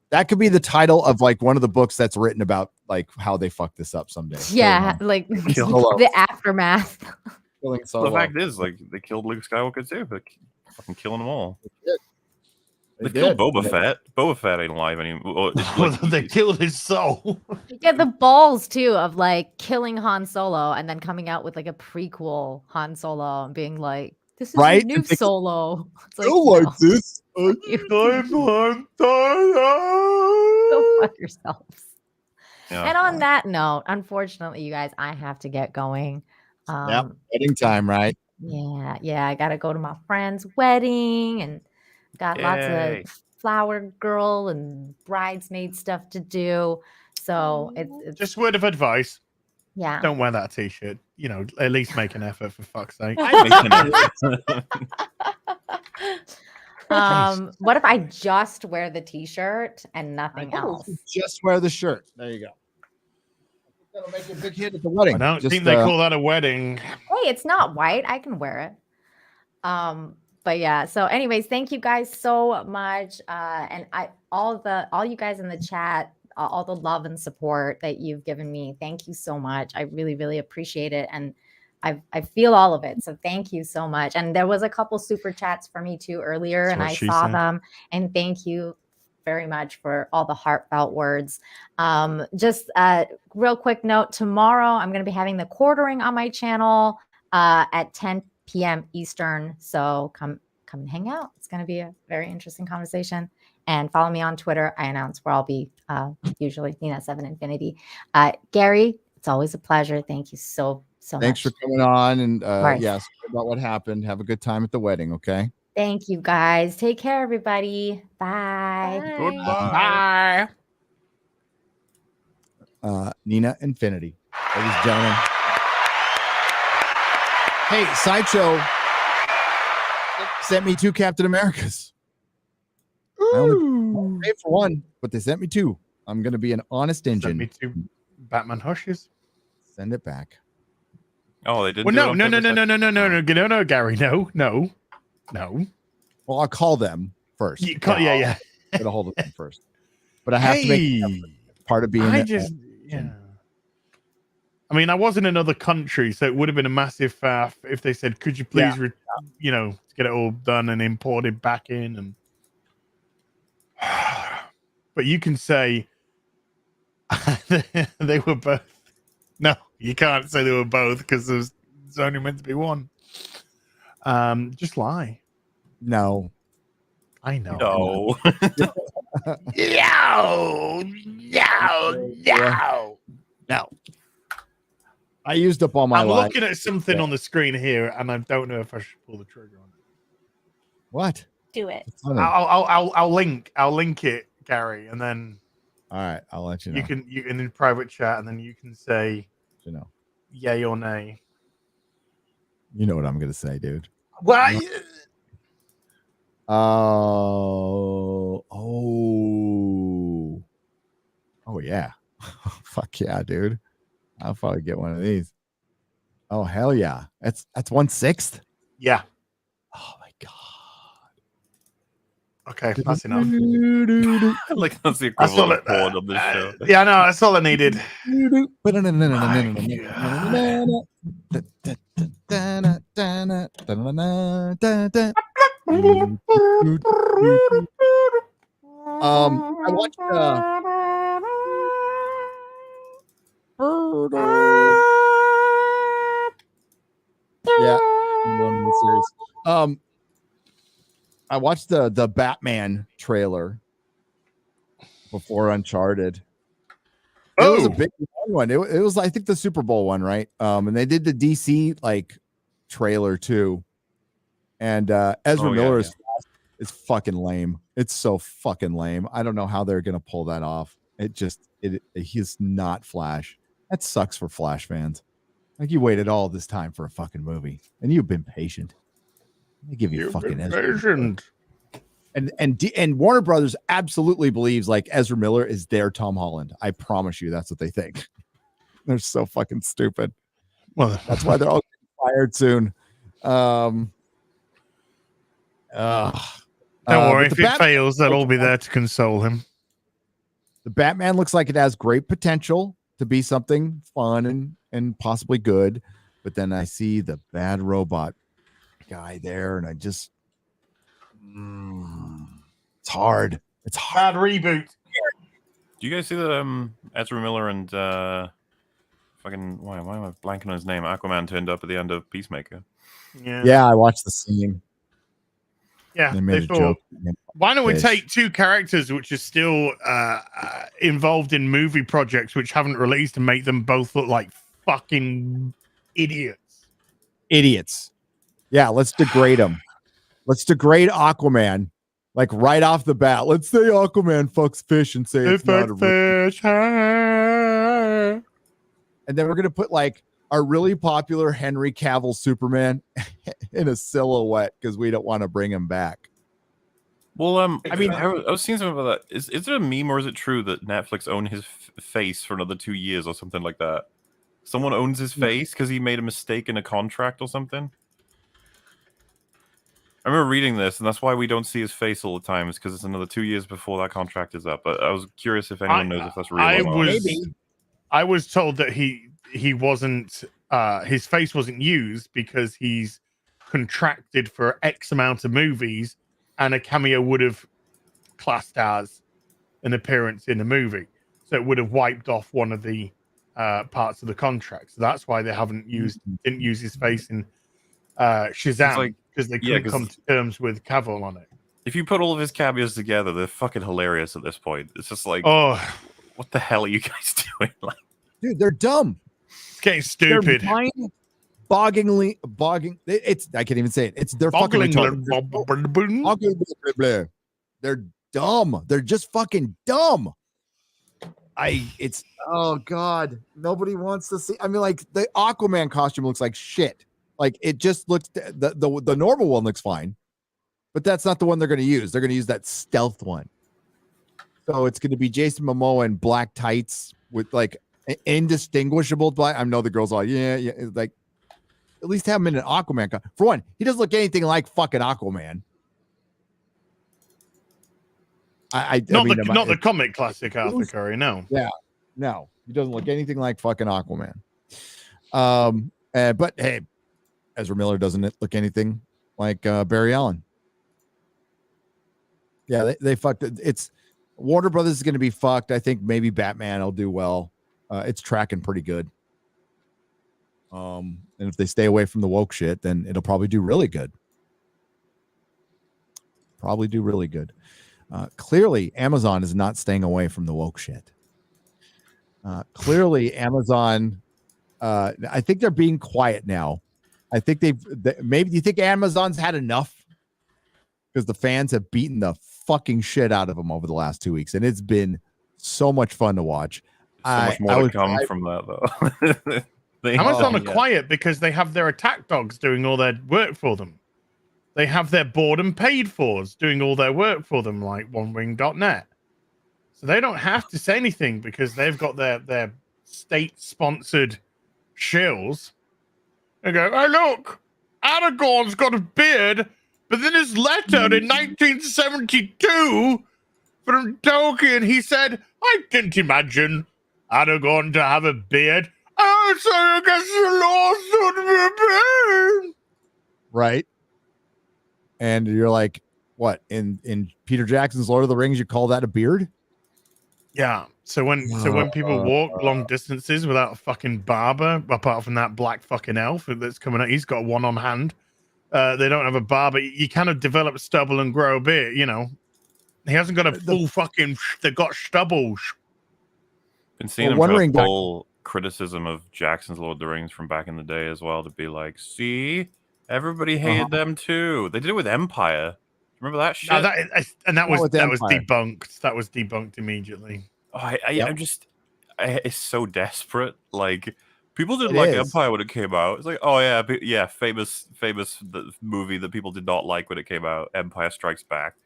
That could be the title of like one of the books that's written about like how they fucked this up someday. Yeah, like the aftermath. Killing Solo. The fact is, like, they killed Luke Skywalker too. Like, fucking killing them all. They killed Boba Fett. Boba Fett ain't alive anymore. They killed his soul. Yeah, the balls too of like killing Han Solo and then coming out with like a prequel Han Solo and being like, "This is right? a new Solo." It's like, like this. Go fuck yourselves. Yeah, and on that note, unfortunately, you guys, I have to get going. Wedding time, right? Yeah. I gotta go to my friend's wedding and got lots Yay. of flower girl and bridesmaid stuff to do. So it's Just word of advice: yeah. don't wear that t-shirt. You know, at least make an effort, for fuck's sake. What if I just wear the t-shirt and nothing else? Just wear the shirt. There you go. That'll make a big hit at the wedding. I don't Just, think they call that a wedding. Hey, it's not white. I can wear it. But yeah. So, anyways, thank you guys so much. And all you guys in the chat, all the love and support that you've given me. Thank you so much. I really, really appreciate it. And I feel all of it. So thank you so much. And there was a couple super chats for me too earlier, and I saw them. And thank you very much for all the heartfelt words. Just a real quick note, tomorrow I'm going to be having the quartering on my channel at 10 p.m. Eastern. So come and hang out. It's going to be a very interesting conversation. And follow me on Twitter. I announce where I'll be usually, Nina7 Infinity. Gary, it's always a pleasure. Thank you so much. Thanks for coming on. And yes, about what happened. Have a good time at the wedding, okay? Thank you, guys. Take care, everybody. Bye. Goodbye. Nina Infinity. Ladies and gentlemen. Hey, Sideshow sent me 2 Captain Americas. I only paid for one, but they sent me 2. I'm going to be an honest engine. Sent me 2 Batman Hushes. Send it back. Oh, they didn't. Well, no, Gary, no. Well, I'll call them first. Yeah. Get a hold of them first. But I have to make part of being. I mean, I was in another country, so it would have been a massive faff if they said, "Could you please, get it all done and imported back in?" And but you can say they were both. No, you can't say they were both because there's only meant to be one. Just lie. No. I know. No. No. I used up all my I'm life. looking at something on the screen here, and I don't know if I should pull the trigger on it. What? Do it. I'll link it, Gary, and then all right, I'll let you know. You can in private chat, and then you can say, yay or nay. You know what I'm gonna say, dude. Well, oh yeah. Fuck yeah, dude. I'll probably get one of these. Oh hell yeah. That's 1/6. Yeah. Oh my god. Okay, that's enough. Like that's the equivalent of porn on this show. Yeah, no, that's all I needed. I watched I watched the Batman trailer before Uncharted. It was a big one. It was, I think, the Super Bowl one, right? And they did the DC trailer too. And Ezra Miller is fucking lame. It's so fucking lame. I don't know how they're gonna pull that off. He's not Flash. That sucks for Flash fans. Like, you waited all this time for a fucking movie, and you've been patient. They give you fucking Ezra. And Warner Brothers absolutely believes Ezra Miller is their Tom Holland. I promise you, that's what they think. They're so fucking stupid. Well, that's why they're all getting fired soon. Don't worry, if it fails, they'll all be there to console him. The Batman looks like it has great potential to be something fun and possibly good, but then I see the bad robot guy there, and I just it's hard. It's hard. Bad reboot. Do you guys see that Ezra Miller and fucking why am I blanking on his name? Aquaman turned up at the end of Peacemaker. Yeah, I watched the scene. Yeah, they thought, why don't we take 2 characters which are still involved in movie projects which haven't released and make them both look like fucking idiots? Idiots. Yeah, let's degrade him. Let's degrade Aquaman, like right off the bat. Let's say Aquaman fucks fish and say it's not a fish. and then we're gonna put like our really popular Henry Cavill Superman in a silhouette because we don't want to bring him back. Well, I mean, I was seeing something about that. Is it a meme or is it true that Netflix own his face for another 2 years or something like that? Someone owns his face because he made a mistake in a contract or something. I remember reading this, and that's why we don't see his face all the time. Is because it's another 2 years before that contract is up. But I was curious if anyone knows if that's real or not. I was told that he wasn't his face wasn't used because he's contracted for X amount of movies, and a cameo would have classed as an appearance in a movie, so it would have wiped off one of the parts of the contract. So that's why they didn't use his face in Shazam, because they couldn't come to terms with Cavill on it. If you put all of his cameos together, they're fucking hilarious at this point. It's just like, what the hell are you guys doing? Like, dude, they're dumb. It's getting stupid. It's I can't even say it. They're fucking retarded. They're dumb. They're just fucking dumb. Oh god, nobody wants to see. I mean, like the Aquaman costume looks like shit. Like it just looks the normal one looks fine, but that's not the one they're going to use. They're going to use that stealth one. So it's going to be Jason Momoa in black tights with like indistinguishable black. I know the girls are yeah. Like at least have him in an Aquaman. For one, he doesn't look anything like fucking Aquaman. Not the comic classic Arthur Curry, no. Yeah, no, he doesn't look anything like fucking Aquaman. But hey, Ezra Miller doesn't look anything like Barry Allen. Yeah, they fucked it. It's Warner Brothers is going to be fucked. I think maybe Batman will do well. It's tracking pretty good. And if they stay away from the woke shit, then it'll probably do really good. Clearly, Amazon is not staying away from the woke shit. Clearly, Amazon, I think they're being quiet now. I think maybe do you think Amazon's had enough? Because the fans have beaten the fucking shit out of them over the last 2 weeks, and it's been so much fun to watch. So much more to come from that, though. Amazon are quiet because they have their attack dogs doing all their work for them. They have their boredom paid fors doing all their work for them, like OneWing.net. So they don't have to say anything because they've got their state-sponsored shills. They go, oh, look, Aragorn's got a beard, but in his letter in 1972 from Tolkien, he said, I didn't imagine Aragorn to have a beard. Oh, so I guess the law should be. Right. And you're like, what? In Peter Jackson's Lord of the Rings, you call that a beard? Yeah. So when people walk long distances without a fucking barber, apart from that black fucking elf that's coming out, he's got one on hand. They don't have a barber. You kind of develop stubble and grow a beard, you know. He hasn't got a full fucking. They got stubble. Been seeing him have full criticism of Jackson's Lord of the Rings from back in the day as well, to be like, see, everybody hated them too. They did it with Empire. Remember that shit? No, that was debunked. That was debunked immediately. Oh, it's so desperate. Like, people didn't like Empire when it came out. It's like, oh yeah, famous the movie that people did not like when it came out. Empire Strikes Back.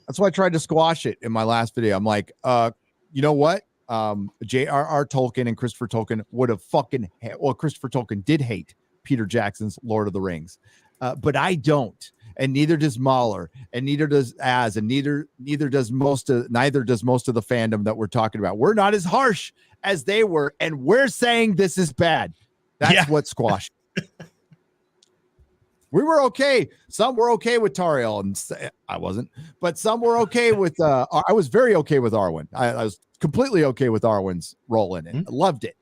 That's why I tried to squash it in my last video. I'm like, you know what? J.R.R. Tolkien and Christopher Tolkien would have Christopher Tolkien did hate Peter Jackson's Lord of the Rings, but I don't, and neither does MauLer, and neither does Az, and neither does most of the fandom that we're talking about. We're not as harsh as they were, and we're saying this is bad. That's what squashed. We were okay. Some were okay with Tariel, and I wasn't, but some were okay with. I was very okay with Arwen. I was completely okay with Arwen's role in it. I loved it.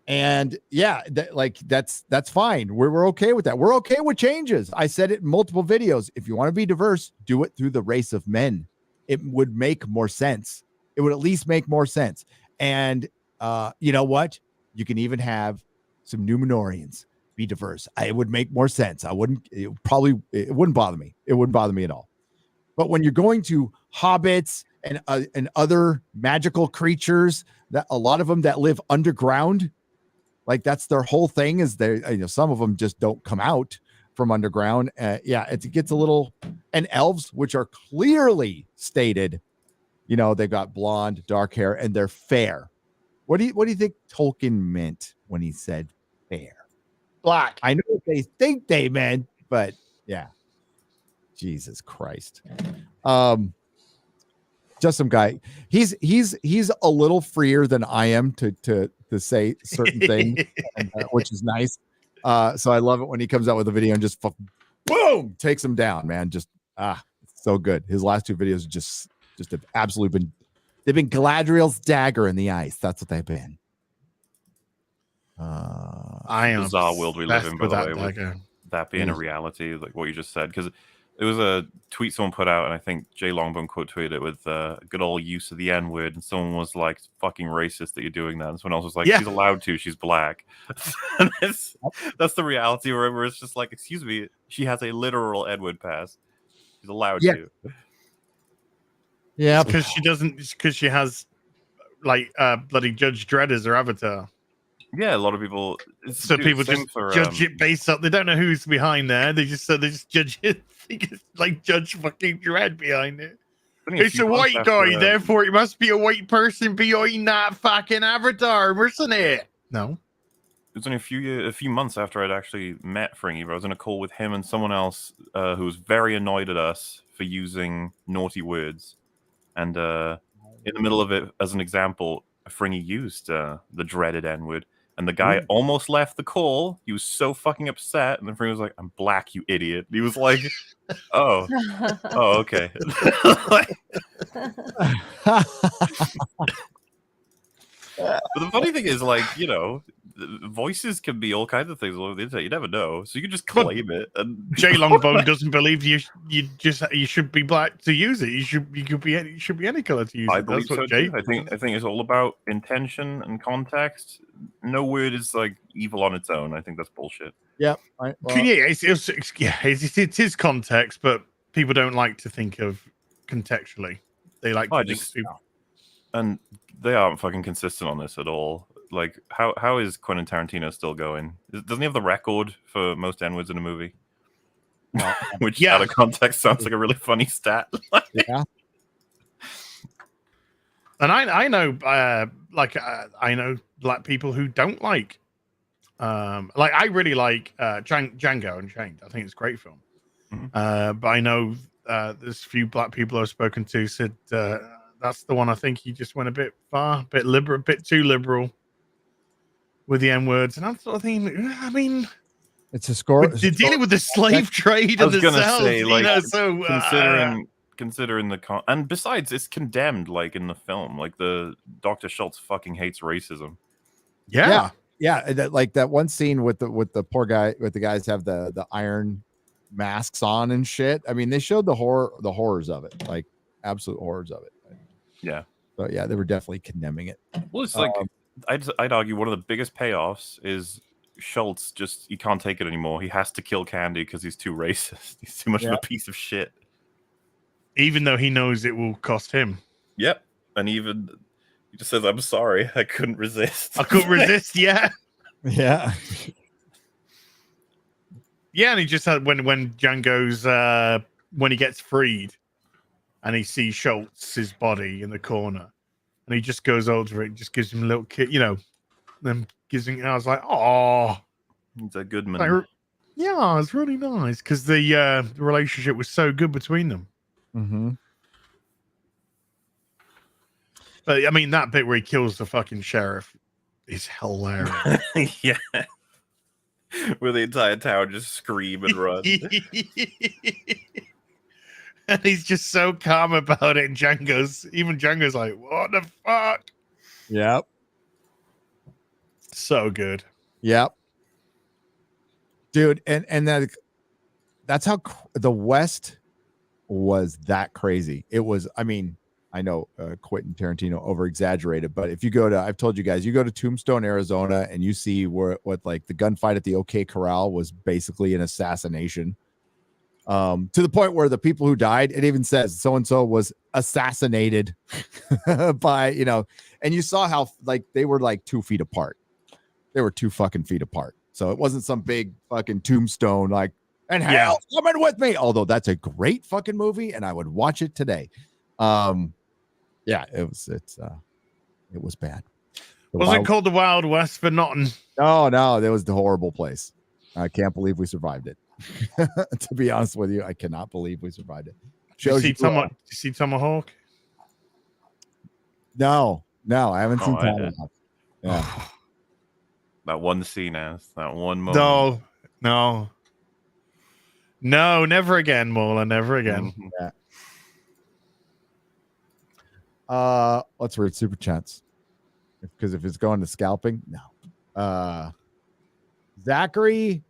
And yeah, that's fine. We're okay with that. We're okay with changes. I said it in multiple videos. If you want to be diverse, do it through the race of men. It would make more sense. It would at least make more sense. And you know what? You can even have some Numenorians. Be diverse. It would make more sense. It wouldn't bother me. It wouldn't bother me at all. But when you're going to hobbits and other magical creatures, that a lot of them that live underground, like that's their whole thing, is some of them just don't come out from underground. It gets a little, and elves, which are clearly stated, they've got blonde, dark hair, and they're fair. What do you think Tolkien meant when he said fair? Black. I know what they think they meant, but yeah. Jesus Christ. Just some guy. He's a little freer than I am to say certain things, which is nice. So I love it when he comes out with a video and just boom takes him down, man. Just it's so good. His last 2 videos just have absolutely been Galadriel's dagger in the ice. That's what they've been. I am bizarre world we live in, by the way, with that being a Yes. reality, like what you just said, because it was a tweet someone put out, and I think Jay Longbone quote tweeted it with good old use of the N-word, and someone was like, "It's fucking racist that you're doing that," and someone else was like, Yeah. "She's allowed to, she's black." And that's the reality where it's just like, excuse me, she has a literal N-word pass. She's allowed Yeah. to. Yeah, because she has like bloody Judge Dredd as her avatar. Yeah, a lot of people. So people just judge it based up. They don't know who's behind there. They just judge it. Think it's like Judge fucking Dredd behind it. It's a white guy, therefore it must be a white person behind that fucking avatar, isn't it? No. It was only a few months after I'd actually met Fringy, but I was in a call with him and someone else who was very annoyed at us for using naughty words. And in the middle of it, as an example, Fringy used the dreaded N-word. And the guy almost left the call. He was so fucking upset. And then Fringy was like, "I'm black, you idiot." And he was like, oh, okay. But the funny thing is, like, voices can be all kinds of things all over the internet. You never know, so you can just claim it. And Jay Longbone doesn't believe you should be black to use it. You should be any color to use it. I believe so too. I think it's all about intention and context. No word is like evil on its own. I think that's bullshit. Yeah. It's his context, but people don't like to think of contextually. They like to think. And they aren't fucking consistent on this at all. Like, how is Quentin Tarantino still going? Doesn't he have the record for most N-words in a movie? Which, out of context, sounds like a really funny stat. Yeah. And I know, I know black people who don't like I really like Django Unchained. I think it's a great film. Mm-hmm. But I know there's a few black people I've spoken to said that's the one. I think he just went a bit far, a bit liberal, a bit too liberal with the N-words. And I'm sort of thinking, I mean, it's a score. They're dealing with the slave trade. I was going to cells, say, like, considering the and besides, it's condemned, like, in the film. Like, the Dr. Schultz fucking hates racism. Yeah. Like that one scene with the poor guy, with the guys have the iron masks on and shit. I mean, they showed the horrors of it, like absolute horrors of it. Yeah. So yeah, they were definitely condemning it. Well, it's like, I'd argue one of the biggest payoffs is Schultz he can't take it anymore. He has to kill Candy because he's too racist. He's too much of a piece of shit. Even though he knows it will cost him. Yep. And he just says, "I'm sorry, I couldn't resist." Yeah. Yeah. Yeah, and he just had when Django's when he gets freed and he sees Schultz's body in the corner and he just goes over it and just gives him a little kick, then gives him, I was like, oh, he's a good man. Yeah, it's really nice because the relationship was so good between them. Mm-hmm. But I mean, that bit where he kills the fucking sheriff is hilarious. Yeah. Where the entire town just scream and run. And he's just so calm about it. And Django's like, what the fuck? Yep. So good. Yep. Dude, and that's how the West was that crazy. It was, I mean, I know Quentin Tarantino over exaggerated, but if you go to, I've told you guys, you go to Tombstone, Arizona, and you see what like the gunfight at the OK Corral was basically an assassination. To the point where the people who died, it even says so and so was assassinated by, you know, and you saw how like they were like 2 feet apart. They were 2 fucking feet apart. So it wasn't some big fucking tombstone like, and hell, coming with me. Although that's a great fucking movie, and I would watch it today. Yeah, it was bad. Wasn't called the Wild West for nothing. No, that was the horrible place. I can't believe we survived it. To be honest with you, I cannot believe we survived it. Did you see Tomahawk? No, I haven't seen Tomahawk. Yeah. That one scene, that one moment. No, never again, MauLer, never again. Mm-hmm. Yeah. Let's read super chats. Because if it's going to scalping, no. Zachary.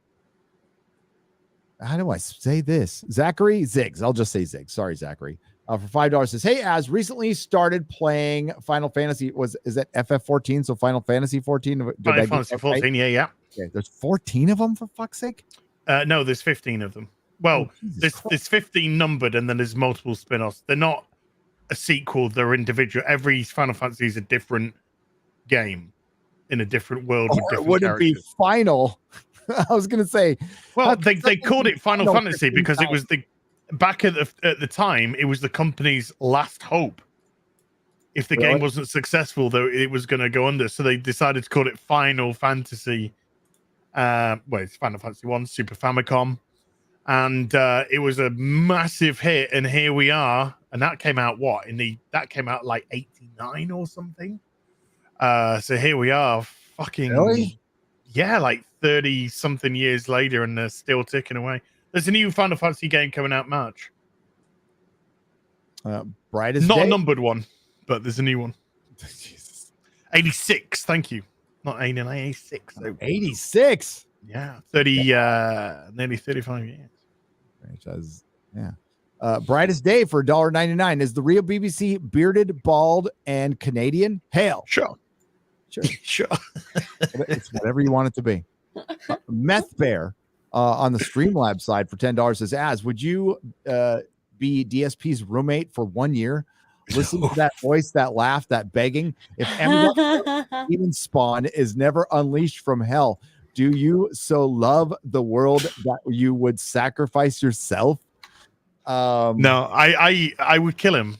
How do I say this? Zachary Ziggs. I'll just say Ziggs. Sorry, Zachary. For $5 says, hey, as recently started playing Final Fantasy. Is that FF14? So Final Fantasy 14? Final Fantasy 14, yeah. Okay, there's 14 of them for fuck's sake? No, there's 15 of them. Well, there's 15 numbered, and then there's multiple spin-offs. They're not a sequel, they're individual. Every Final Fantasy is a different game in a different world with different would characters. It be final? I was gonna say, well, they called it Final Fantasy because it was back at the time, it was the company's last hope. If the game wasn't successful, though, it was going to go under. So they decided to call it Final Fantasy. It's Final Fantasy 1 Super Famicom, and it was a massive hit. And here we are, and that came out that came out like 89 or something. So here we are, fucking like 30 something years later, and they're still ticking away. There's a new Final Fantasy game coming out March. Brightest not Day? A numbered one, but there's a new one. Jesus. 86, thank you. Not 89, 86. 86. Yeah, nearly 35 years. Brightest Day for $1.99. Is the real BBC bearded, bald, and Canadian? Hail. Sure. It's whatever you want it to be. Meth Bear on the Streamlab side for $10 says, Az, would you be DSP's roommate for 1 year? Listen to that voice, that laugh, that begging. If Amazon even Spawn is never unleashed from hell, do you so love the world that you would sacrifice yourself? No, I would kill him.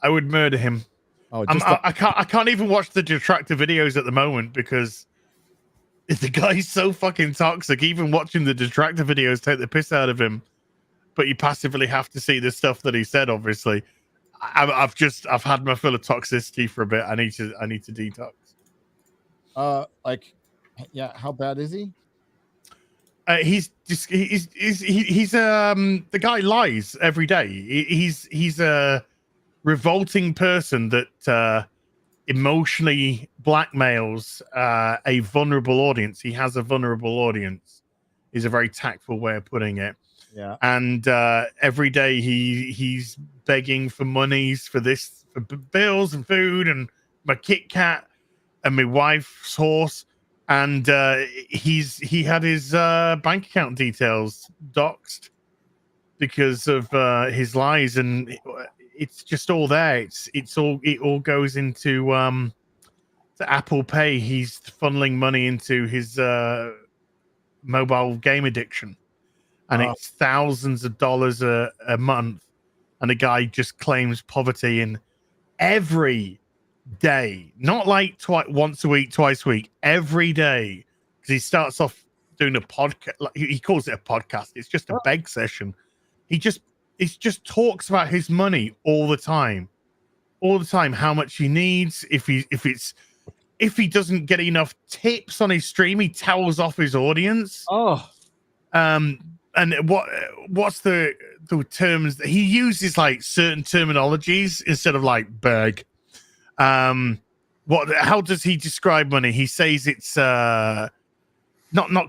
I would murder him. I can't even watch the detractor videos at the moment because the guy's so fucking toxic. Even watching the detractor videos take the piss out of him, but you passively have to see the stuff that he said. Obviously, I've had my fill of toxicity for a bit. I need to detox. How bad is he? He's the guy lies every day. He's a revolting person that emotionally blackmails a vulnerable audience. He has a vulnerable audience is a very tactful way of putting it. Yeah. And every day he's begging for monies for bills and food and my Kit Kat and my wife's horse. And he had his bank account details doxed because of his lies, and it's just all there. It all goes into to Apple Pay. He's funneling money into his mobile game addiction, and it's thousands of dollars a month. And the guy just claims poverty in every day, not like once a week, twice a week, every day. Because he starts off doing a podcast, like he calls it a podcast. It's just a beg session. It just talks about his money all the time, how much he needs. If he doesn't get enough tips on his stream, he tells off his audience. And what's the terms that he uses, like certain terminologies instead of like beg. How does he describe money? He says it's not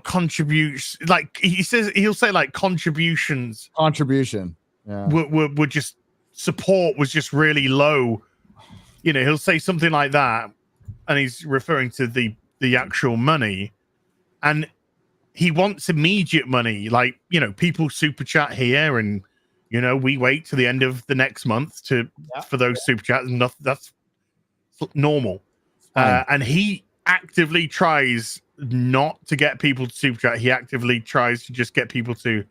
contributions, like he'll say like contributions. Contribution. Yeah. We're just support was just really low. He'll say something like that, and he's referring to the actual money, and he wants immediate money. Like, people super chat here, and we wait to the end of the next month for those super chats, and that's normal. And he actively tries not to get people to super chat. He actively tries to just get people to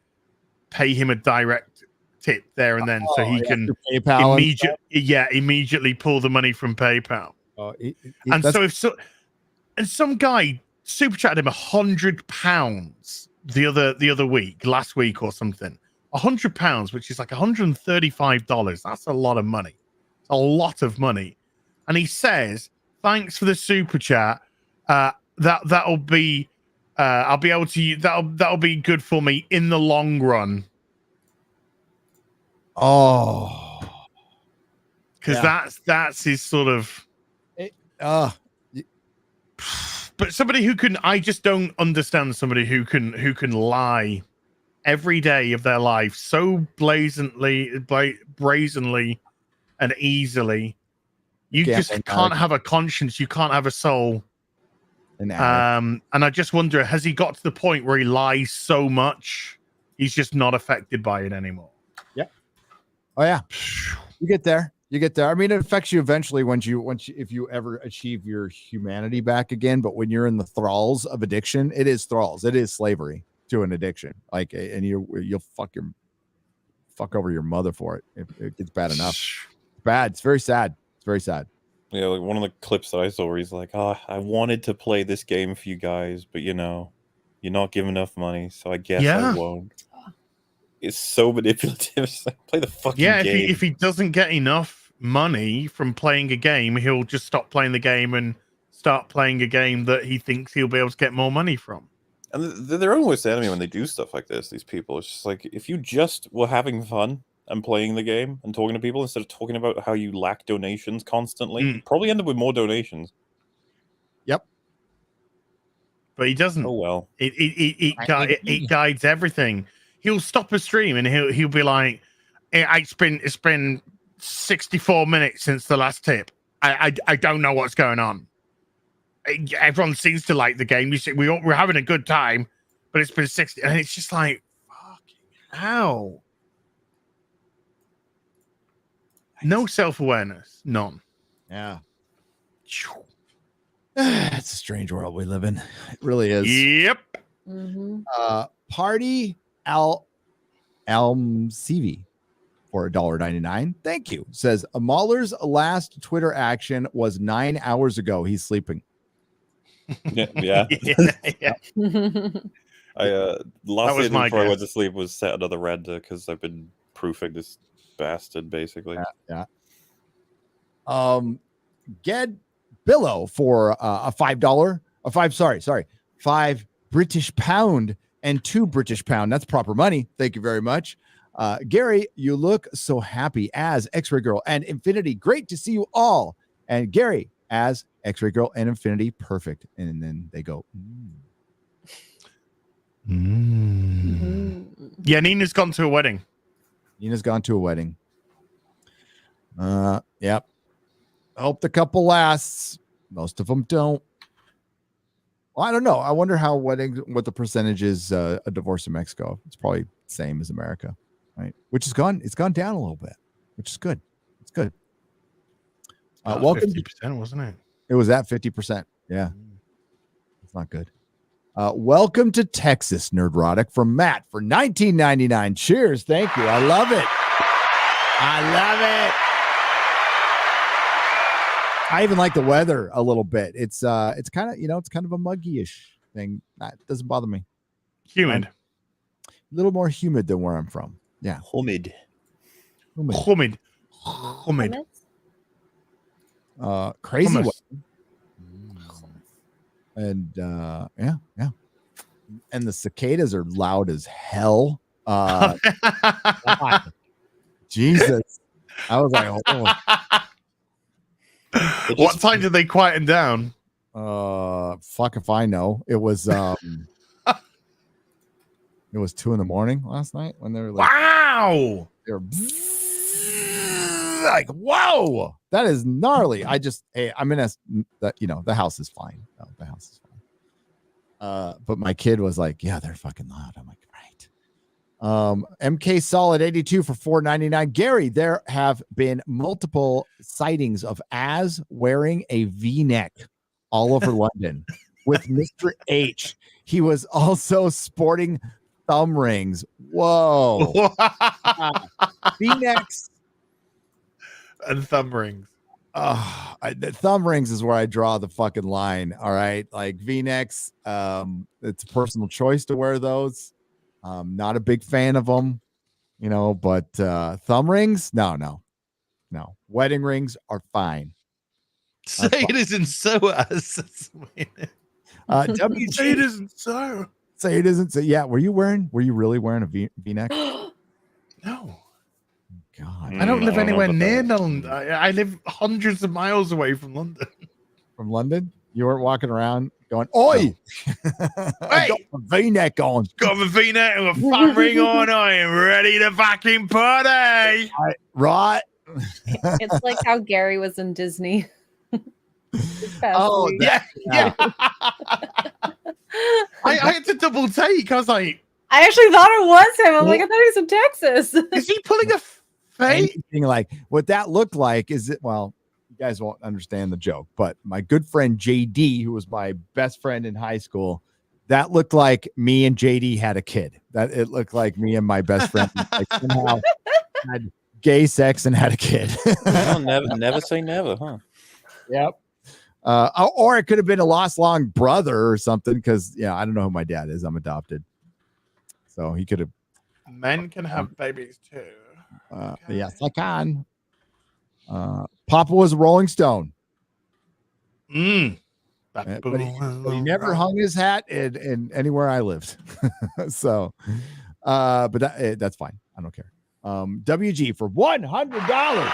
pay him a direct tip there and then, so he can immediately pull the money from PayPal. And some guy super chatted him £100 the other week, last week or something. £100, which is like $135. That's a lot of money. It's a lot of money. And he says, "Thanks for the super chat. That'll be I'll be able to that'll be good for me in the long run." Oh, because that's his sort of. But somebody who can, I just don't understand somebody who can lie every day of their life so brazenly and easily. You just can't have a conscience. You can't have a soul. And I just wonder, has he got to the point where he lies so much he's just not affected by it anymore? Yeah. Oh yeah. You get there. I mean, it affects you eventually if you ever achieve your humanity back again. But when you're in the thralls of addiction, it is thralls. It is slavery to an addiction. Like, and you'll fuck over your mother for it. It gets bad enough. It's bad. It's very sad. It's very sad. Yeah, like one of the clips that I saw where he's like, "Oh, I wanted to play this game for you guys, but you're not giving enough money, so I guess I won't." It's so manipulative. It's like, play the fucking game. If he doesn't get enough money from playing a game, he'll just stop playing the game and start playing a game that he thinks he'll be able to get more money from. And they're always enemy when they do stuff like this. These people, it's just like, if you just were having fun and playing the game and talking to people instead of talking about how you lack donations constantly, you probably end up with more donations. Yep. But he doesn't. Oh well. It guides everything. He'll stop a stream and he'll be like, it's been 64 minutes since the last tip. I don't know what's going on. Everyone seems to like the game. You see, we're having a good time, but it's been 60, and it's just like, fucking hell. No self-awareness, none. Yeah. It's a strange world we live in. It really is. Yep. Party Almcv for $1.99. Thank you. Says MauLer's last Twitter action was 9 hours ago. He's sleeping. Yeah. Last thing before I went to sleep was set another render because I've been proofing this bastard basically. Yeah. Get Billow for $5 British pound and £2 That's proper money. Thank you very much. Gary, you look so happy as X-Ray Girl and Infinity. Great to see you all. And Gary as X-Ray Girl and Infinity. Perfect. And then they go. Yeah, Nina's gone to a wedding. Yep. Hope the couple lasts. Most of them don't. Well, I don't know. I wonder what the percentage is a divorce in Mexico. It's probably the same as America, right? Which is gone. It's gone down a little bit, which is good. It's good. Welcome 50%, wasn't it? It was at 50%. Yeah. It's not good. Welcome to Texas, Nerdrotic from Matt for $19.99. Cheers. Thank you. I love it. I even like the weather a little bit. It's kind of, it's kind of a muggy-ish thing. That doesn't bother me. Humid. A little more humid than where I'm from. Yeah. Humid. Crazy weather. And yeah. And the cicadas are loud as hell. Jesus. I was like, oh. What time did they quieten down? Fuck if I know. It was it was 2 a.m. last night when they were like, wow. They were like, whoa, that is gnarly. I'm in the house is fine. No, the house is fine. But my kid was like, yeah, they're fucking loud. I'm like, right. MK Solid 82 for $4.99. Gary, there have been multiple sightings of Az wearing a V-neck all over London with Mr. H. He was also sporting thumb rings. Whoa. V-necks and thumb rings. The thumb rings is where I draw the fucking line. All right. Like V-necks, it's a personal choice to wear those. Not a big fan of them, but thumb rings, no. Wedding rings are fine. Say it isn't so. WG, say it isn't so. Say it isn't so. Yeah. Were you really wearing a V-neck? No. God. I don't live anywhere near London. I live hundreds of miles away from London. From London? You weren't walking around going, oi! I got my V-neck on. Got my V-neck and a thumb ring on. I am ready to fucking party. Right. It's like how Gary was in Disney. Oh, yeah. I had to double take. I was like, I actually thought it was him. I'm like, I thought he was in Texas. Is he pulling a fake? Anything like what that looked like is it? Well, you guys won't understand the joke, but my good friend JD, who was my best friend in high school, that looked like me and JD had a kid. That it looked like me and my best friend like somehow had gay sex and had a kid. Never say never, huh? Yep. Or it could have been a lost long brother or something, because I don't know who my dad is. I'm adopted, so he could have. Men can have babies too. Okay. Yes, I can. Papa was a Rolling Stone. But he never hung his hat in anywhere I lived. So, but that's fine. I don't care. WG for $100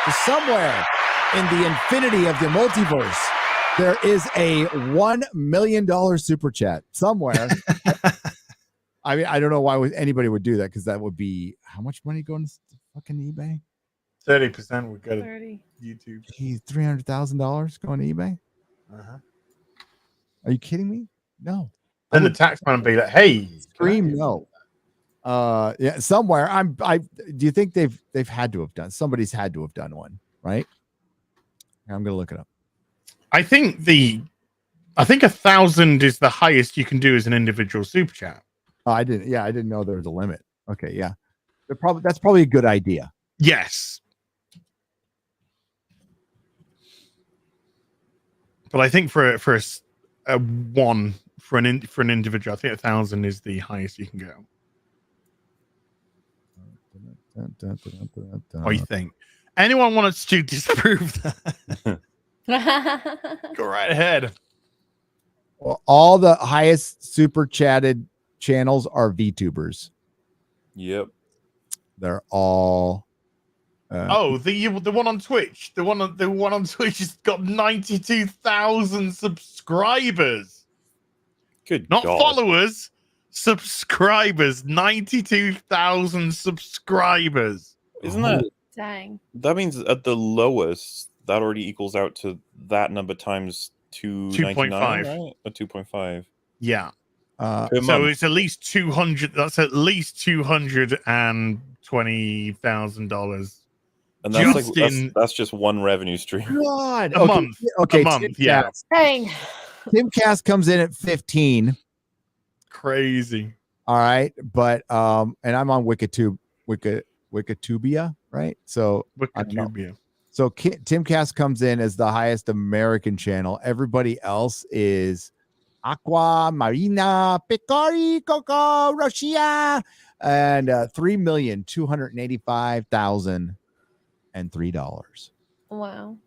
to somewhere in the infinity of the multiverse. There is a $1 million super chat somewhere. I mean, I don't know why anybody would do that, because that would be how much money going to fucking eBay? 30% would go to 30. YouTube. Geez, $300,000 going to eBay? Are you kidding me? No. Then the tax man would be like, "Hey, scream no." Yeah, somewhere. Do you think they've had to have done? Somebody's had to have done one, right? I'm gonna look it up. I think 1,000 is the highest you can do as an individual super chat. Oh, I didn't know there was a limit. Okay, yeah. That's probably a good idea. Yes. But I think for an individual, I think 1,000 is the highest you can go. What do you think? Anyone want us to disprove that? Go right ahead. Well, all the highest super chatted channels are VTubers. Yep. They're all. The one on Twitch. The one on Twitch has got 92,000 subscribers. Good. Not God. followers, subscribers. 92,000 subscribers. Isn't that? Dang. That means at the lowest, that already equals out to that number times 2.5, right? Or 2.5. Yeah. Per So month. it's at least 200. That's at least $220,000. And that's just that's just one revenue stream. God. A month. Okay. A month. Yeah. Dang. Timcast comes in at 15. Crazy. All right, but and I'm on Wikitubia, right? So Wikitubia. So Timcast comes in as the highest American channel. Everybody else is Aqua, Marina, Picari, Coco, Russia, and $3,285,003. Wow.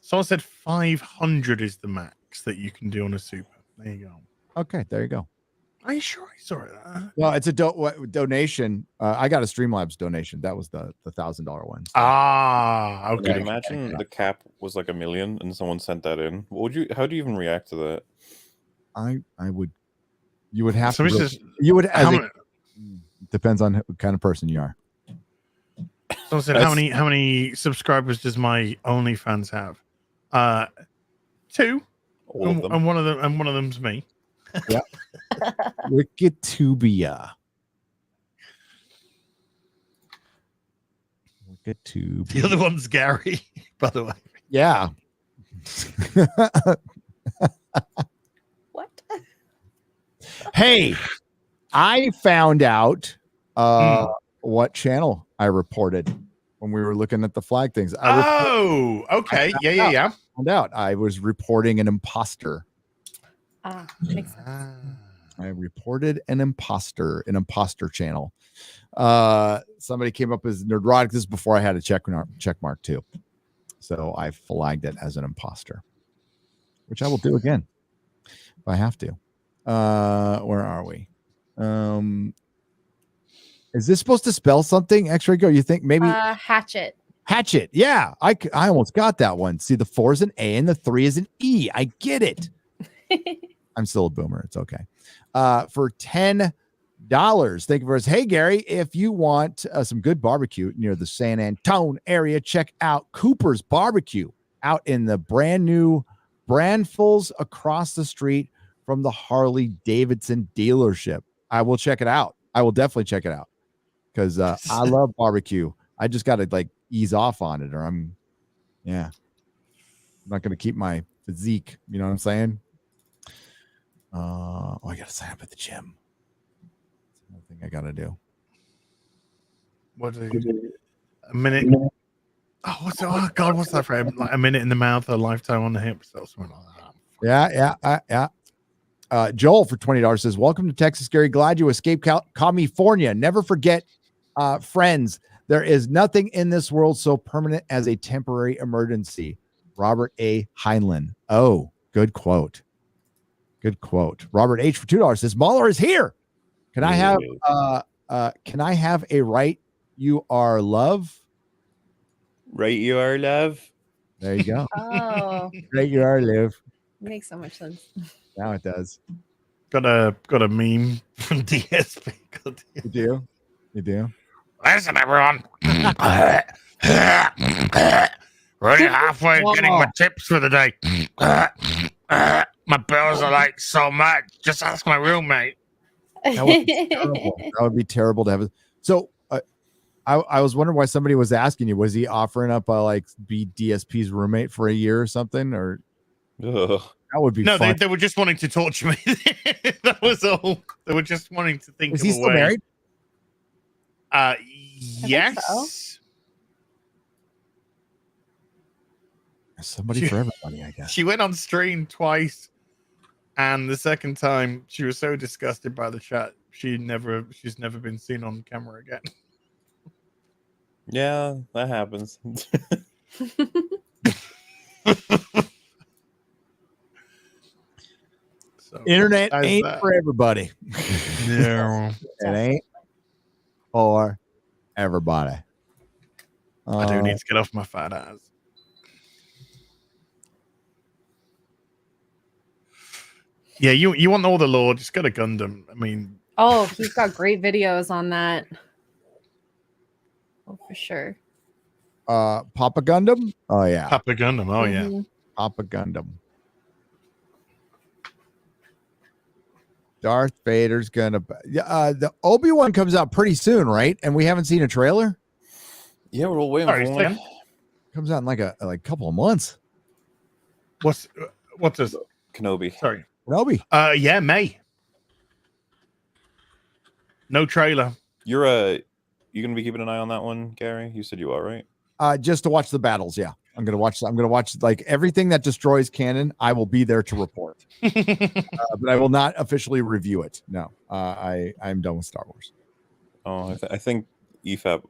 Someone said 500 is the max that you can do on a super. There you go. Okay, there you go. Are you sure I saw it? Well, it's a donation. I got a Streamlabs donation. That was the $1,000 one. So. Okay. Imagine the cap was like $1 million and someone sent that in. How do you even react to that? I would. You would have So to. just, You would. Depends on what kind of person you are. Someone said, how many subscribers does my OnlyFans have? 2. All of them. And one of them's me. Yeah. Wikitubia. The other one's Gary, by the way. Yeah. What? Hey, I found out what channel I reported when we were looking at the flag things. Okay. Yeah. Found out I was reporting an imposter. Makes sense. I reported an imposter channel. Somebody came up as Nerdrotic. This is before I had a check mark too. So I flagged it as an imposter, which I will do again if I have to. Where are we? Is this supposed to spell something? X-ray go. You think maybe Hatchet. Hatchet? Yeah, I almost got that one. See, the 4 is an A and the 3 is an E. I get it. I'm still a boomer. It's okay. For $10. Thank you for us. Hey, Gary, if you want some good barbecue near the San Antone area, check out Cooper's Barbecue out in the brand new Brandfuls across the street from the Harley Davidson dealership. I will check it out. I will definitely check it out because I love barbecue. I just got to like ease off on it or I'm not going to keep my physique. You know what I'm saying? I got to sign up at the gym. That's another thing I got to do. A minute? Oh, God, what's that for? Like a minute in the mouth, a lifetime on the hips, or something like that. Yeah. Joel for $20 says, "Welcome to Texas, Gary. Glad you escaped California. Never forget, friends. There is nothing in this world so permanent as a temporary emergency." Robert A. Heinlein. Oh, good quote. Good quote. Robert H for $2 says, "MauLer is here. Can I have a right you are love?" Right, you are love. There you go. Oh, Right you are love. makes so much sense. Now it does. Got a meme from DSP. You do. Listen, everyone. Already halfway getting my tips for the day. My bills are like so much. Just ask my roommate. That would be terrible. That would be terrible to have it. So I was wondering why somebody was asking you. Was he offering up like be DSP's roommate for a year or something? Or Ugh. that would be fun. They were just wanting to torture me. That was all. They were just wanting to think. Is of he a still way. married? Yes. so. There's somebody for everybody, I guess. She went on stream twice, and the second time she was so disgusted by the chat, she's never been seen on camera again. Yeah, that happens. So, Internet as ain't that- for everybody. No. It ain't for everybody. I do need to get off my fat ass. Yeah, you want all the lore, just go to Gundam. I mean, Oh, he's got great videos on that. Oh, for sure. Papa Gundam? Oh yeah. Papa Gundam. Oh yeah. Mhm. Papa Gundam. Darth Vader's gonna the Obi-Wan comes out pretty soon, right? And we haven't seen a trailer. Yeah, we're all waiting Sorry, for second. one. Comes out in like a couple of months. What's this? Kenobi. Sorry. Kenobi. Yeah, May. No trailer. You're gonna be keeping an eye on that one, Gary? You said you are, right? Just to watch the battles, yeah. I'm gonna watch like everything that destroys canon. I will be there to report, but I will not officially review it. No, I'm done with Star Wars. Oh, I think EFAP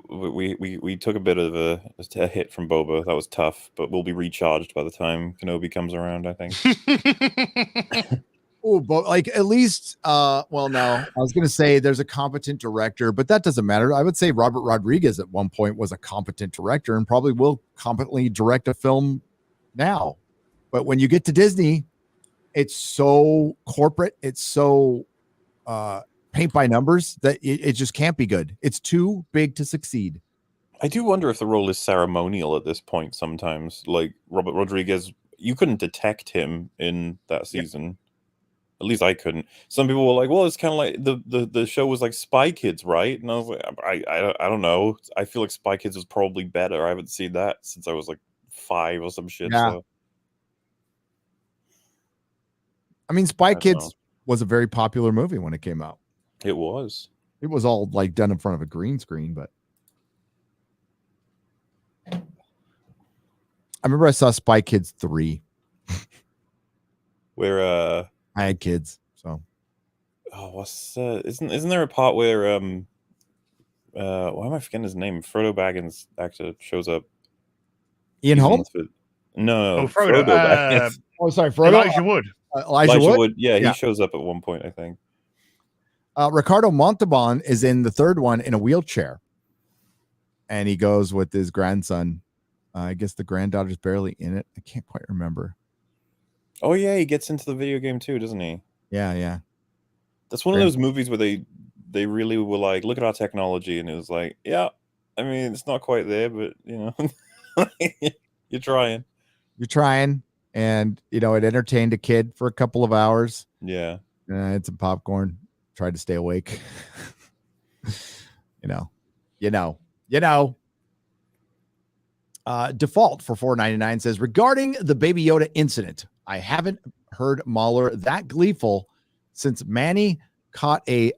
we took a bit of a hit from Boba. That was tough, but we'll be recharged by the time Kenobi comes around, I think. Oh, but like at least, well, no, I was gonna say there's a competent director, but that doesn't matter. I would say Robert Rodriguez at one point was a competent director and probably will competently direct a film now. But when you get to Disney, it's so corporate, it's so paint by numbers that it just can't be good. It's too big to succeed. I do wonder if the role is ceremonial at this point sometimes. Like, Robert Rodriguez, you couldn't detect him in that season. At least I couldn't. Some people were like, well, it's kind of like the show was like Spy Kids, right? And I was like, I don't know. I feel like Spy Kids was probably better. I haven't seen that since I was like 5 or some shit. Yeah. So I mean, Spy don't Kids know. was a very popular movie when it came out. It was. It was all like done in front of a green screen, but I remember I saw Spy Kids 3. Where I had kids, so what's isn't there a part where why am I forgetting his name? Frodo Baggins actor shows up. Ian He's on Holmes. No, Oh, Frodo. Baggins. Oh, sorry, Frodo. Elijah Wood. Elijah Wood. Yeah, he Yeah. shows up at one point, I think. Ricardo Montalban is in the third one in a wheelchair, and he goes with his grandson. I guess the granddaughter's barely in it. I can't quite remember. Oh yeah, he gets into the video game too, doesn't he? Yeah. That's one of those movies where they really were like, look at our technology, and it was like, yeah, I mean, it's not quite there, but you know, you're trying. You're trying, and you know it entertained a kid for a couple of hours. Yeah. I had some popcorn. Tried to stay awake. you know. Default for $4.99 says, regarding the Baby Yoda incident, I haven't heard MauLer that gleeful since Manny caught a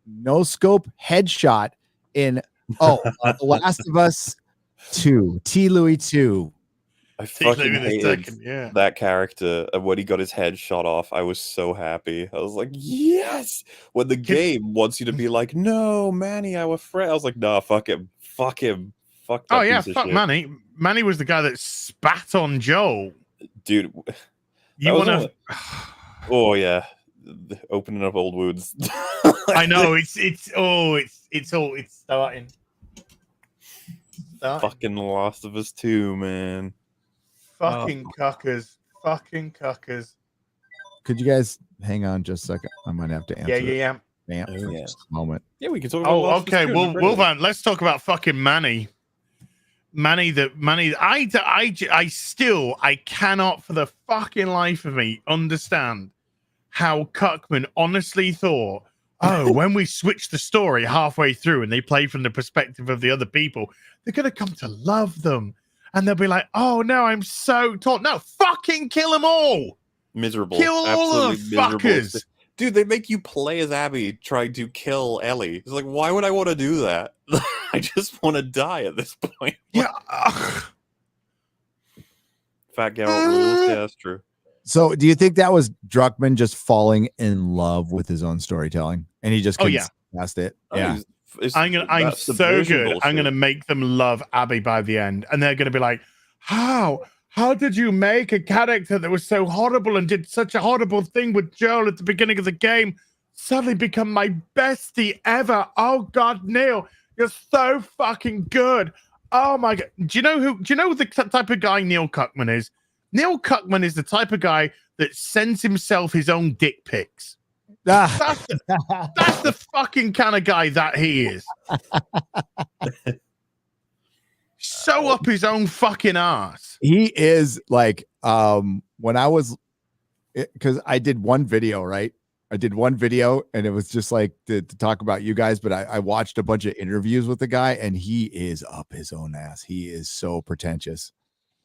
no-scope headshot in The Last of Us 2, T. Louis 2. I fucking hated Yeah. that character, and when he got his head shot off, I was so happy. I was like, yes! When the game wants you to be like, no, Manny, our friend. I was like, nah, fuck him. Fuck him. Fuck that Oh yeah, piece of fuck shit. Manny. Manny was the guy that spat on Joel. Dude, You want to? oh yeah, opening up old wounds. I know it's starting. Fucking Last of Us 2, man. Fucking cuckers. Fucking cuckers. Could you guys hang on just a second? I might have to answer. Yeah. Vamp for yeah. just a moment. Yeah, we can talk about Oh, Last of Us okay. 2, Well, great. Van, let's talk about fucking Manny. I cannot for the fucking life of me understand how Cuckman honestly thought, oh, when we switch the story halfway through and they play from the perspective of the other people, they're going to come to love them. And they'll be like, oh, no, I'm so taught. No, fucking kill them all. Miserable. Kill all the fuckers. Dude, they make you play as Abby trying to kill Ellie. It's like, why would I want to do that? I just want to die at this point. Yeah. Fat Geralt rules. Yeah, that's true. So, do you think that was Druckmann just falling in love with his own storytelling, and he just couldn't past it? Yeah, I'm so good. I'm gonna make them love Abby by the end, and they're gonna be like, "How did you make a character that was so horrible and did such a horrible thing with Joel at the beginning of the game suddenly become my bestie ever? Oh God, Neil, you're so fucking good. Oh my God. Do you know the type of guy Neil Cuckman is? Neil Cuckman is the type of guy that sends himself his own dick pics. That's the fucking kind of guy that he is. So up his own fucking ass. He is like, when I was, because I did one video, right? I did one video and it was just like to talk about you guys, but I watched a bunch of interviews with the guy and he is up his own ass. He is so pretentious.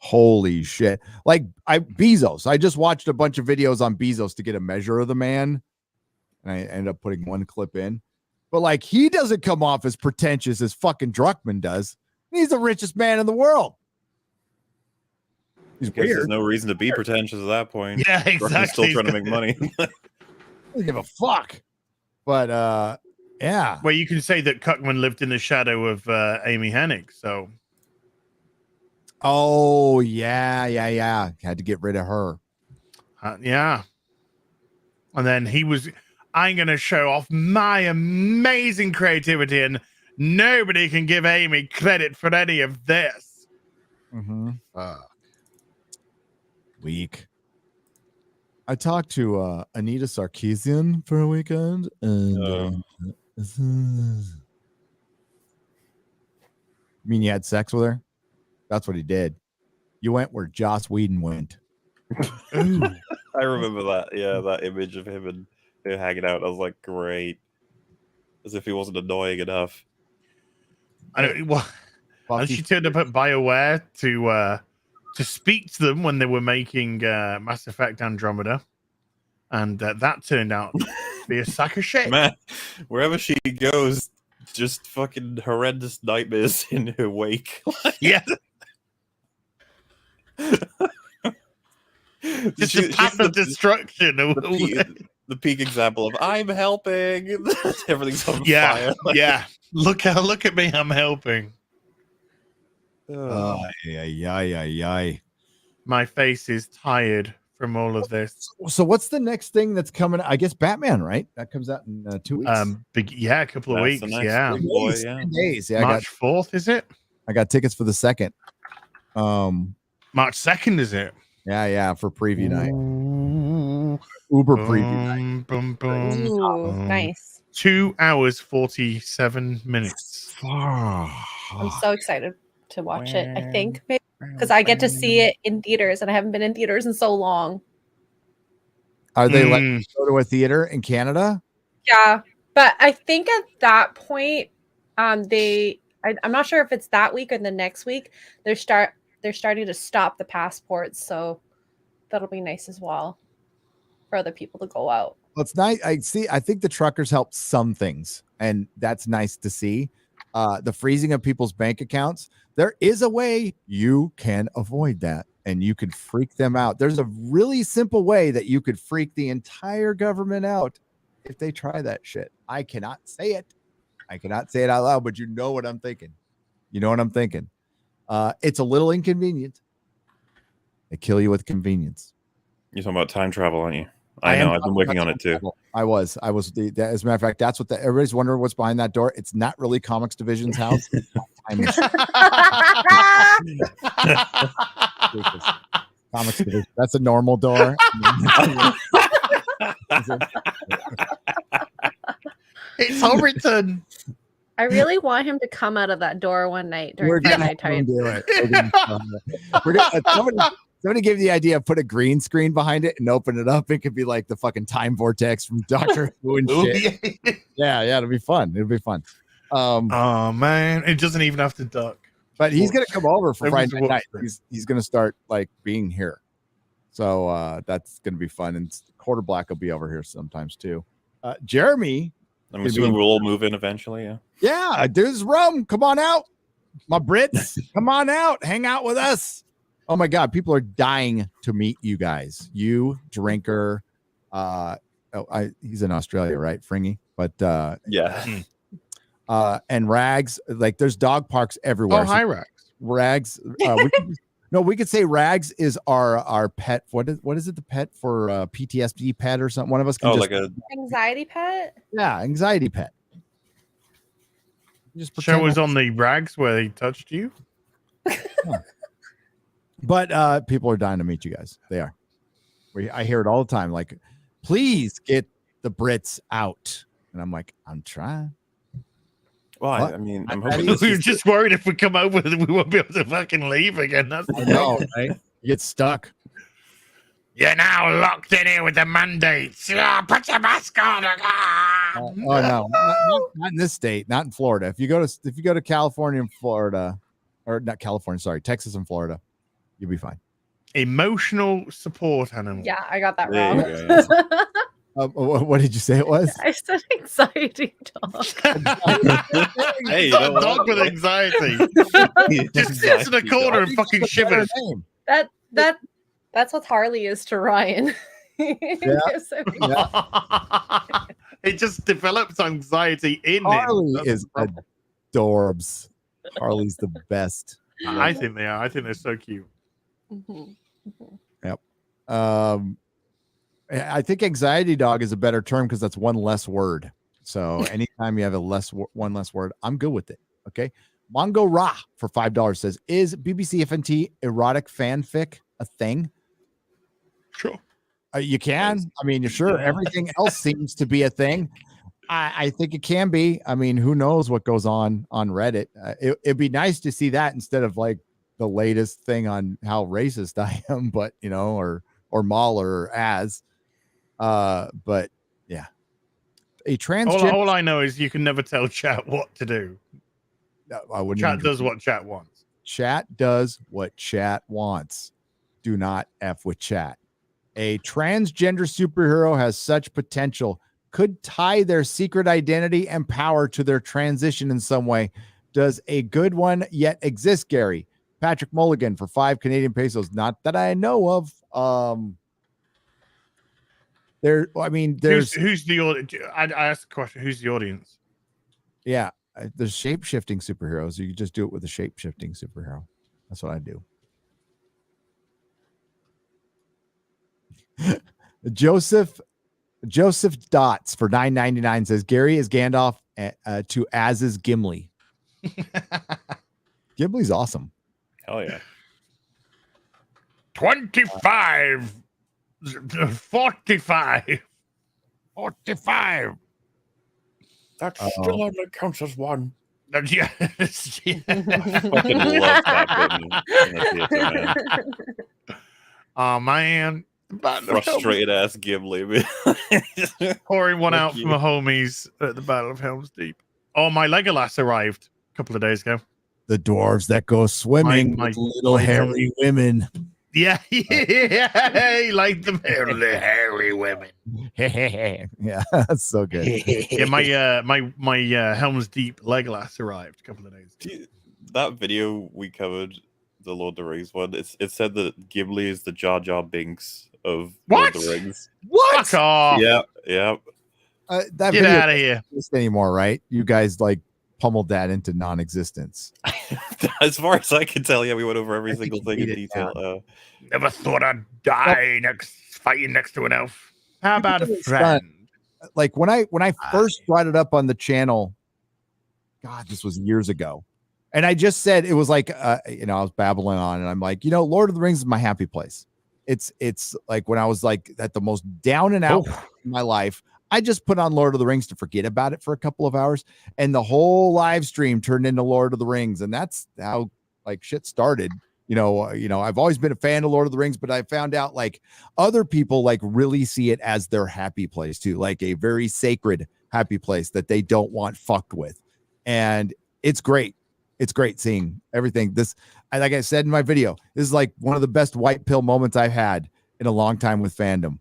Holy shit. Like Bezos. I just watched a bunch of videos on Bezos to get a measure of the man. And I ended up putting one clip in. But like he doesn't come off as pretentious as fucking Druckmann does. He's the richest man in the world. He's weird. There's no reason to be pretentious at that point. Yeah, exactly. Still trying to make money. Doesn't give a fuck. But yeah. Well, you can say that Cuckman lived in the shadow of Amy Hennig. So. Oh yeah. Had to get rid of her. Yeah. And then he was, I'm going to show off my amazing creativity and nobody can give Amy credit for any of this. Mm-hmm. Weak. I talked to Anita Sarkeesian for a weekend, and You mean you had sex with her? That's what he did. You went where Joss Whedon went. I remember that. Yeah, that image of him and her hanging out. I was like, great. As if he wasn't annoying enough. I don't. Well, and she turned up at BioWare to speak to them when they were making Mass Effect Andromeda, and that turned out to be a sack of shit. Man, wherever she goes, just fucking horrendous nightmares in her wake. Yeah. Just a path of destruction. The peak example of I'm helping. Everything's on fire. Yeah. Look at me, I'm helping. My face is tired from all of this. So what's the next thing that's coming? I guess Batman, right? That comes out in 2 weeks. A couple of weeks. Yeah. 10 days. Yeah, March 4th, is it? I got tickets for the 2nd. March 2nd, is it? Yeah, for preview night. Uber preview night. Ooh, nice. 2 hours 47 minutes. I'm so excited to watch it. I think maybe because I get to see it in theaters, and I haven't been in theaters in so long. Are they letting you go to a theater in Canada? Yeah, but I think at that point, I'm not sure if it's that week or the next week. They're starting to stop the passports, so that'll be nice as well for other people to go out. Well, it's nice. I think the truckers help some things, and that's nice to see. The freezing of people's bank accounts. There is a way you can avoid that, and you could freak them out. There's a really simple way that you could freak the entire government out if they try that shit. I cannot say it. I cannot say it out loud, but you know what I'm thinking. You know what I'm thinking. It's a little inconvenient. They kill you with convenience. You're talking about time travel, aren't you? I know. I've been working on it too. I was. As a matter of fact, that's what everybody's wondering what's behind that door. It's not really Comics Division's house. Comics Division. That's a normal door. It's Overton. I really want him to come out of that door one night during nighttime. Somebody gave the idea of put a green screen behind it and open it up. It could be like the fucking time vortex from Doctor Who and shit. Yeah, it'll be fun. It'll be fun. Oh man, it doesn't even have to duck. But he's gonna come over for Friday night. He's gonna start like being here. So that's gonna be fun. And Quarter Black will be over here sometimes too. Jeremy. I'm assuming we'll all move in eventually, yeah. Yeah, there's rum. Come on out. My Brits, come on out. Hang out with us. Oh my God, people are dying to meet you guys. You, Drinker, he's in Australia, right? Fringy, but yeah. And Rags, like there's dog parks everywhere. Oh, hi, Rags. Rags. We could say Rags is our pet. What is it? The pet for PTSD pet or something? One of us can like a anxiety pet. Yeah, anxiety pet. Just show us on the Rags where he touched you. Yeah. But people are dying to meet you guys. They are. I hear it all the time. Like, please get the Brits out. And I'm like, I'm trying. Well, I mean, I'm hoping we were just worried if we come over, we won't be able to fucking leave again. That's I know, right? You get stuck. You're now locked in here with the mandates. Put your mask on. Oh no, not in this state, not in Florida. If you go to California and Florida, or not California, sorry, Texas and Florida, you'll be fine. Emotional support animal. Yeah, I got that wrong. What did you say it was? I said anxiety dog. Hey, you know, dog with anxiety. Just sits in a corner and fucking shivers. That's what Harley is to Ryan. Yeah. It just develops anxiety in Harley him. is adorbs. Harley's the best. I think they are. I think they're so cute. Yep. I think anxiety dog is a better term because that's one less word. So anytime you have one less word, I'm good with it. Okay. Mongo Ra for $5 says, is BBC FNT erotic fanfic a thing? Sure. You can. I mean, you're sure everything else seems to be a thing. I think it can be. I mean, who knows what goes on Reddit? It'd be nice to see that instead of like the latest thing on how racist I am, but or MauLer or as. But yeah, a transgender. All I know is you can never tell chat what to do. I wouldn't. Chat does what chat wants. Chat does what chat wants. Do not F with chat. A transgender superhero has such potential, could tie their secret identity and power to their transition in some way. Does a good one yet exist, Gary? Patrick Mulligan for 5 Canadian pesos. Not that I know of. There's who's the audience? I asked the question. Who's the audience? Yeah, there's shape-shifting superheroes. You can just do it with a shape-shifting superhero. That's what I do. Joseph Dots for $9.99 says Gary is Gandalf to as is Gimli. Gimli's awesome. Hell yeah. 25, 45, 45. That still only counts as one. Yes. I fucking love that button in the theater, man. Oh man. Frustrated ass Gimli, man. Pouring one out for my homies at the Battle of Helm's Deep. Oh, my Legolas arrived a couple of days ago. The dwarves that go swimming with little hairy women. Yeah, yeah, like the hairy women. Yeah, that's so good. Yeah, my Helm's Deep Legolas arrived a couple of days ago. That video we covered, the Lord of the Rings one, it said that Gimli is the Jar Jar Binks of Lord of the Rings. What? Fuck off. Yeah, yeah. That Get out of here. Doesn't anymore, right? You guys like pummeled that into non-existence. As far as I can tell, yeah, we went over every single thing in detail. Never thought I'd die fighting next to an elf. How about a friend? Like when I first brought it up on the channel, God, this was years ago. And I just said it was like I was babbling on and I'm like, Lord of the Rings is my happy place. It's like when I was like at the most down and out in my life, I just put on Lord of the Rings to forget about it for a couple of hours, and the whole live stream turned into Lord of the Rings, and that's how like shit started. I've always been a fan of Lord of the Rings, but I found out like other people like really see it as their happy place too, like a very sacred happy place that they don't want fucked with, and it's great. It's great seeing everything. Like I said in my video, this is like one of the best white pill moments I've had in a long time with fandom.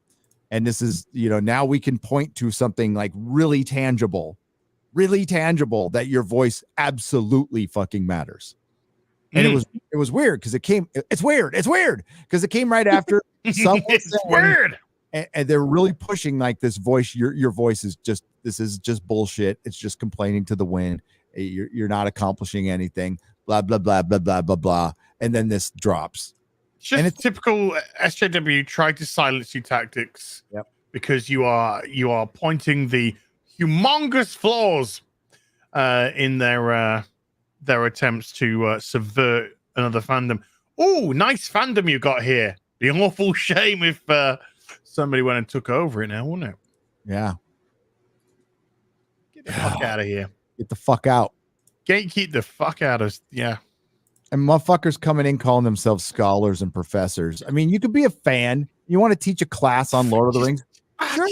And this is, now we can point to something like really tangible that your voice absolutely fucking matters. And it was weird because it's weird because it came right after someone it's weird. And they're really pushing like this voice. Your voice is this is just bullshit. It's just complaining to the wind. You're not accomplishing anything, blah, blah, blah, blah, blah, blah, blah. And then this drops. It's typical SJW try to silence you tactics. Yep. Because you are pointing the humongous flaws in their attempts to subvert another fandom. Oh, nice fandom you got here. Be an awful shame if somebody went and took over it now, wouldn't it? Yeah. Get the fuck out of here. Get the fuck out. Gatekeep the fuck out of And motherfuckers coming in calling themselves scholars and professors. I mean, you could be a fan. You want to teach a class on Lord of the Rings? Sure.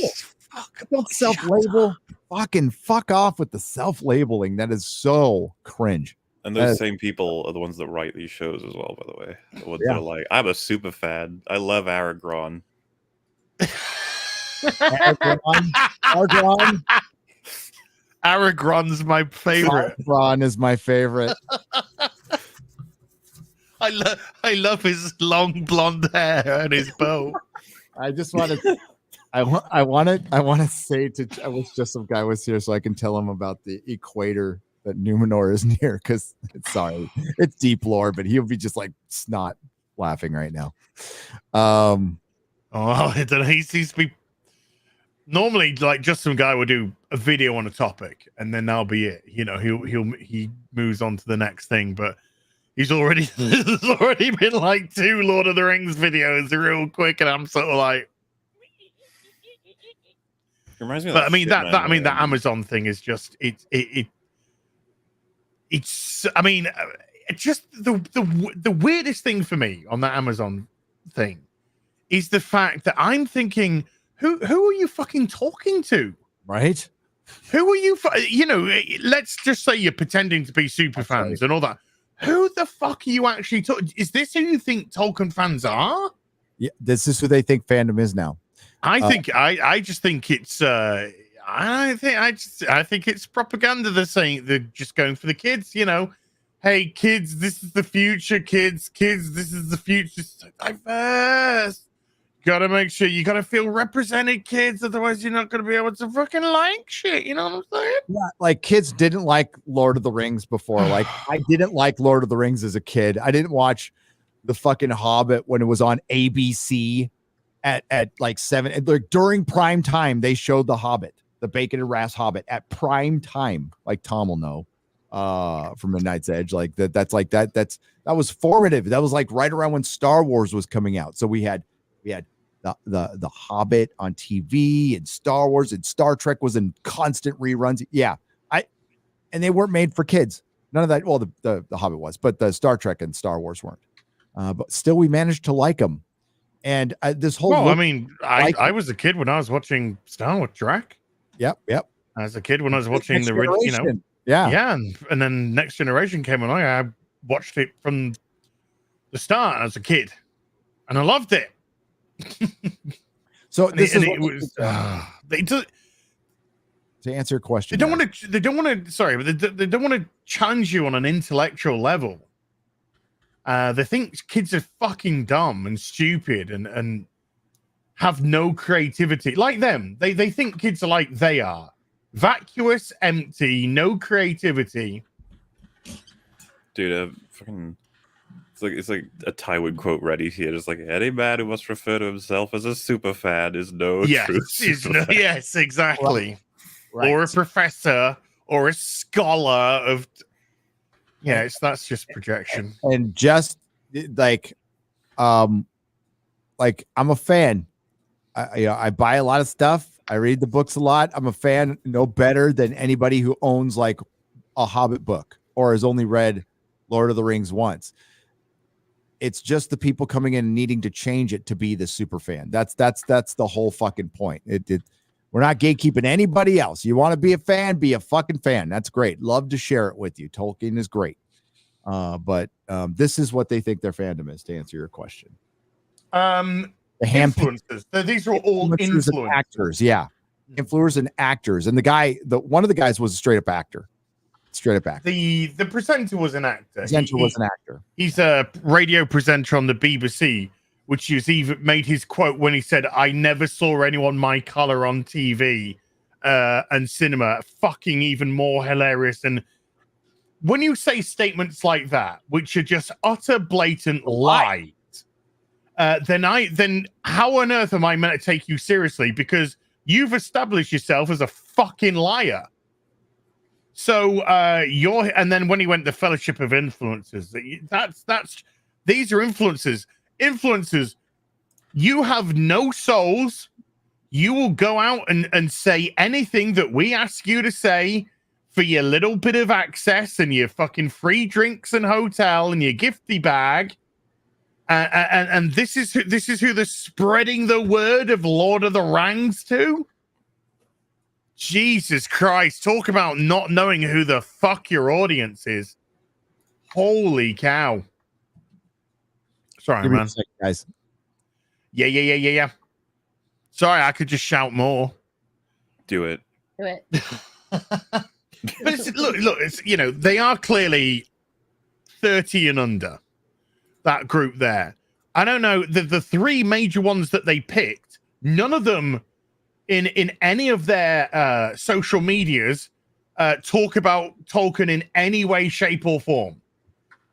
Don't self-label. Fucking fuck off with the self-labeling. That is so cringe. And those same people are the ones that write these shows as well, by the way. The ones that are like, I'm a super fan. I love Aragorn. Aragorn's my favorite. Aragorn is my favorite. I love his long blonde hair and his bow. I just wanted I want to say I wish just some guy was here so I can tell him about the equator that Numenor is near, because it's deep lore, but he'll be just like snot laughing right now. I don't know. He seems to be normally like just some guy will do a video on a topic and then that'll be it. He moves on to the next thing, but there's already been like 2 Lord of the Rings videos real quick, and I'm sort of like, reminds me of But I mean shit, that man, that Amazon thing is just it's I mean it's just the weirdest thing for me on that Amazon thing is the fact that I'm thinking, who are you fucking talking to? Right? Who are you? Let's just say you're pretending to be super That's fans right. and all that. Who the fuck are you actually talking? Is this who you think Tolkien fans are? Yeah, this is who they think fandom is now. I think I just think it's I think it's propaganda. They're just going for the kids. Hey kids, this is the future. Kids, this is the future. So diverse. Gotta make sure you gotta feel represented, kids. Otherwise, you're not gonna be able to fucking like shit. You know what I'm saying? Yeah, like kids didn't like Lord of the Rings before. Like I didn't like Lord of the Rings as a kid. I didn't watch the fucking Hobbit when it was on ABC at like 7. Like during prime time, they showed the Hobbit, the Bacon and Rass Hobbit at prime time. Like Tom will know from the Night's Edge. Like that was formative. That was like right around when Star Wars was coming out. So we had the Hobbit on TV and Star Wars and Star Trek was in constant reruns. Yeah. And they weren't made for kids. None of that. Well, the Hobbit was, but the Star Trek and Star Wars weren't. But still we managed to like them. And this whole, I was a kid when I was watching Star Wars Trek. Yep. As a kid when I was watching Next the original, Generation. Yeah. And then Next Generation came along. I watched it from the start as a kid, and I loved it. So and this it, is and it was to answer your question. They don't want to. They don't want to. Sorry, but they don't want to challenge you on an intellectual level. They think kids are fucking dumb and stupid and have no creativity like them. They think kids are like they are, vacuous, empty, no creativity. Dude, fucking. It's like a Tywin quote ready here. Just like any man who must refer to himself as a super fan is no true super fan. Yes, exactly. Right. Or a professor or a scholar of. Yeah, that's just projection. And just like I'm a fan. I buy a lot of stuff. I read the books a lot. I'm a fan, no better than anybody who owns like a Hobbit book or has only read Lord of the Rings once. It's just the people coming in and needing to change it to be the super fan. That's the whole fucking point. We're not gatekeeping anybody else. You want to be a fan, be a fucking fan. That's great. Love to share it with you. Tolkien is great. But this is what they think their fandom is, to answer your question. The influencers. These are all influencers and actors. Yeah. Influencers and actors. And one of the guys was a straight up actor. The presenter was an actor. He's a radio presenter on the BBC, which is even made his quote when he said, "I never saw anyone my color on TV and cinema." Fucking even more hilarious. And when you say statements like that, which are just utter blatant lies, then how on earth am I meant to take you seriously? Because you've established yourself as a fucking liar. So and then when he went the Fellowship of Influencers, these are influencers. You have no souls. You will go out and say anything that we ask you to say for your little bit of access and your fucking free drinks and hotel and your gifty bag. And this is who they're spreading the word of Lord of the Rings to. Jesus Christ, talk about not knowing who the fuck your audience is. Holy cow. Sorry, man. Guys. Yeah. Sorry, I could just shout more. Do it. But look, they are clearly 30 and under, that group there. I don't know, the three major ones that they picked, none of them in any of their social medias talk about Tolkien in any way, shape, or form.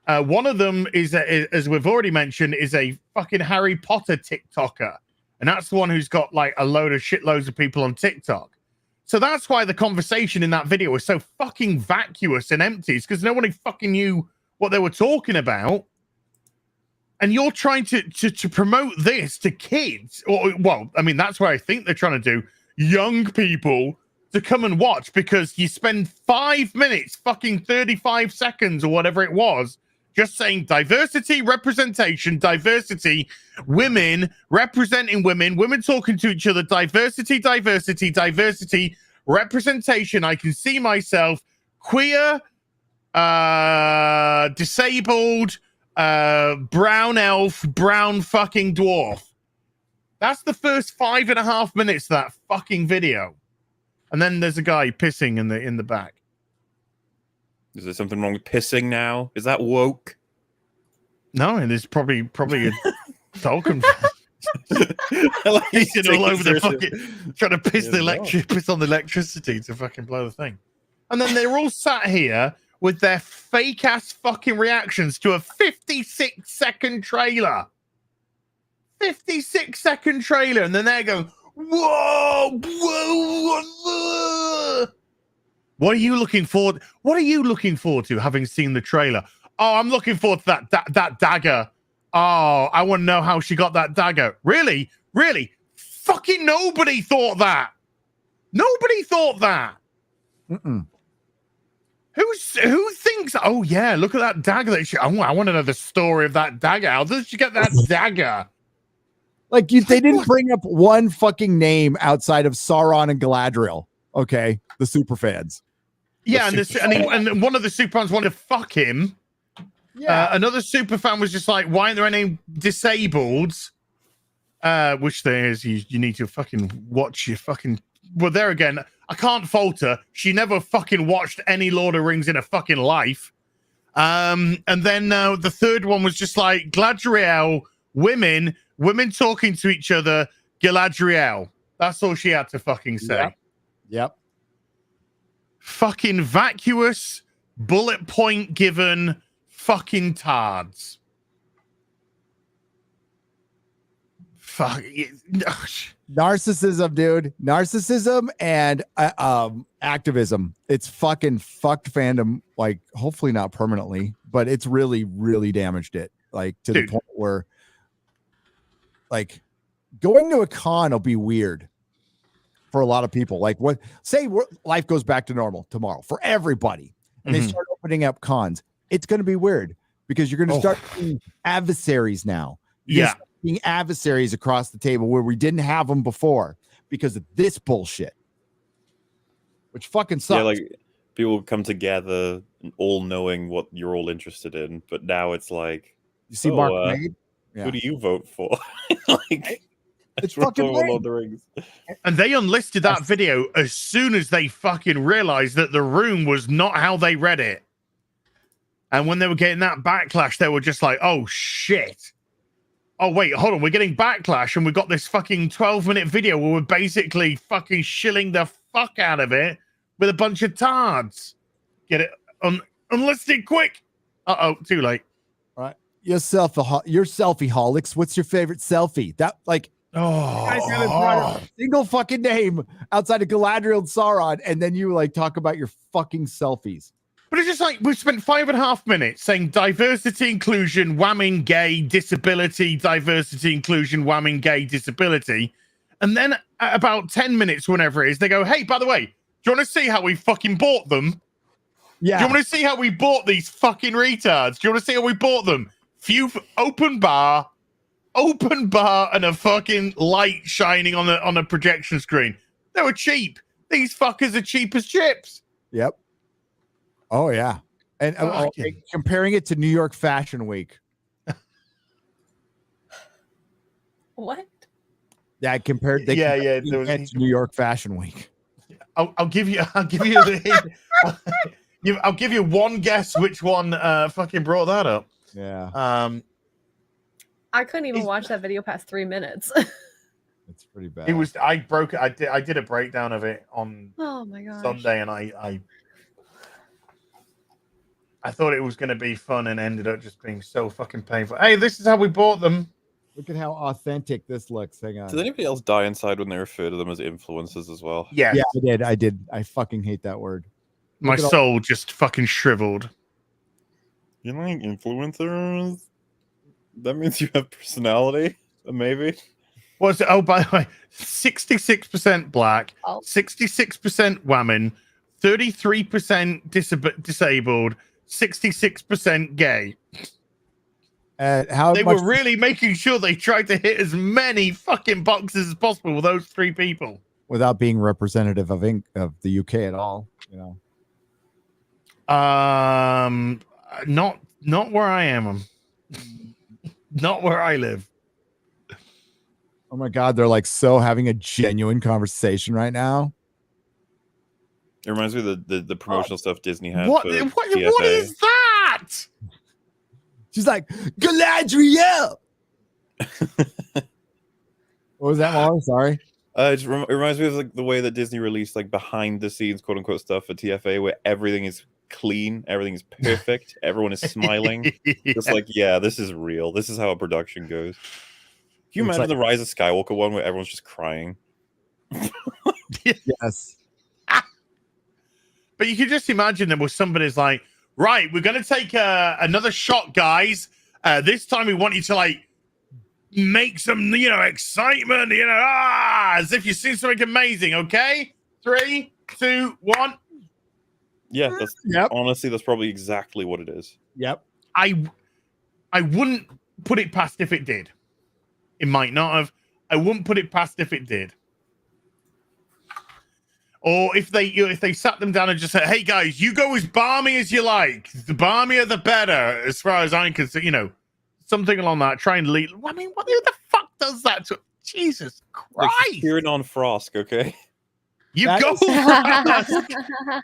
One of them is, as we've already mentioned, is a fucking Harry Potter TikToker. And that's the one who's got like a load of shitloads of people on TikTok. So that's why the conversation in that video was so fucking vacuous and empty. It's because no one fucking knew what they were talking about. And you're trying to promote this to kids. Or, well, I mean, that's what I think they're trying to do. young people to come and watch because you spend 5 minutes, fucking 35 seconds or whatever it was, just saying diversity, representation, diversity, women representing women, women talking to each other, diversity, diversity, diversity, representation. I can see myself, queer, disabled, brown elf, brown fucking dwarf. That's the first 5.5 minutes of that fucking video. And then there's a guy pissing in the back. Is there something wrong with pissing now? Is that woke? No, and there's probably a Tolkien Like, pissing all over the seriously. fucking, trying to piss Yeah, piss on the electricity to fucking blow the thing. And then they're all sat here with their fake ass fucking reactions to a 56-second trailer. 56-second trailer, and then they're going, whoa, whoa. What are you looking forward? What are you looking forward to, having seen the trailer? Oh, I'm looking forward to that dagger. Oh, I want to know how she got that dagger. Really? Fucking nobody thought that. Nobody thought that. Mm-mm. Who thinks? Oh yeah, look at that dagger. I want to know the story of that dagger. How did she get that dagger? Like they didn't bring up one fucking name outside of Sauron and Galadriel. Okay, the super fans. Yeah, and one of the super fans wanted to fuck him. Yeah. Another super fan was just like, why aren't there any disableds? Which there is. You need to fucking watch your fucking. Well, there again, I can't falter. She never fucking watched any Lord of the Rings in her fucking life. And then the third one was just like Galadriel, women talking to each other, Galadriel. That's all she had to fucking say. Yep. Fucking vacuous, bullet point given fucking tards. Fuck. Narcissism, dude. Narcissism and activism. It's fucking fucked fandom. Like, hopefully not permanently, but it's really, really damaged it. Like to the point where, like, going to a con will be weird for a lot of people. Like, life goes back to normal tomorrow for everybody, and they start opening up cons. It's going to be weird because you're going to start seeing adversaries now. Yeah. Being adversaries across the table where we didn't have them before because of this bullshit, which fucking sucks. Yeah, like people come together and all knowing what you're all interested in, but now it's like, you see, Mark Wade? Who do you vote for? Like, it's fucking Lord of the Rings. And they unlisted that video as soon as they fucking realized that the room was not how they read it. And when they were getting that backlash, they were just like, oh shit. Oh, wait, hold on. We're getting backlash and we've got this fucking 12-minute video where we're basically fucking shilling the fuck out of it with a bunch of tards. Get it unlisted quick. Uh-oh, too late. All right. You're selfie holics. What's your favorite selfie? That, like, guys haven't brought a single fucking name outside of Galadriel and Sauron, and then you like talk about your fucking selfies. But it's just like we've spent 5.5 minutes saying diversity, inclusion, whamming gay, disability, diversity, inclusion, whamming gay, disability. And then at about 10 minutes, whenever it is, they go, hey, by the way, do you want to see how we fucking bought them? Yeah. Do you want to see how we bought these fucking retards? Do you want to see how we bought them? Open bar, and a fucking light shining on a projection screen. They were cheap. These fuckers are cheap as chips. Yep. Oh yeah, and comparing it to New York Fashion Week. What? Yeah, compared. To New York Fashion Week. I'll give you I'll give you one guess which one fucking brought that up. Yeah. I couldn't even watch that video past 3 minutes. It's pretty bad. It was. I broke it. I did a breakdown of it on Oh my gosh. Sunday, and I thought it was going to be fun and ended up just being so fucking painful. Hey, this is how we bought them. Look at how authentic this looks. Hang on. Did anybody else die inside when they refer to them as influencers as well? Yeah. Yeah, I did. I fucking hate that word. My soul just fucking shriveled. You like influencers? That means you have personality? Maybe? What's it? Oh, by the way, 66% black, Oh. 66% women, 33% disabled, 66% gay. How They much were really making sure they tried to hit as many fucking boxes as possible with those 3 people. without being representative of the UK at all, you know? Not where I am. Not where I live. Oh my God, they're like so having a genuine conversation right now. It reminds me of the promotional stuff Disney had. What For what TFA. is that? She's like, Galadriel. What was that, MauLer? Sorry. It reminds me of like the way that Disney released like behind the scenes quote unquote stuff for TFA, where everything is clean, everything is perfect, everyone is smiling. It's like, yeah, this is real. This is how a production goes. Can you imagine the Rise of Skywalker one where everyone's just crying? Yes. But you can just imagine them where somebody's like, right, we're going to take another shot, guys. This time we want you to like make some, excitement, as if you've seen something amazing. Okay, 3, 2, 1. Yeah, that's honestly, that's probably exactly what it is. Yep. I wouldn't put it past if it did. It might not have. I wouldn't put it past if it did. Or if they sat them down and just said, "Hey guys, you go as balmy as you like. The balmier the better." As far as I'm concerned, something along that. Try and lead. I mean, who the fuck does that to? Jesus Christ! Like cheering on Frosk, okay? You That go.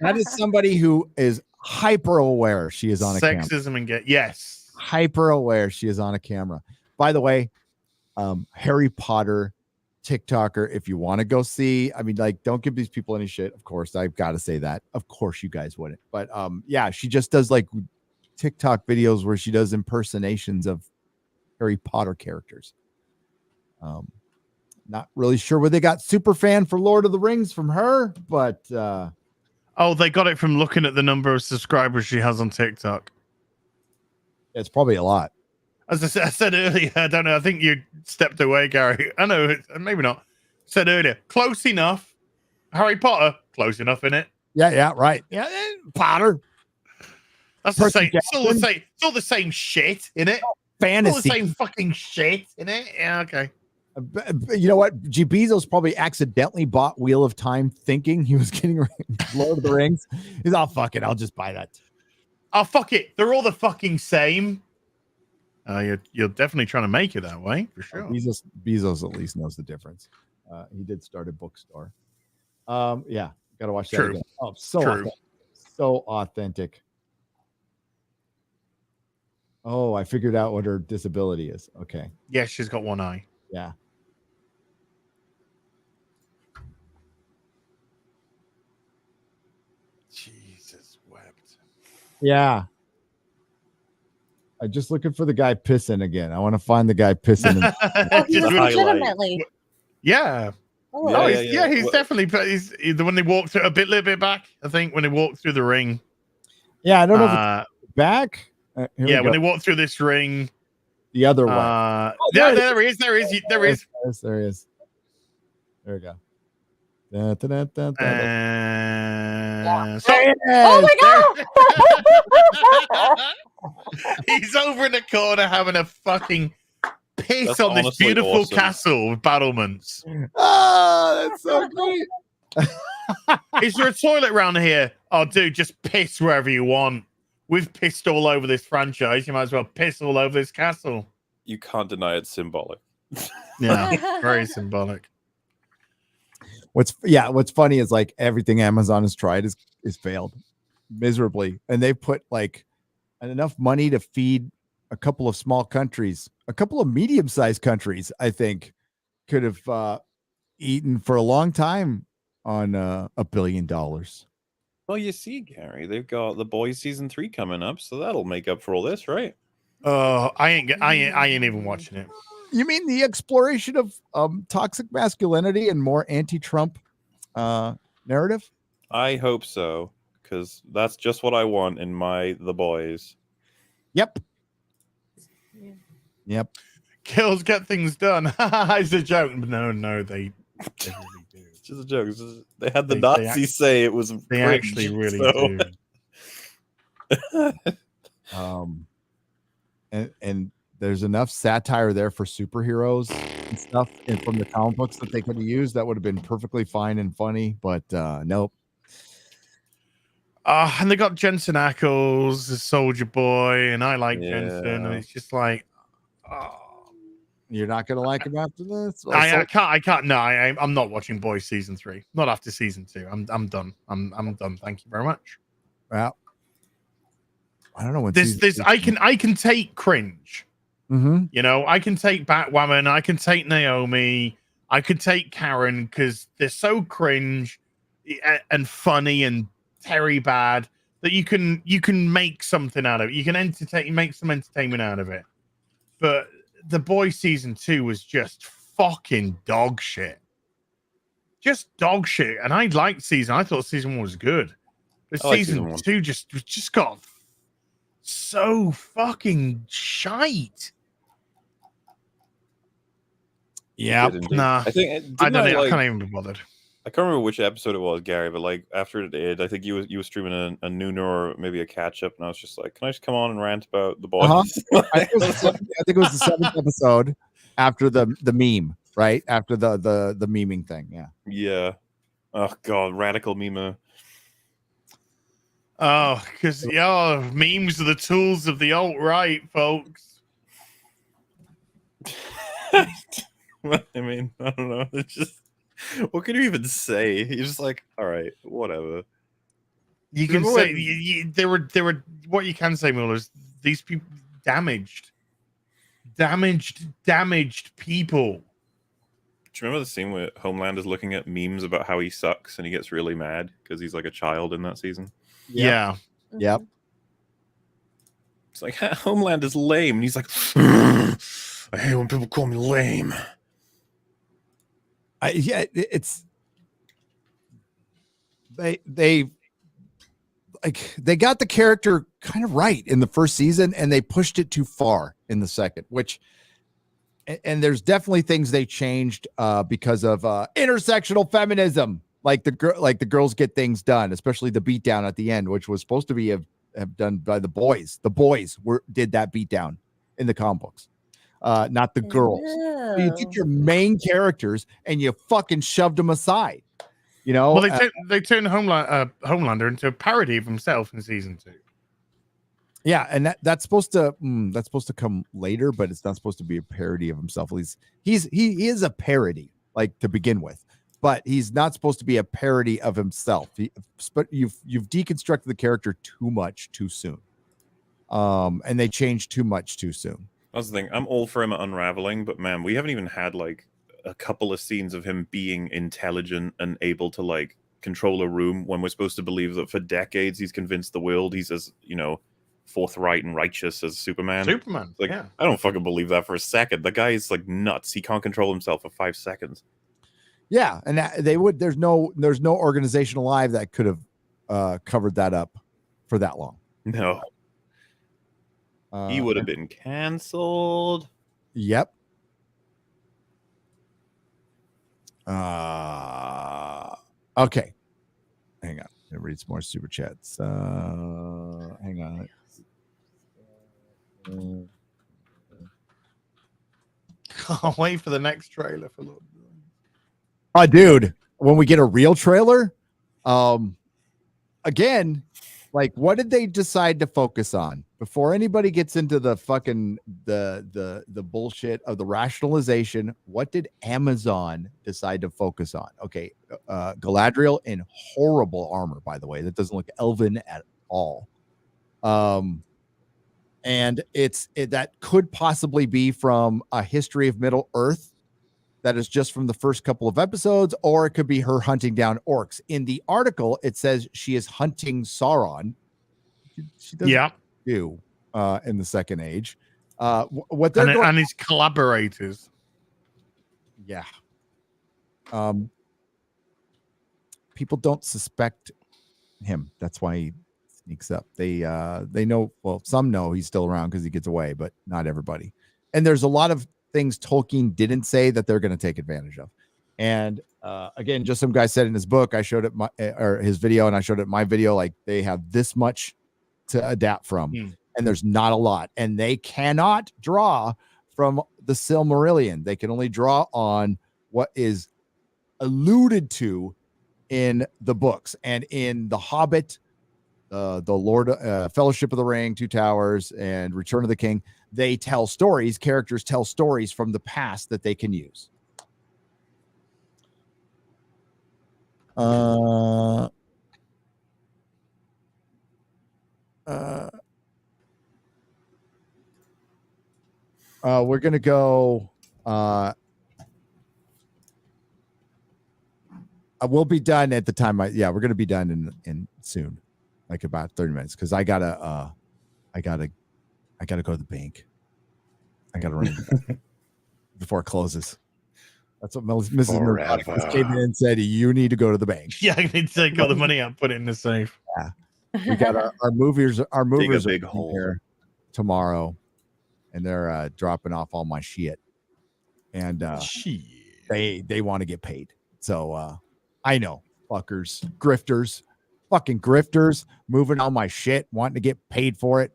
That is somebody who is hyper aware she is on a camera. Sexism and get yes. Hyper aware she is on a camera. By the way, Harry Potter TikToker, if you want to go see, I mean, like, don't give these people any shit. Of course, I've got to say that. Of course, you guys wouldn't. But yeah, she just does like TikTok videos where she does impersonations of Harry Potter characters. Not really sure where they got super fan for Lord of the Rings from her, but oh, they got it from looking at the number of subscribers she has on TikTok. it's probably a lot. As I said earlier, I don't know. I think you stepped away, Gary. I know, maybe not. Said earlier, close enough. Harry Potter, close enough in it. Yeah, right. Yeah, Potter. That's the same. It's all the same shit in it. Fantasy. All the same fucking shit in it. Yeah, okay. You know what? G. Bezos probably accidentally bought Wheel of Time thinking he was getting Lord of the Rings. He's all, fuck it, I'll just buy that. Oh, fuck it. They're all the fucking same. You're definitely trying to make it that way, for sure. Bezos at least knows the difference. He did start a bookstore. Yeah, gotta watch that again. Oh, so authentic. Oh, I figured out what her disability is. Okay. Yeah, she's got one eye. Yeah. Jesus wept. Yeah. I'm just looking for the guy pissing again. I want to find the guy pissing. Oh, he was legitimately. Yeah. Oh, He's definitely he's the one they walked through a little bit back. I think when they walked through the ring. Yeah, I don't know if it's back. When they walked through this ring. The other way. There he is. There he is. There we go. Oh my god! He's over in the corner having a fucking piss That's on this honestly beautiful awesome. castle with battlements. Oh, that's so great. Is there a toilet around here? Oh, dude, just piss wherever you want. We've pissed all over this franchise. You might as well piss all over this castle. You can't deny it's symbolic. Yeah, very symbolic. What's funny is like everything Amazon has tried is failed miserably, and they put like enough money to feed a couple of small countries, a couple of medium-sized countries. I think could have eaten for a long time on $1 billion. Well, you see, Gary, they've got The Boys season 3 coming up, so that'll make up for all this, right? I ain't even watching it. You mean the exploration of toxic masculinity and more anti-Trump narrative? I hope so, because that's just what I want in my The Boys. Yep. Girls get things done. It's a joke. No, they really do. It's just a joke. They had the They Nazis say it was They cringe, actually really so- do. And there's enough satire there for superheroes and stuff and from the comic books that they could have used that would have been perfectly fine and funny, but nope. And they got Jensen Ackles, the Soldier Boy, and I like Yeah. Jensen, and it's just like, oh. You're not gonna like him after this. I can't. No, I'm not watching Boys season 3. Not after season 2. I'm done. I'm done. Thank you very much. Well, I don't know what This I can take cringe. Mm-hmm. You know, I can take Batwoman, I can take Naomi, I could take Karen because they're so cringe and funny and Terry bad that you can make something out of it. You can make some entertainment out of it. But The Boys season 2 was just fucking dog shit. Just dog shit. And I thought season 1 was good. But season 2 just got so fucking shite. Yeah. Nah. I think I can't even be bothered. I can't remember which episode it was, Gary, but like after it aired, I think you was streaming a nooner or maybe a catch up, and I was just like, "Can I just come on and rant about The Boys?" I think it was the 7th episode after the meme, right? After the memeing thing, yeah. Yeah. Oh god, radical meme. Oh, because memes are the tools of the alt-right, folks. I mean, I don't know. It's just, what can you even say? You're just like, all right, whatever. You can say there were what you can say, MauLer, is these people damaged people. Do you remember the scene where Homeland is looking at memes about how he sucks and he gets really mad because he's like a child in that season? Yeah. Yep. It's like, Homeland is lame. And he's like, I hate when people call me lame. It's they got the character kind of right in the first season and they pushed it too far in the second, which and there's definitely things they changed because of intersectional feminism, like the girls get things done, especially the beatdown at the end, which was supposed to be have done by the boys. The boys did that beatdown in the comic books. Not the girls. So you took your main characters and you fucking shoved them aside. You know, well, they turned Homelander into a parody of himself in season 2. Yeah, and that's supposed to come later, but it's not supposed to be a parody of himself. At least he is a parody, like to begin with, but he's not supposed to be a parody of himself. But you've deconstructed the character too much too soon, and they changed too much too soon. That's the thing. I'm all for him unraveling, but man, we haven't even had like a couple of scenes of him being intelligent and able to like control a room when we're supposed to believe that for decades he's convinced the world he's as, forthright and righteous as Superman. Like, yeah. I don't fucking believe that for a second. The guy is like nuts. He can't control himself for 5 seconds. Yeah, and there's no organization alive that could have covered that up for that long. No. He would have been canceled. Yep. Okay. Hang on. I'll read some more super chats. Hang on. Can't wait for the next trailer for Lord. Oh, dude, when we get a real trailer, again, like, what did they decide to focus on before anybody gets into the fucking the bullshit of the rationalization? What did Amazon decide to focus on? Okay, Galadriel in horrible armor, by the way, that doesn't look elven at all. And that could possibly be from a history of Middle Earth that is just from the first couple of episodes, or it could be her hunting down orcs. In the article, it says she is hunting Sauron. She doesn't do in the Second Age. What they're and his collaborators. Yeah. People don't suspect him. That's why he sneaks up. They know. Well, some know he's still around because he gets away, but not everybody. And there's a lot of things Tolkien didn't say that they're going to take advantage of. And again, just some guy said in his book, I showed it or his video, and I showed it my video, like they have this much to adapt from, and there's not a lot, and they cannot draw from the Silmarillion. They can only draw on what is alluded to in the books and in The Hobbit, the Lord, Fellowship of the Ring, Two Towers, and Return of the King. They tell stories. Characters tell stories from the past that they can use. We're gonna go. We'll be done at the time. We're gonna be done in soon, like about 30 minutes, because I gotta go to the bank. I gotta run before it closes. That's what Mrs. Nerdrotic came in and said. You need to go to the bank. Yeah, I need to take all the money out, put it in the safe. Yeah, we got our movers. Our movers big are hole here tomorrow, and they're dropping off all my shit. And they want to get paid. So I know, fuckers, grifters, fucking grifters, moving all my shit, wanting to get paid for it.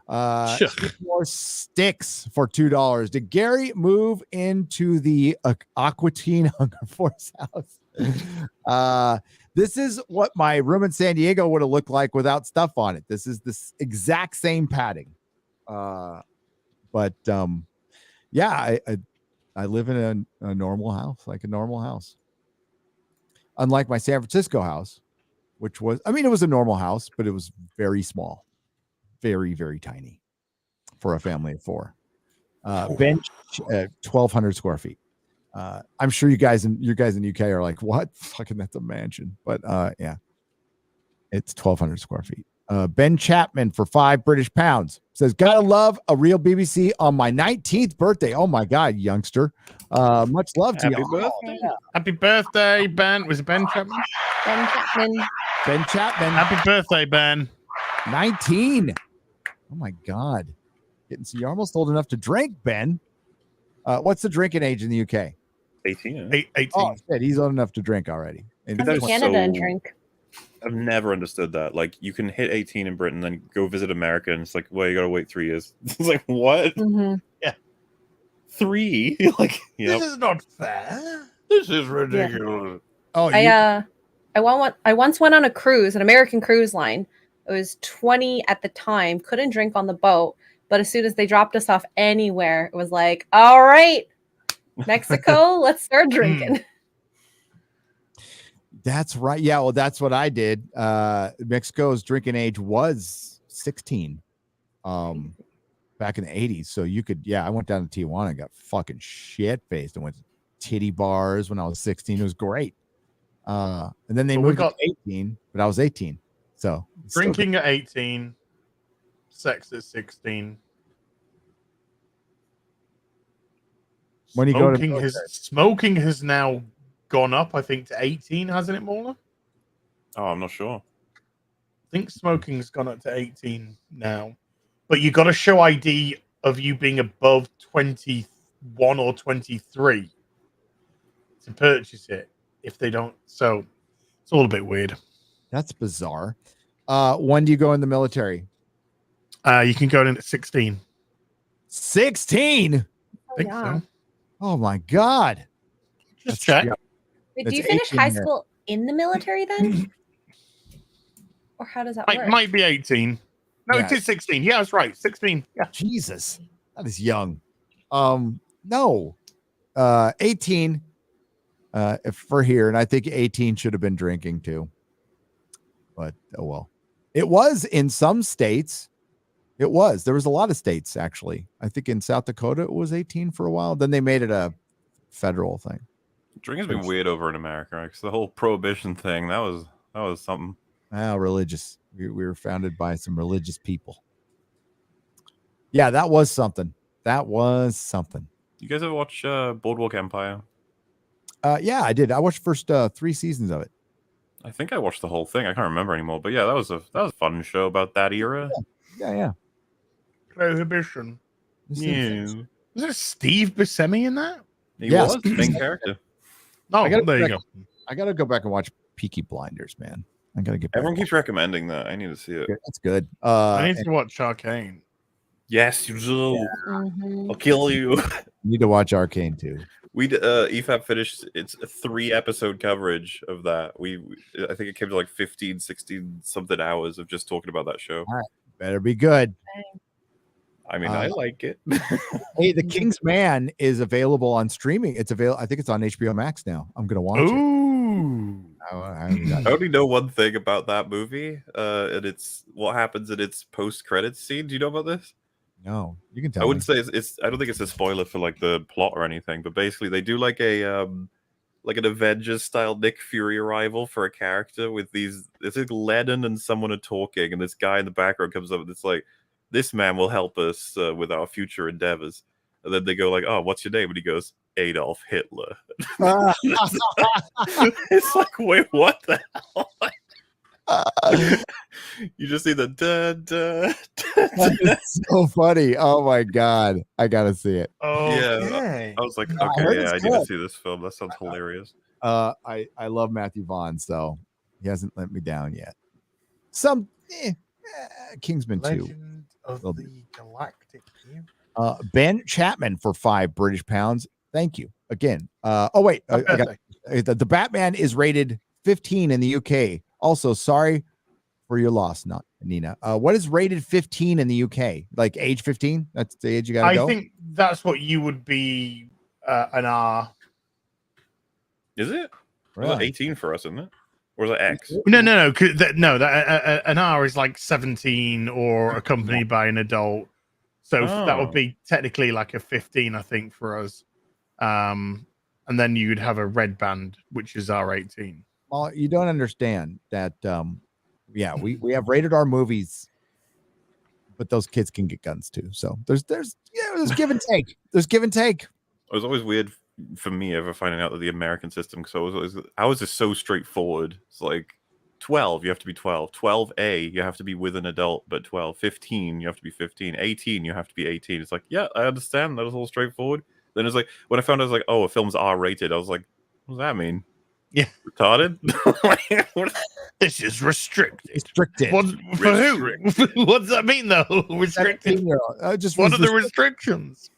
More sticks for $2. Did Gary move into the Aquatine Hunger Force house? This is what my room in San Diego would have looked like without stuff on it. This is this exact same padding. I live in a normal house, like a normal house. Unlike my San Francisco house, which was, it was a normal house, but it was very small. Very, very tiny for a family of four. Bench, 1,200 square feet. I'm sure you guys in UK are like, what? Fucking, that's a mansion. But yeah, it's 1,200 square feet. Ben Chapman for £5 says, gotta love a real BBC on my 19th birthday. Oh my God, youngster. Much love to you. Happy birthday, Ben. Was it Ben Chapman? Ben Chapman. Ben Chapman. Happy birthday, Ben. 19. Oh my God. You're almost old enough to drink, Ben. What's the drinking age in the UK? 18. 18. Oh, shit, he's old enough to drink already. Come to Canada and drink. I've never understood that. Like, you can hit 18 in Britain, then go visit America, and it's like, well, you gotta wait 3 years. It's like, what? Mm-hmm. Yeah. 3? Like, yep. This is not fair. This is ridiculous. Yeah. Oh, I once went on a cruise, an American cruise line. It was 20 at the time. Couldn't drink on the boat, but as soon as they dropped us off anywhere, it was like, all right, Mexico, let's start drinking. That's right. Yeah, well, that's what I did. Mexico's drinking age was 16 back in the 80s. So you could, I went down to Tijuana and got fucking shit-faced and went to titty bars when I was 16. It was great. And then they moved to 18, but I was 18. So drinking at 18, sex at 16. When you smoking has now gone up, I think, to 18, hasn't it, MauLer? Oh, I'm not sure. I think smoking's gone up to 18 now. But you got to show ID of you being above 21 or 23 to purchase it. If they don't, so it's all a bit weird. That's bizarre. When do you go in the military? You can go in at 16. 16? I think so. Oh my God. Just check. Wait, do you finish high school in the military then? Or how does that work? Might be 18. No, it is 16. Yeah, that's right. 16. Yeah. Jesus. That is young. No. 18 for here, and I think 18 should have been drinking too. But oh well. It was in some states. There was a lot of states, actually. I think in South Dakota it was 18 for a while. Then they made it a federal thing. Drinking's been weird over in America, because the whole prohibition thing, that was something. Religious. We were founded by some religious people. Yeah, that was something. You guys ever watch Boardwalk Empire? Yeah, I did. I watched the first 3 seasons of it. I think I watched the whole thing. I can't remember anymore. But yeah, that was a fun show about that era. Yeah. Prohibition. Yeah. Was it Steve Buscemi in that? He Yes. was main character. Oh, gotta there you check- go. I gotta go back and watch Peaky Blinders, man. I gotta get back. Everyone keeps recommending that. I need to see it. That's good. I need to watch Arcane. Yes, you do. Mhm. I'll kill you. You need to watch Arcane too. We EFAP finished its 3-episode coverage of that. I think it came to like 15, 16 something hours of just talking about that show. Better be good. I mean, I like it. Hey, The King's Man is available on streaming. It's available. I think it's on HBO Max now. I'm gonna watch it. Ooh. I only know one thing about that movie, and it's what happens in its post-credits scene. Do you know about this? No, you can tell. I wouldn't say it's. I don't think it's a spoiler for like the plot or anything, but basically they do like an Avengers style Nick Fury arrival for a character with these. It's like Lennon and someone are talking, and this guy in the background comes up and it's like, "This man will help us with our future endeavors." And then they go like, "Oh, what's your name?" And he goes, "Adolf Hitler." It's like, wait, what the hell? You just see the That's so funny. Oh my god, I gotta see it. Okay. I was like, I okay, heard yeah, I it's need to good. see this film. That sounds hilarious. I love Matthew Vaughn, so he hasn't let me down yet. Kingsman 2. Legend of Will the do. Galactic Hero. Ben Chapman for £5 British. Thank you again. Oh wait, I got the Batman is rated 15 in the UK. Also, sorry for your loss, not Nina. What is rated 15 in the UK? Like age 15? That's the age you gotta go. I think that's what you would be an R. Is it? Well, Really? 18 for us, isn't it? Or is it X? No. An R is like 17 or accompanied by an adult. So that would be technically like a 15, I think, for us. And then you'd have a red band, which is R18. Well, you don't understand that. We have rated R movies, but those kids can get guns too. So there's give and take. There's give and take. It was always weird for me ever finding out that the American system, because I was just so straightforward. It's like 12, you have to be 12. 12A, you have to be with an adult, but 12. 15, you have to be 15. 18, you have to be 18. It's like, yeah, I understand. That was all straightforward. Then it's like, when I found out, I was like, oh, a film's R-rated, I was like, what does that mean? Yeah. Retarded? This is restricted. Restricted. For who? What does that mean, though? Restricted. What are the restrictions?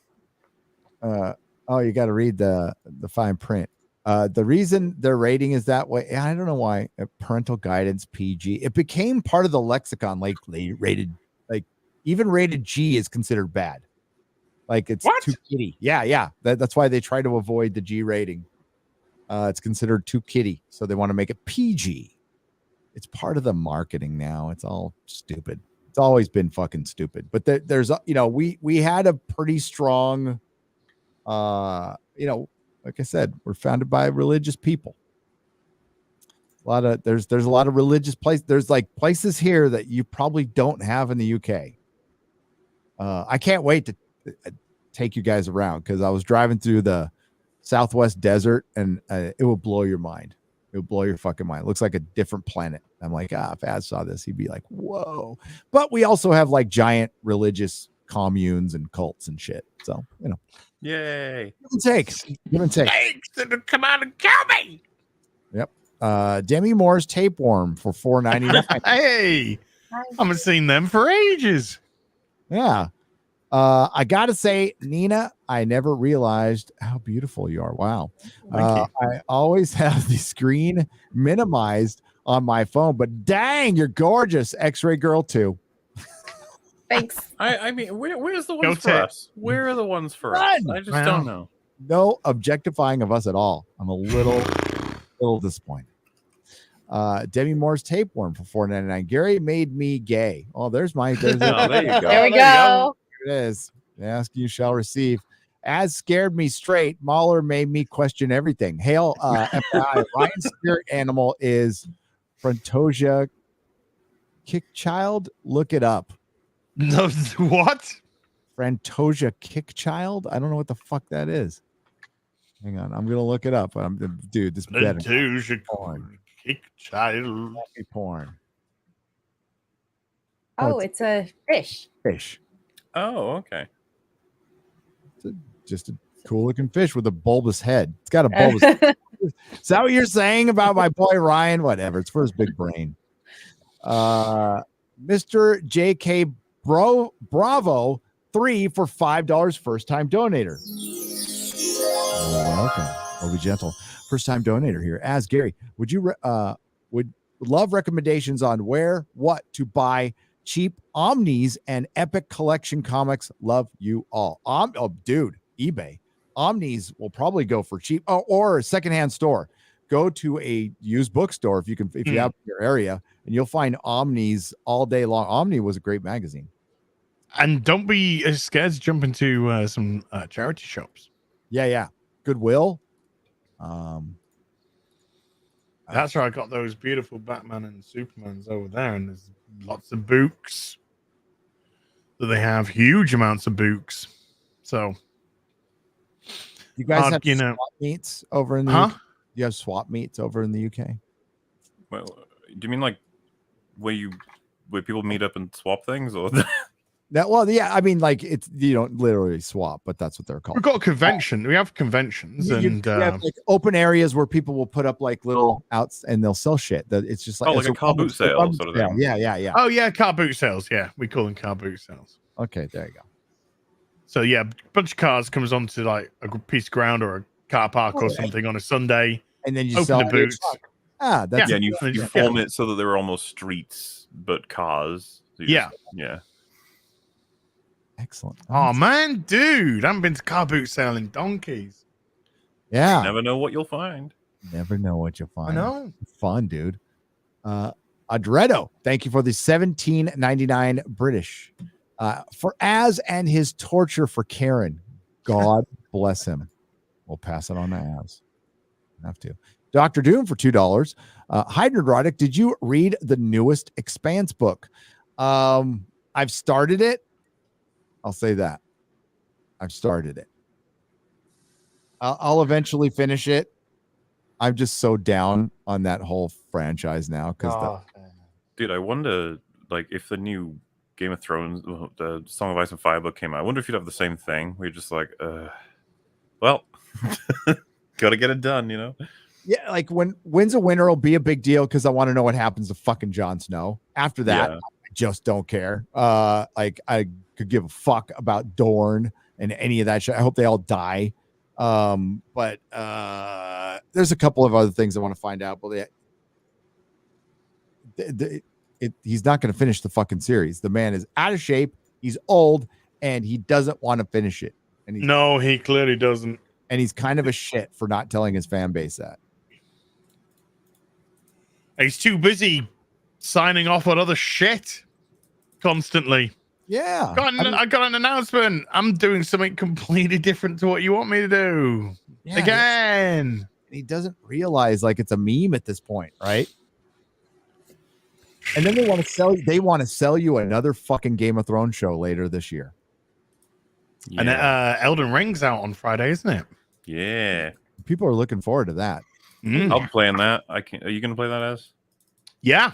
You got to read the fine print. The reason their rating is that way, I don't know why. Parental guidance, PG. It became part of the lexicon. Like rated, like even rated G is considered bad. Like it's too kiddie. Yeah. That's why they try to avoid the G rating. It's considered too kiddie, so they want to make it PG. It's part of the marketing now. It's all stupid. It's always been fucking stupid. But there's we had a pretty strong, like I said, we're founded by religious people. There's a lot of religious places. There's like places here that you probably don't have in the UK. I can't wait to take you guys around, because I was driving through the Southwest desert, and it will blow your mind. It will blow your fucking mind. It looks like a different planet. I'm like, if Az saw this, he'd be like, whoa. But we also have like giant religious communes and cults and shit. So, Yay. give and take. Give and take. Thanks to come out and kill me. Yep. Demi Moore's Tapeworm for $4.99. Hey, I haven't seen them for ages. Yeah. I gotta say, Nina, I never realized how beautiful you are. Wow. Thank you. I always have the screen minimized on my phone, but dang, you're gorgeous. X-Ray Girl 2. Thanks. I mean, where's the Go ones for Ted. us? Where are the ones for us? None. I just don't know. No objectifying of us at all. I'm a little disappointed. Demi Moore's Tapeworm for $4.99. Gary made me gay. Oh, there's Oh, there you go. There we go. It is. Ask, you shall receive. As scared me straight, MauLer made me question everything. Hail, FYI, Ryan's spirit animal is Frontosia Kickchild. Look it up. No, what? Frontosia Kickchild. I don't know what the fuck that is. Hang on, I'm gonna look it up. Dude, this better porn. Kick child. Porn. Oh, it's a fish. Fish. Oh, okay. just a cool looking fish with a bulbous head. It's got a bulbous head. Is that what you're saying about my boy Ryan? Whatever. It's for his big brain. Mr. JK Bravo 3 for $5 first time donator. Welcome. I'll be gentle. First time donator here. As Gary, would you would love recommendations on where, what to buy cheap Omnis and Epic Collection comics? Love you all. Dude, eBay. Omnis will probably go for cheap, or a secondhand store. Go to a used bookstore if you have in your area, and you'll find Omnis all day long. Omni was a great magazine. And don't be scared to jump into some charity shops. Yeah. Goodwill. That's where I got those beautiful Batman and Supermans over there, and there's lots of books. So they have huge amounts of books. So you guys have swap meets over in the UK? You have swap meets over in the UK? Well, do you mean like where people meet up and swap things, or? Yeah, I mean, like you don't literally swap, but that's what they're called. We've got a convention. We have conventions, and you have like open areas where people will put up like little outs and they'll sell shit. It's just like like a car boot sale sort of thing. Yeah. Oh yeah, car boot sales. Yeah, we call them car boot sales. Okay, there you go. So yeah, a bunch of cars comes onto like a piece of ground or a car park or something on a Sunday, and then you open sell the boots. That's and you form it so that they're almost streets but cars. So yeah. Excellent. Oh man, dude, I haven't been to car boot sale in donkeys. Yeah. You never know what you'll find. Never know what you'll find. I know. Fun, dude. Adredo, thank you for the $17.99 British. For Az and his torture for Karen. God bless him. We'll pass it on to Az. Have to. Dr. Doom for $2. Hi, Nerdrotic. Did you read the newest Expanse book? I've started it. I'll say that. I've started it. I'll eventually finish it. I'm just so down on that whole franchise now. Dude, I wonder, like, if the new Game of Thrones, the Song of Ice and Fire book came out, I wonder if you'd have the same thing. Where you're just like, well, gotta get it done, you know? Yeah, like when wins a winner will be a big deal because I want to know what happens to fucking Jon Snow. After that, I just don't care. Like I could give a fuck about Dorne and any of that shit. I hope they all die. But there's a couple of other things I want to find out. But he's not going to finish the fucking series. The man is out of shape. He's old, and he doesn't want to finish it. And he clearly doesn't. And he's kind of a shit for not telling his fan base that. He's too busy signing off on other shit constantly. Yeah. I got an announcement. I'm doing something completely different to what you want me to do. Yeah, again. He doesn't realize like it's a meme at this point, right? And then they want to sell you another fucking Game of Thrones show later this year. Yeah. And Elden Ring's out on Friday, isn't it? Yeah. People are looking forward to that. I'll be playing that. Are you going to play that as? Yeah.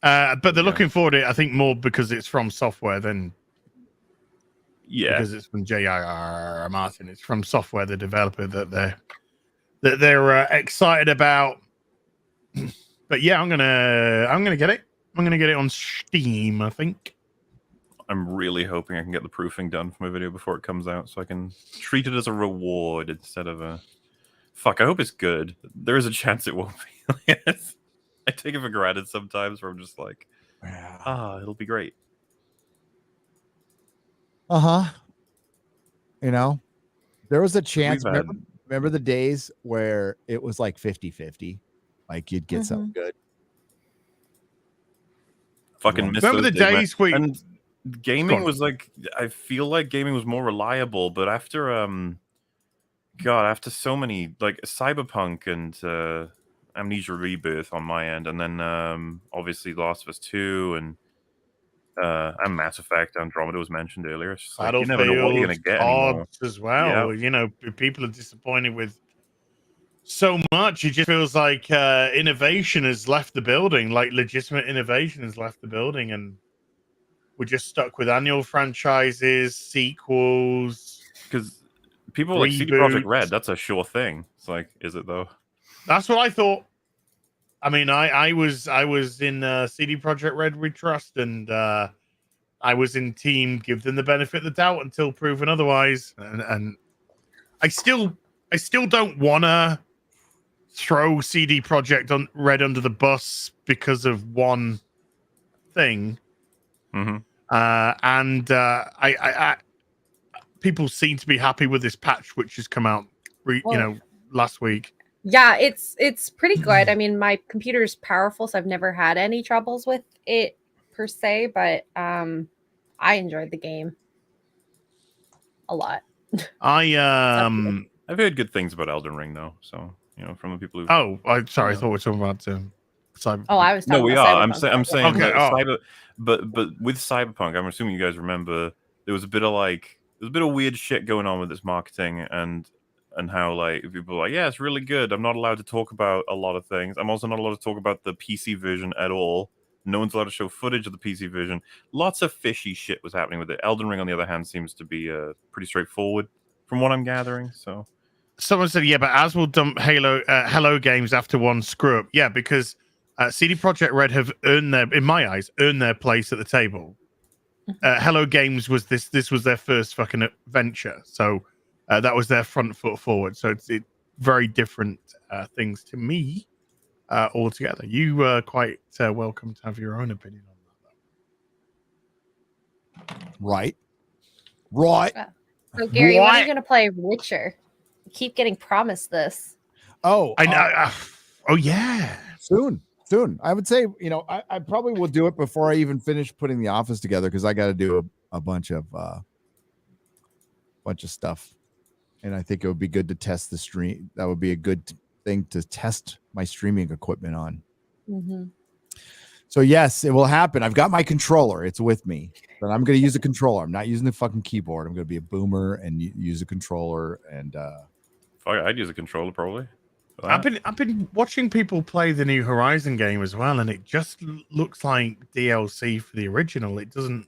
But they're looking forward to it, I think, more because it's from Software than because it's from J.R.R. Martin. It's from Software, the developer that they're excited about. But yeah, I'm gonna get it. I'm gonna get it on Steam, I think. I'm really hoping I can get the proofing done for my video before it comes out, so I can treat it as a reward instead of a. Fuck, I hope it's good. There is a chance it won't be. I take it for granted sometimes where I'm just like, it'll be great. You know, there was a chance. Remember the days where it was like 50-50? Like you'd get something good. Fucking miss remember those the days where and gaming was like, I feel like gaming was more reliable, but after after so many like Cyberpunk and Amnesia Rebirth on my end, and then obviously Last of Us 2 and Mass Effect Andromeda was mentioned earlier. It's just like, you never know what you're gonna get anymore. As well. You know, people are disappointed with so much. It just feels like innovation has left the building, like legitimate innovation has left the building, and we're just stuck with annual franchises, sequels. Because people like CD Projekt Reboot. Red. That's a sure thing. It's like, is it though? That's what I thought. I mean, I was in CD Projekt Red We Trust, and I was in team give them the benefit of the doubt until proven otherwise. And I still don't want to throw CD Projekt Red under the bus because of one thing. Mm-hmm. I people seem to be happy with this patch, which has come out, last week. Yeah, it's pretty good. I mean, my computer's powerful, so I've never had any troubles with it per se, but I enjoyed the game a lot. I've heard good things about Elden Ring though, so from the people who. Oh, I'm sorry. I thought we were talking about Cyberpunk. Oh, I was talking no, we about are. Cyberpunk. I'm saying Okay, that but with Cyberpunk, I'm assuming you guys remember there was a bit of weird shit going on with its marketing and how like people were like, yeah, it's really good. I'm not allowed to talk about a lot of things. I'm also not allowed to talk about the PC version at all. No one's allowed to show footage of the PC version. Lots of fishy shit was happening with it. Elden Ring, on the other hand, seems to be pretty straightforward from what I'm gathering. So someone said, yeah, but as will dump Hello Games after one screw up. Yeah, because CD Projekt Red have in my eyes, earned their place at the table. Hello Games was this was their first fucking venture, so that was their front foot forward. So it's very different things to me altogether. You are quite welcome to have your own opinion on that, though. Right. So Gary, when are you gonna play Witcher? You keep getting promised this. Oh, I know. Oh yeah, soon. I would say, I probably will do it before I even finish putting the office together, because I got to do a bunch of stuff, and I think it would be good to test the stream. That would be a good thing to test my streaming equipment on. Mm-hmm. So yes, it will happen. I've got my controller; it's with me, but I'm going to use a controller. I'm not using the fucking keyboard. I'm going to be a boomer and use a controller. And I'd use a controller probably. I've been watching people play the new Horizon game as well, and it just looks like DLC for the original. It doesn't.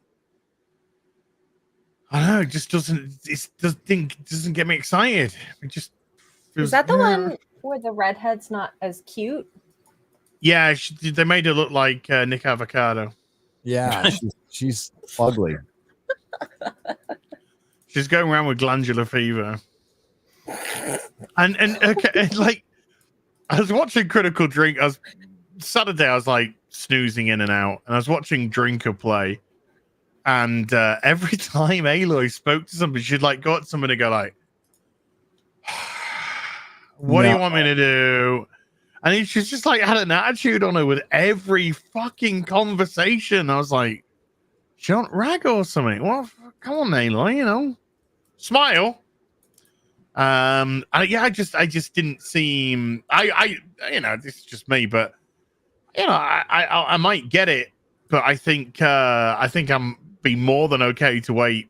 I don't know. It just doesn't. It doesn't get me excited. It just feels, is that the one where the redhead's not as cute? Yeah, they made her look like Nick Avocado. Yeah, she's ugly. She's going around with glandular fever. And like, I was watching Critical Drink. Saturday, I was like snoozing in and out, and I was watching Drinker play. And every time Aloy spoke to somebody, she'd like go at someone and go like, "What do you want me to do?" And she's just like had an attitude on her with every fucking conversation. I was like, "She don't rag or something." Well, come on, Aloy, smile. I just didn't seem. This is just me, but I might get it, but I think I'm be more than okay to wait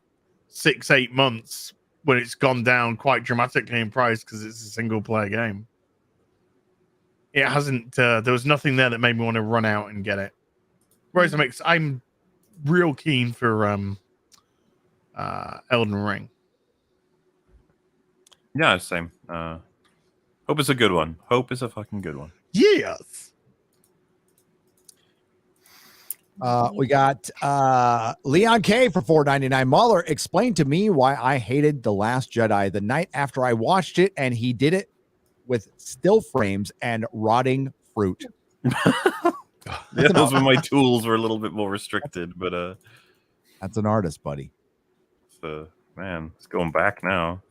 6-8 months when it's gone down quite dramatically in price because it's a single player game. It hasn't. There was nothing there that made me want to run out and get it. Whereas I'm real keen for Elden Ring. Yeah, same. Hope it's a good one. Hope it's a fucking good one. Yes. We got Leon K for $4.99. MauLer, explain to me why I hated The Last Jedi the night after I watched it, and he did it with still frames and rotting fruit. Yeah, those were my tools were a little bit more restricted, but that's an artist, buddy. So man, it's going back now.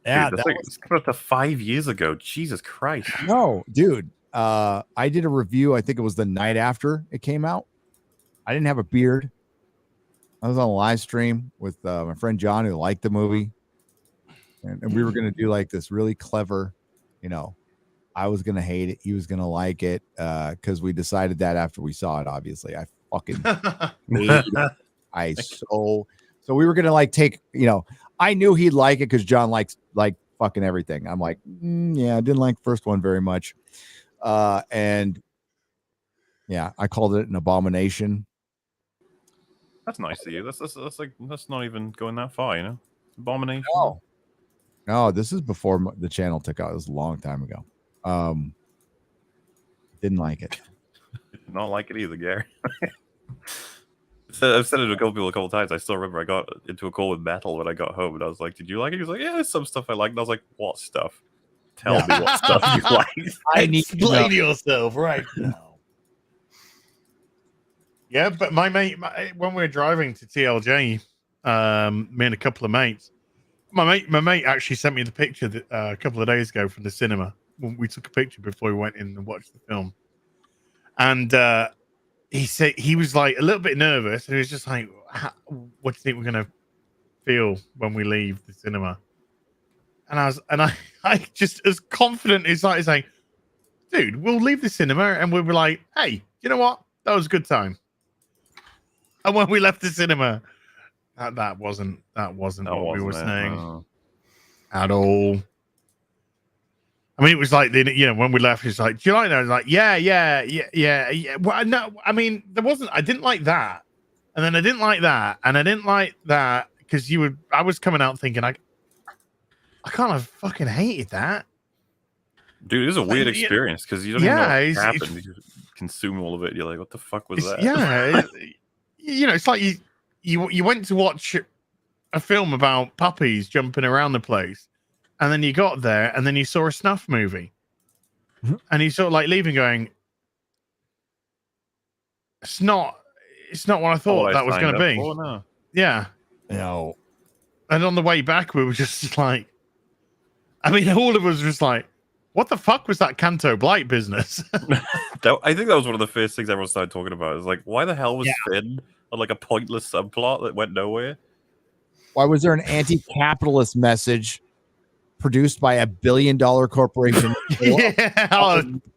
Yeah, dude, it's close to 5 years ago. Jesus Christ. No, dude. I did a review. I think it was the night after it came out. I didn't have a beard. I was on a live stream with my friend John, who liked the movie, and we were going to do like this really clever, I was going to hate it. He was going to like it because we decided that after we saw it. Obviously, I fucking hated it. So we were going to like take, I knew he'd like it because John likes like fucking everything. I'm like, yeah, I didn't like the first one very much. And yeah, I called it an abomination. That's nice of you. That's not even going that far, Abomination. No. No, this is before the channel took out. It was a long time ago. Didn't like it. Not like it either, Gary. So I've said it to a couple people a couple times. I still remember I got into a call with Metal when I got home, and I was like, "Did you like it?" He was like, "Yeah, there's some stuff I like." And I was like, "What stuff? Tell me what stuff you like." I need to explain yourself right now. Yeah, but my mate, when we were driving to TLJ, me and a couple of mates, my mate actually sent me the picture that, a couple of days ago from the cinema. We took a picture before we went in and watched the film, and he said he was like a little bit nervous, and he was just like, "What do you think we're gonna feel when we leave the cinema?" And I just as confident as like saying, "Dude, we'll leave the cinema and we'll be like, hey, you know what? That was a good time." And when we left the cinema, that wasn't what we were saying at all. I mean, it was like when we left, it's like, "Do you like that?" I was like, yeah. Well, no, I mean, there wasn't. I didn't like that, and then I didn't like that, and I didn't like that because I was coming out thinking I kind of fucking hated that. Dude, it was a weird experience because you don't even know what happened. You consume all of it. You're like, "What the fuck was that?" Yeah, it's like you went to watch a film about puppies jumping around the place, and then you got there, and then you saw a snuff movie, and you sort of like leaving, going, "It's not what I thought that was going to be." No. Yeah, No. and on the way back, we were just like, I mean, all of us were just like, "What the fuck was that Canto Blight business?" I think that was one of the first things everyone started talking about. Is like, why the hell was Finn on like a pointless subplot that went nowhere? Why was there an anti-capitalist message produced by $1 billion corporation?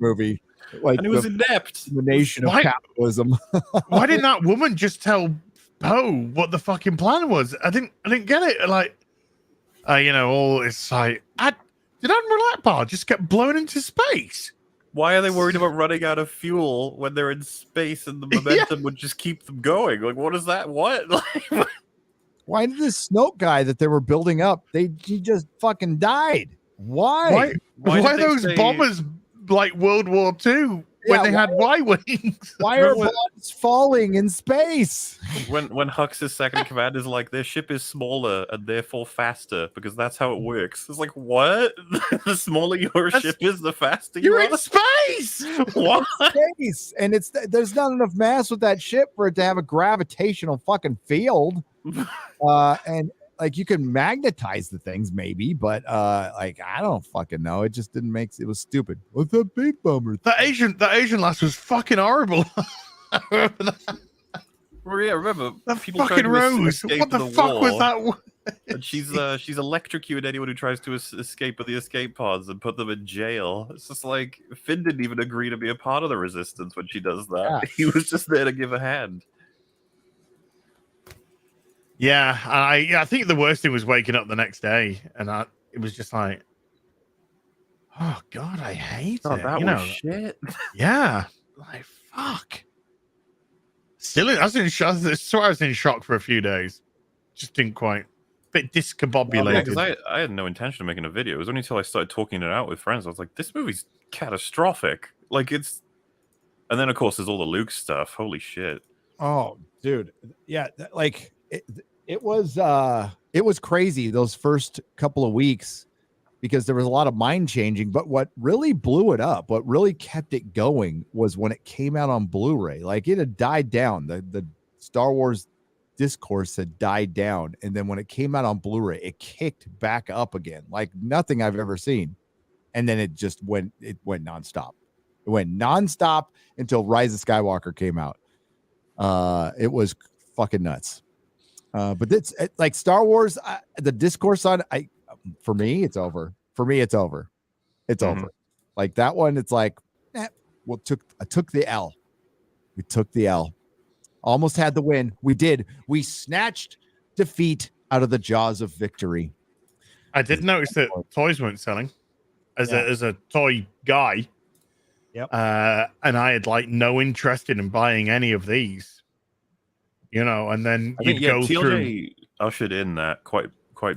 Movie, like, and it was inept. The nation of capitalism. Why didn't that woman just tell Poe what the fucking plan was? I didn't get it. Like, all it's like, did Admiral Akbar just get blown into space? Why are they worried about running out of fuel when they're in space and the momentum would just keep them going? Like, what is that? What? Like, why did this Snoke guy that they were building up? He just fucking died. Why are those bombers like World War II when they had Y-wings? Why are bombs falling in space? When Hux's second in command is like, their ship is smaller and therefore faster because that's how it works. It's like, what? The smaller your ship is, the faster you're in space. What? Space, and there's not enough mass with that ship for it to have a gravitational fucking field. And like you can magnetize the things maybe, but like I don't fucking know. It just didn't make it was stupid. What's that big bummer? The Asian lass was fucking horrible. I remember that. Well, yeah, remember the people fucking Rose. What the fuck was that? And she's electrocuted anyone who tries to escape with the escape pods and put them in jail. It's just like Finn didn't even agree to be a part of the resistance when she does that. Yeah. He was just there to give a hand. Yeah, I think the worst thing was waking up the next day, and it was just like, oh god, I hate it. That was shit. Yeah, like fuck. Still, I was in shock. So I was in shock for a few days. Just didn't quite. Bit discombobulated. Yeah, because I had no intention of making a video. It was only until I started talking it out with friends. I was like, this movie's catastrophic. Like it's, and then of course there's all the Luke stuff. Holy shit. Oh, dude, yeah, like. It was crazy those first couple of weeks because there was a lot of mind changing. But what really blew it up, what really kept it going, was when it came out on Blu-ray. Like it had died down. The Star Wars discourse had died down, and then when it came out on Blu-ray, it kicked back up again, like nothing I've ever seen. And then it just went nonstop. It went nonstop until Rise of Skywalker came out. It was fucking nuts. But it's like Star Wars, the discourse on for me, it's over. For me, it's over. It's over. Like that one, it's like, I took the L. We took the L. Almost had the win. We did. We snatched defeat out of the jaws of victory. I did notice that toys weren't selling as a toy guy. Yep. And I had like no interest in buying any of these. And then you'd go TLJ through. ushered in that quite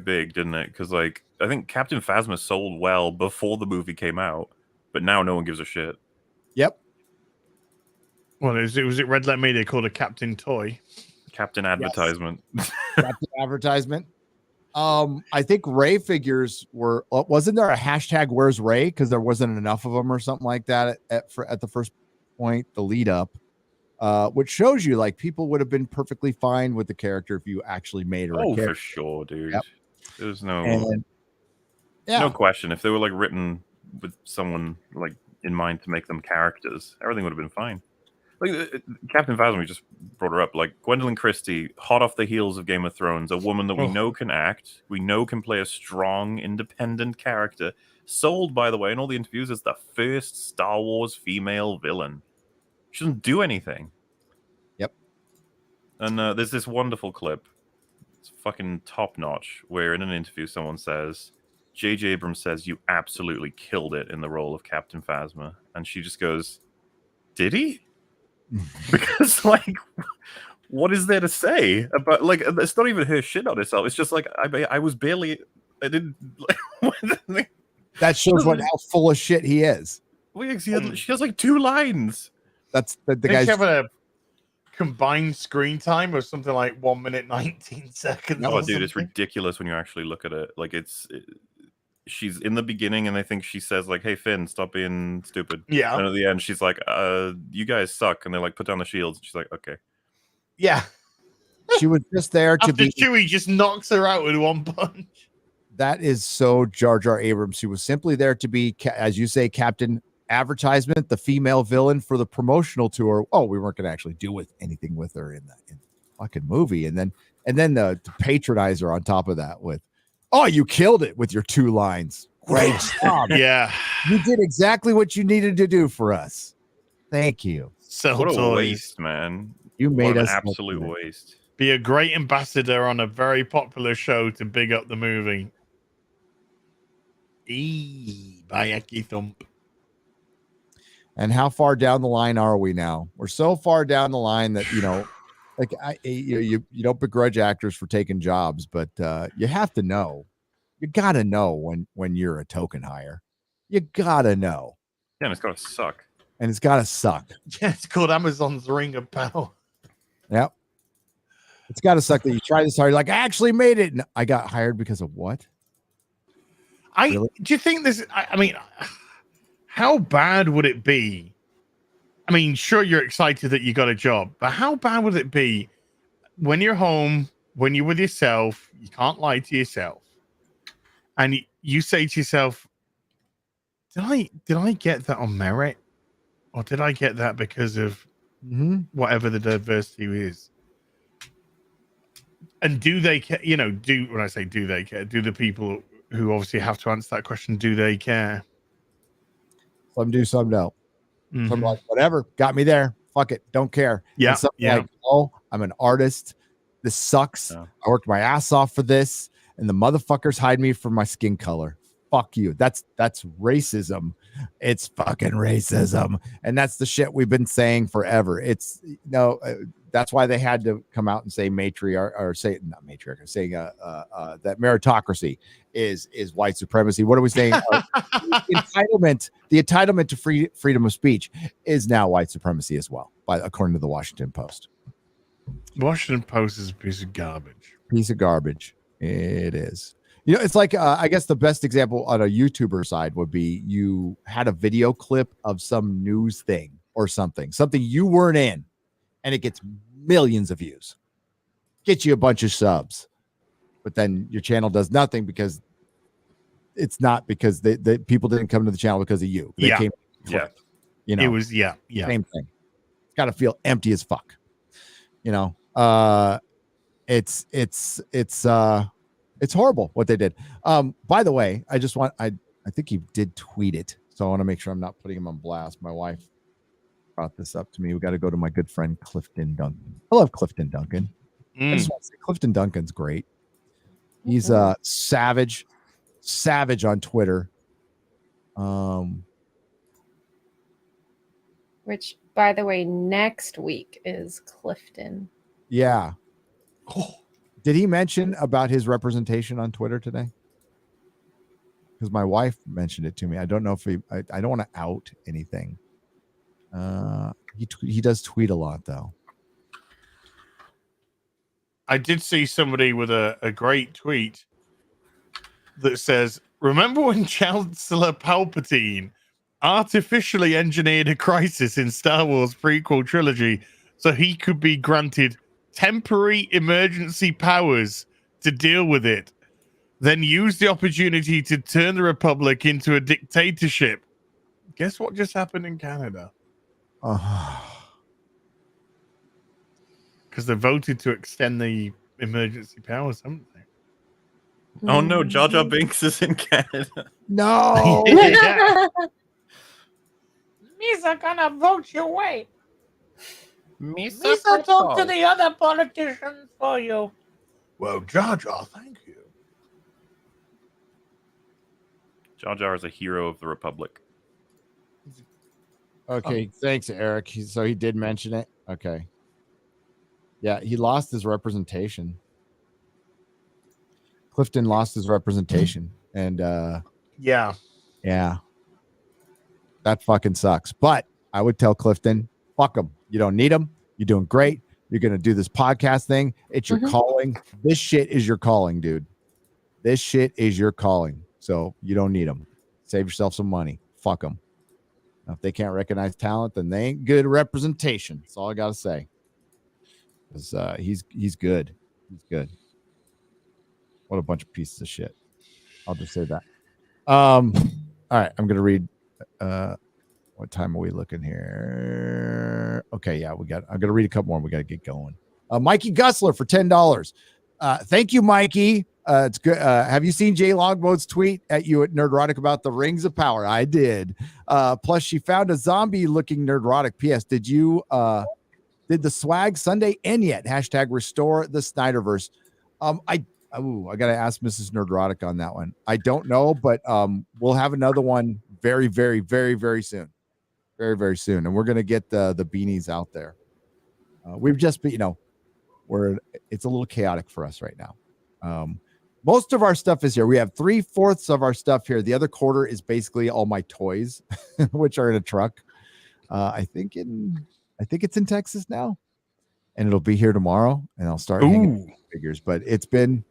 big, didn't it? Because like I think Captain Phasma sold well before the movie came out, but now no one gives a shit. Yep. Well, was it Red Letter Media called a Captain Toy? Captain Advertisement. Captain Advertisement. I think Ray figures were. Wasn't there a hashtag Where's Ray because there wasn't enough of them or something like that at the first point, the lead up, which shows you like people would have been perfectly fine with the character if you actually made her. Oh, a character. for sure, dude. Yep. There's no. And, yeah. No question. If they were like written with someone like in mind to make them characters, everything would have been fine. Like Captain Phasma, we just brought her up. Like Gwendolyn Christie, hot off the heels of Game of Thrones, a woman that we know can act, we know can play a strong, independent character. Sold, by the way, in all the interviews as the first Star Wars female villain. She doesn't do anything. Yep. And there's this wonderful clip. It's fucking top notch, where in an interview someone says, J.J. Abrams says you absolutely killed it in the role of Captain Phasma, and she just goes, "Did he?" Because like, what is there to say about like? It's not even her shit on herself. It's just like I was barely. I didn't. That shows how full of shit he is. She has like 2 lines. That's the They guy's. have a combined screen time of something like 1 minute 19 seconds. No, or dude, it's something. ridiculous when you actually look at it. Like she's in the beginning, and I think she says like, "Hey Finn, stop being stupid." Yeah. And at the end, she's like, "You guys suck," and they're like, "Put down the shields." And she's like, "Okay." Yeah. She was just there to After be. Chewie just knocks her out with one punch. That is so Jar Jar Abrams. She was simply there to be, as you say, Captain Advertisement, the female villain for the promotional tour. Oh, we weren't going to actually do anything with her in the fucking movie, and then to patronize her on top of that with, "Oh, you killed it with your 2 lines. Great job. Yeah. You did exactly what you needed to do for us. Thank you. So What a waste, man. You made What an us absolute waste. Be a great ambassador on a very popular show to big up the movie. Bayaki thump. And how far down the line are we now? We're so far down the line that, like you don't begrudge actors for taking jobs, but you have to know. You got to know when you're a token hire. You got to know. Yeah, and it's got to suck. And it's got to suck. Yeah, it's called Amazon's Ring of Power. Yep. It's got to suck that you try this hard. You're like, I actually made it. And I got hired because of what? Do you think this? I mean, how bad would it be? I mean, sure, you're excited that you got a job, but how bad would it be when you're home, when you're with yourself, you can't lie to yourself, and you say to yourself, did I get that on merit, or did I get that because of whatever the diversity is? And do they care? When I say do they care, do the people who obviously have to answer that question, do they care? Some do, some don't. Some like, whatever, got me there. Fuck it, don't care. Yeah, like, oh, I'm an artist. This sucks. Yeah. I worked my ass off for this, and the motherfuckers hide me for my skin color. Fuck you. That's racism. It's fucking racism, and that's the shit we've been saying forever. It's that's why they had to come out and say matriarch, or say not matriarch, saying that meritocracy is white supremacy. What are we saying? The entitlement to freedom of speech is now white supremacy as well, according to the Washington Post. Washington Post is a piece of garbage. Piece of garbage. It is. It's like, I guess the best example on a YouTuber side would be you had a video clip of some news thing or something you weren't in, and it gets millions of views, get you a bunch of subs, but then your channel does nothing because it's not because the people didn't come to the channel because of you. They came. Yeah. It was, yeah. Same thing. It's got to feel empty as fuck. It's horrible what they did. By the way, I think he did tweet it, so I want to make sure I'm not putting him on blast. My wife brought this up to me. We got to go to my good friend Clifton Duncan. I love Clifton Duncan. I just want to say Clifton Duncan's great. He's savage on Twitter. Which, by the way, next week is Clifton. Yeah. Did he mention about his representation on Twitter today? because my wife mentioned it to me. I don't know if I don't want to out anything. He does tweet a lot though. I did see somebody with a great tweet that says, "Remember when Chancellor Palpatine artificially engineered a crisis in Star Wars prequel trilogy so he could be granted temporary emergency powers to deal with it, then used the opportunity to turn the Republic into a dictatorship? Guess what just happened in Canada? Because they voted to extend the emergency powers, haven't they? Oh no, Jar Jar Binks is in Canada. No. Yeah. Misa gonna vote your way. Misa talk to the other politicians for you. Well, Jar Jar, thank you. Jar Jar is a hero of the Republic. Okay, thanks, Eric. So he did mention it. Okay. Yeah, he lost his representation. Clifton lost his representation, and Yeah. that fucking sucks. But I would tell Clifton, fuck him. You don't need him. You're doing great. You're gonna do this podcast thing. It's your calling. This shit is your calling, dude. This shit is your calling. So you don't need them. Save yourself some money. Fuck them. Now, if they can't recognize talent, then they ain't good representation. That's all I gotta say. Because he's good. He's good. What a bunch of pieces of shit. I'll just say that. All right, I'm gonna read. What time are we looking here? Okay, yeah, I'm gonna read a couple more. We gotta get going. Mikey Gussler for $10. Thank you, Mikey. It's good. Have you seen Jay Longboat's tweet at you at Nerdrotic about the Rings of Power? I did. Plus, she found a zombie-looking Nerdrotic. P.S. Did the swag Sunday end yet? # restore the Snyderverse. I gotta ask Mrs. Nerdrotic on that one. I don't know, but we'll have another one very, very, very, very soon. Very, very soon. And we're gonna get the beanies out there. We've just been, it's a little chaotic for us right now. Most of our stuff is here. We have 3/4 of our stuff here. The other quarter is basically all my toys, which are in a truck. I think it's in Texas now, and it'll be here tomorrow. And I'll start hanging figures. But it's been,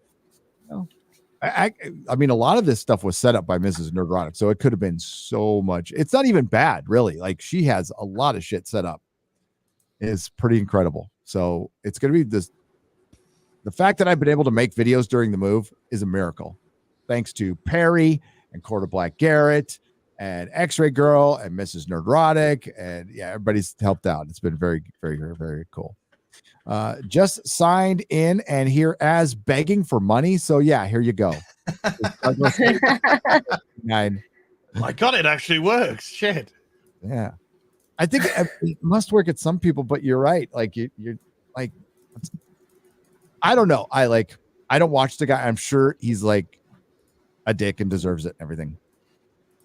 I mean, a lot of this stuff was set up by Mrs. Nerdrotic, so it could have been so much. It's not even bad, really. Like, she has a lot of shit set up. It's pretty incredible. So it's going to be this. The fact that I've been able to make videos during the move is a miracle. Thanks to Perry and Quarter Black Garrett and X-Ray Girl and Mrs. Nerdrotic. And yeah, everybody's helped out. It's been very, very, very, very cool. Just signed in and here as begging for money. So yeah, here you go. My God, it actually works. Shit. Yeah. I think it must work at some people, but you're right. Like you're like, I don't know. I don't watch the guy. I'm sure he's like a dick and deserves it and everything.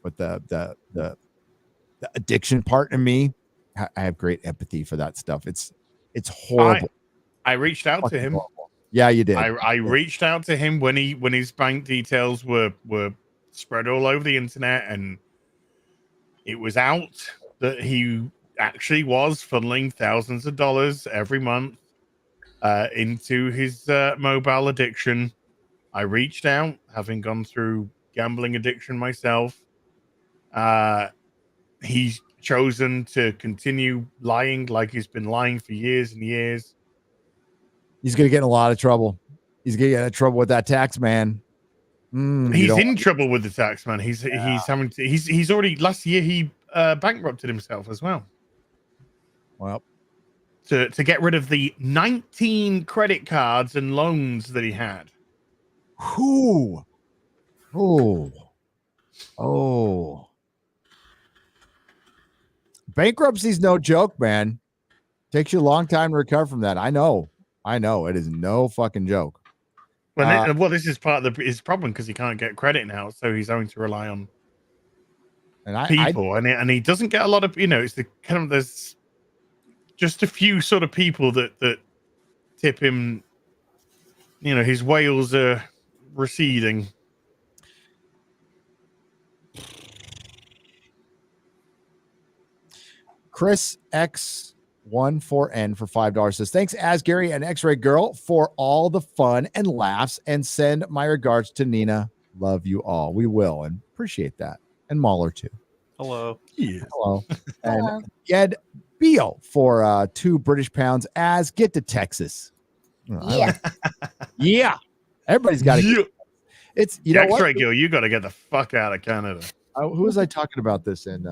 But the addiction part in me, I have great empathy for that stuff. It's horrible. I reached out to him. Horrible. Yeah, you did. I reached out to him when his bank details were spread all over the internet, and it was out that he actually was funneling thousands of dollars every month into his mobile addiction. I reached out, having gone through gambling addiction myself. He's chosen to continue lying like he's been lying for years and years. He's going to get in a lot of trouble. He's going to get in trouble with that tax man. He's in trouble with the tax man. He's already, last year he bankrupted himself as well. Well, to get rid of the 19 credit cards and loans that he had. Oh. Bankruptcy's no joke, man. Takes you a long time to recover from that. I know. It is no fucking joke. Well, this is part of his problem because he can't get credit now, so he's having to rely on people, and he doesn't get a lot of, it's the kind of, there's just a few sort of people that tip him. His whales are receding. Chris X14N for $5 says, thanks, As Gary and X-Ray Girl, for all the fun and laughs, and send my regards to Nina. Love you all. We will, and appreciate that. And MauLer too. Hello. Yes. Hello. Hello. And Ged Beal for 2 British pounds. As get to Texas. Yeah. Yeah. Everybody's got to. Yeah. It's you know what? X-Ray Girl, you got to get the fuck out of Canada. Who was I talking about this in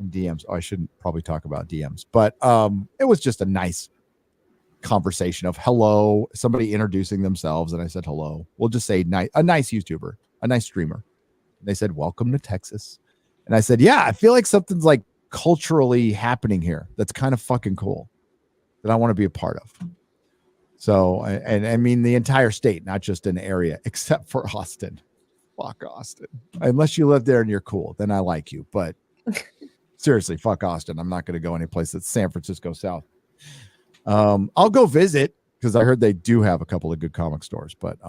DMs? Oh, I shouldn't probably talk about DMs, but it was just a nice conversation of hello, somebody introducing themselves, and I said hello. We'll just say a nice YouTuber, a nice streamer. And they said welcome to Texas, and I said yeah, I feel like something's like culturally happening here that's kind of fucking cool that I want to be a part of. So, and I mean the entire state, not just an area, except for Austin. Fuck Austin. Unless you live there and you're cool, then I like you. But seriously, fuck Austin. I'm not going to go any place that's San Francisco South. I'll go visit because I heard they do have a couple of good comic stores. But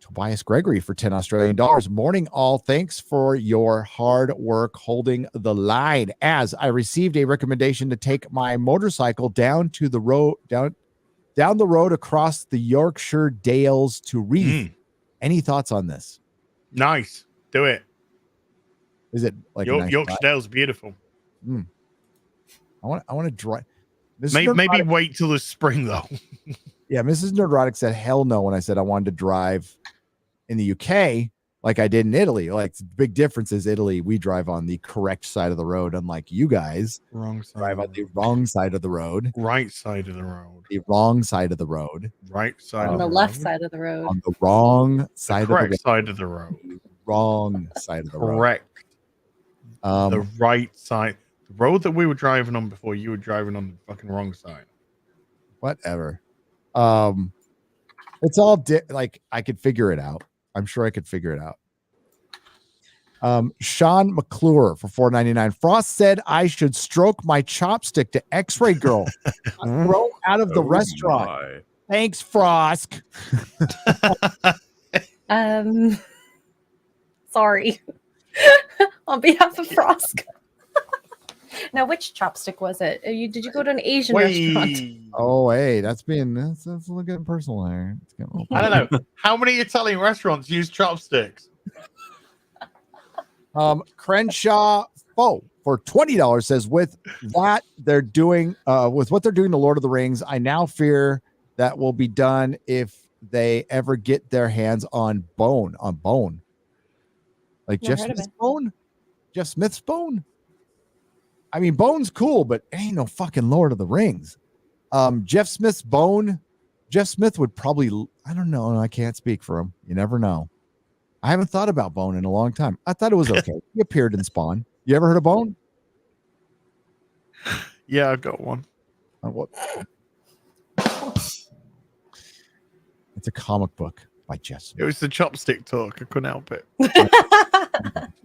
Tobias Gregory for 10 Australian dollars. Morning, all. Thanks for your hard work holding the line. As I received a recommendation to take my motorcycle down to the road, down the road across the Yorkshire Dales to Reef. Any thoughts on this? Nice. Do it. Is it like Yorkshire Dale's beautiful. I want to drive. Maybe wait till the spring though. Yeah, Mrs. Nerdrotic said hell no when I said I wanted to drive in the UK like I did in Italy. Like the big difference is Italy, we drive on the correct side of the road, unlike you guys. Wrong side. Drive on the wrong side of the road. Right side of the road. The wrong side of the road. Right side On of the the left road. side of the road. On the wrong side of the road. Correct side of the road. Wrong side of the road. Correct. The right side. The road that we were driving on before, you were driving on the fucking wrong side. Whatever. It's all like I could figure it out. I'm sure I could figure it out. Sean McClure for $4.99. Frost said I should stroke my chopstick to X-Ray Girl. Throw out of the restaurant. My. Thanks, Frost. Sorry. On behalf of Frost. Now, which chopstick was it? Did you go to an Asian restaurant? Oh, hey, that's a little getting personal there. I don't know. How many Italian restaurants use chopsticks? Crenshaw Foe for $20 says with what they're doing to Lord of the Rings, I now fear that will be done if they ever get their hands on bone. Like Jeff Smith's bone? Jeff Smith's bone? I mean, bone's cool, but it ain't no fucking Lord of the Rings. Jeff Smith's bone. Jeff Smith would probably, I don't know. I can't speak for him. You never know. I haven't thought about Bone in a long time. I thought it was okay. He appeared in Spawn. You ever heard of Bone? Yeah, I got one. What? It's a comic book by Jeff Smith. It was the chopstick talk. I couldn't help it.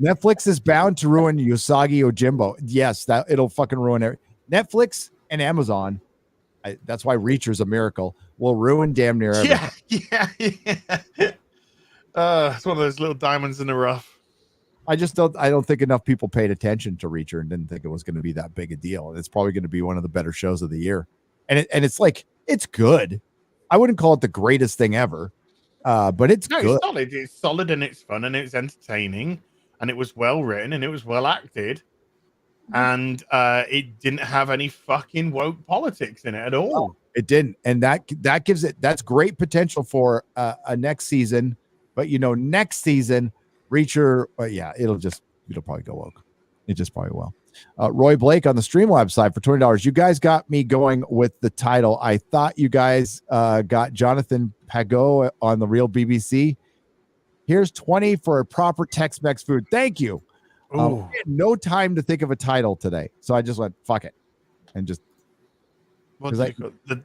Netflix is bound to ruin Usagi Yojimbo. Yes, that it'll fucking ruin it. Netflix and Amazon. That's why Reacher's a miracle. Will ruin damn near everything. Yeah. It's one of those little diamonds in the rough. I don't think enough people paid attention to Reacher and didn't think it was going to be that big a deal. It's probably going to be one of the better shows of the year. And it's like, it's good. I wouldn't call it the greatest thing ever. But it's good. It's solid. It's solid and it's fun and it's entertaining and it was well written and it was well acted. And it didn't have any fucking woke politics in it at all. No, it didn't. And that gives it, that's great potential for a next season. But next season, Reacher, it'll probably go woke. It just probably will. Roy Blake on the Streamlabs side for $20. You guys got me going with the title. I thought you guys got Jonathan Pagot on the real BBC. Here's 20 for a proper Tex-Mex food. Thank you. We had no time to think of a title today, so I just went fuck it, and just the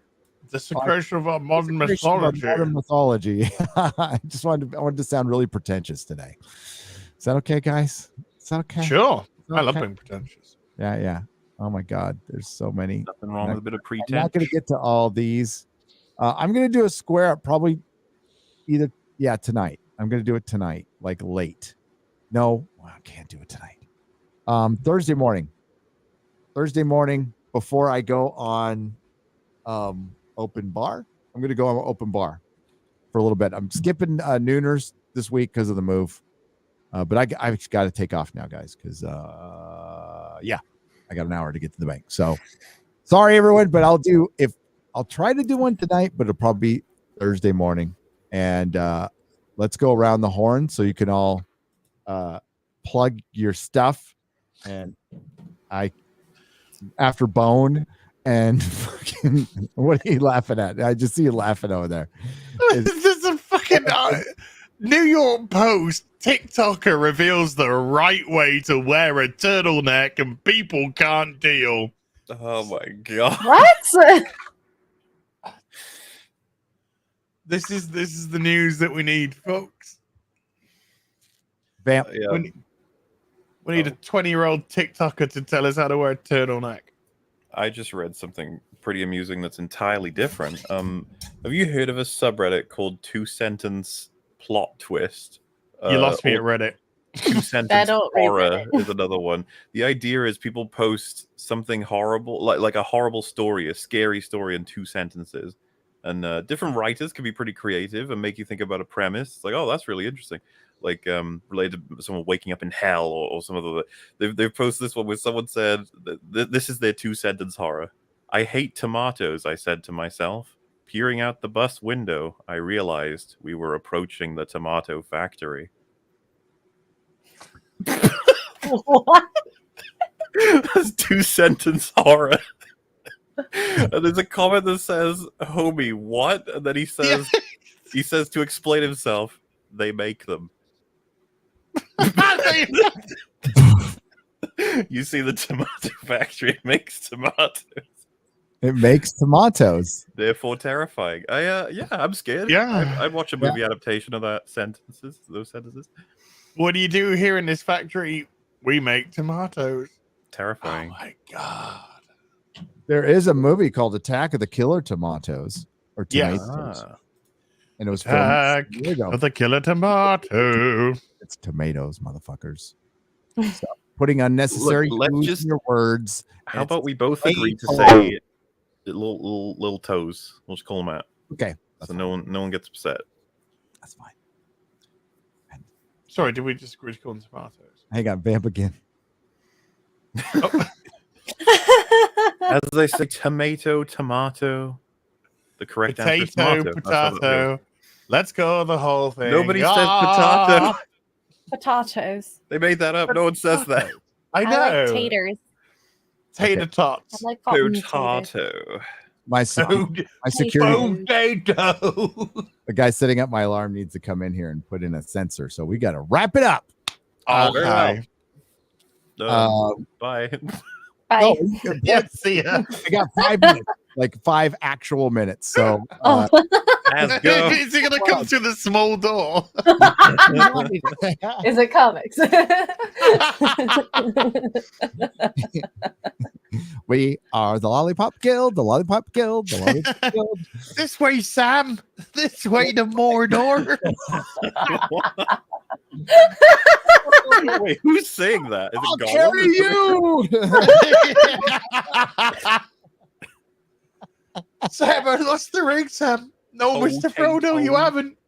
Desecration of our modern mythology. Modern mythology. I wanted to sound really pretentious today. Is that okay, guys? Is that okay? Sure. Okay. I love being pretentious. Yeah. Oh my God, there's so many. Nothing wrong with a bit of pretense. I'm not going to get to all these. I'm going to do a square up probably tonight. I'm going to do it tonight, like late. No, I can't do it tonight. Thursday morning. Thursday morning before I go on open bar. I'm going to go on open bar for a little bit. I'm skipping nooners this week because of the move. But I've got to take off now, guys, because I got an hour to get to the bank. So sorry, everyone, but I'll try to do one tonight, but it'll probably be Thursday morning. And let's go around the horn so you can all plug your stuff. And after Bone and fucking, what are you laughing at? I just see you laughing over there. This is a fucking New York Post TikToker reveals the right way to wear a turtleneck and people can't deal. Oh my god! What? This is the news that we need, folks. Vamp. Yeah. We need a 20-year-old TikToker to tell us how to wear a turtleneck. I just read something pretty amusing that's entirely different. Have you heard of a subreddit called 2-Sentence Plot Twist? You lost me at Reddit. 2-Sentence Horror is another one. The idea is people post something horrible, like a horrible story, a scary story in 2 sentences. And different writers can be pretty creative and make you think about a premise. It's like, oh, that's really interesting. Like related to someone waking up in hell or some other. They've posted this one where someone said this is their 2-sentence horror. I hate tomatoes, I said to myself. Peering out the bus window, I realized we were approaching the tomato factory. What? That's 2-sentence horror. And there's a comment that says, "Homie, what?" And then he says, to explain himself, they make them. You see, the tomato factory makes tomatoes. It makes tomatoes. Therefore terrifying. I'm scared. Yeah. I'd watch a movie adaptation of those sentences. What do you do here in this factory? We make tomatoes. Terrifying. Oh my god. There is a movie called Attack of the Killer Tomatoes or Yes. Tomatoes. And it was Attack filmed. of the killer tomato. It's tomatoes, motherfuckers. So putting unnecessary Look, let's U's just- in your words. How It's- about we both agree to say little toes? We'll just call them out. Okay. So no one gets upset. That's fine. Sorry, did we just agree to call them tomatoes? Hang on, vamp again. As they say, tomato. The correct answer is Potato, tomato. That's how that goes. potato. Let's go the whole thing. Nobody says Ah! potato. Potatoes. They made that up. No one says that. I know. I like taters. Tater I tots. like cotton taters. Potato. My security, Potato. the guy setting up my alarm needs to come in here and put in a sensor. So we got to wrap it up. Okay. Bye. Bye. Oh, Yeah, see ya. I got 5 minutes, like 5 actual minutes. So Oh. Let's go. Is he gonna come through the small door? Is it comics? we are the Lollipop Guild, the Lollipop Guild, the Lollipop Guild. This way, Sam. This way to Mordor. Wait, who's saying that? Is I'll it carry Gollum? you. Sam, I lost the ring, Sam. No, Oh, Mr. Frodo, you Tom. haven't.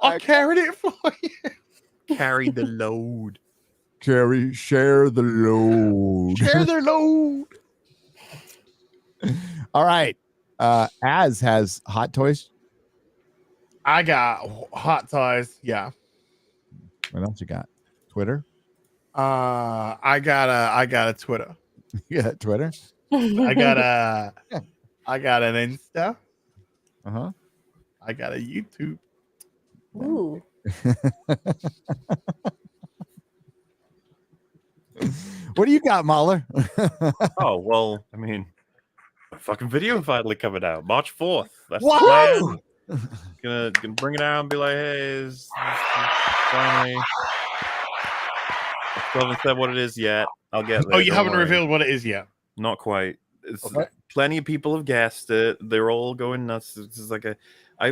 I carried it for you. Carry the load. Share the load. Share their load. All right. Az has hot toys. I got hot ties. Yeah. What else you got? Twitter? I got a Twitter. Yeah, Twitter. I got an Insta. Uh-huh. I got a YouTube. Ooh. What do you got, MauLer? Oh, well, I mean, a fucking video finally coming out. March 4th. That's Whoa! the plan. Gonna bring it out and be like, hey, finally. I still haven't said what it is yet. I'll get there. Oh, you don't haven't worry. revealed what it is yet. Not quite. It's Okay. Plenty of people have guessed it. They're all going nuts. It's just like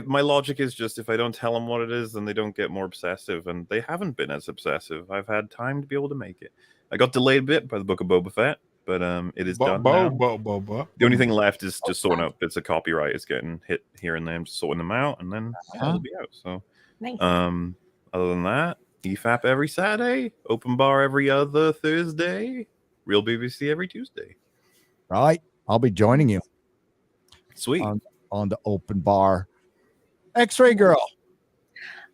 my logic is just if I don't tell them what it is, then they don't get more obsessive, and they haven't been as obsessive. I've had time to be able to make it. I got delayed a bit by the Book of Boba Fett, but it is done now. The only thing left is just sorting out bits of copyright. It's getting hit here and there. I'm just sorting them out, and then it'll be out. So, Nice. other than that, EFAP every Saturday, open bar every other Thursday, Real BBC every Tuesday. Right. I'll be joining you. Sweet. On the open bar. X-Ray Girl.